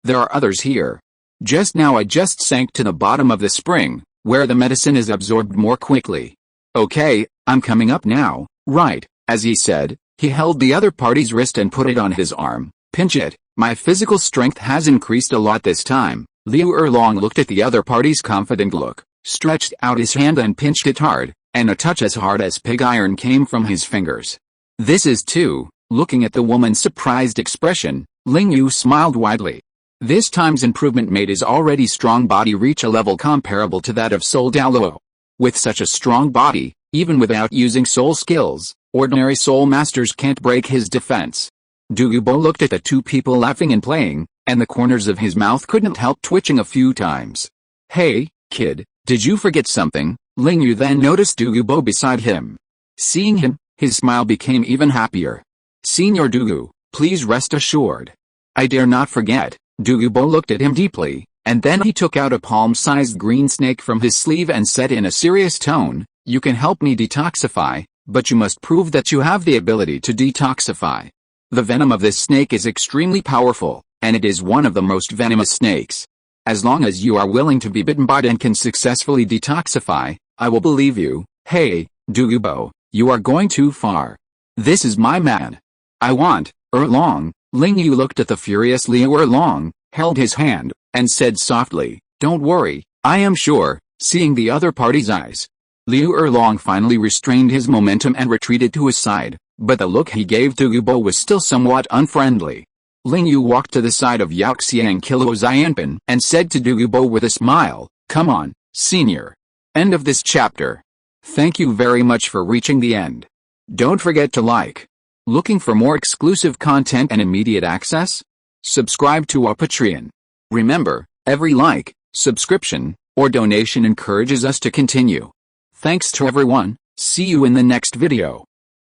there are others here. Just now I just sank to the bottom of the spring, where the medicine is absorbed more quickly. Okay, I'm coming up now, right?" As he said, he held the other party's wrist and put it on his arm. "Pinch it, my physical strength has increased a lot this time." Liu Erlong looked at the other party's confident look, stretched out his hand and pinched it hard, and a touch as hard as pig iron came from his fingers. "This is too." Looking at the woman's surprised expression, Ling Yu smiled widely. This time's improvement made his already strong body reach a level comparable to that of Soul Douluo. With such a strong body, even without using soul skills, ordinary soul masters can't break his defense. Douluo looked at the two people laughing and playing, and the corners of his mouth couldn't help twitching a few times. "Hey, kid, did you forget something?" Ling Yu then noticed Douluo beside him. Seeing him, his smile became even happier. "Senior Douluo, please rest assured. I dare not forget." Douluo looked at him deeply, and then he took out a palm-sized green snake from his sleeve and said in a serious tone, "You can help me detoxify, but you must prove that you have the ability to detoxify. The venom of this snake is extremely powerful, and it is one of the most venomous snakes. As long as you are willing to be bitten by it and can successfully detoxify, I will believe you." "Hey, Douluo, you are going too far. This is my man. I want, Erlong. Ling Yu looked at the furious Liu Erlong, held his hand, and said softly, don't worry, I am sure, seeing the other party's eyes. Liu Erlong finally restrained his momentum and retreated to his side, but the look he gave to Gubo was still somewhat unfriendly. Ling Yu walked to the side of Yaoxiang Kilo Xianpan and said to Gubo with a smile, come on, senior. End of this chapter. Thank you very much for reaching the end. Don't forget to like. Looking for more exclusive content and immediate access? Subscribe to our Patreon. Remember, every like, subscription, or donation encourages us to continue. Thanks to everyone, see you in the next video.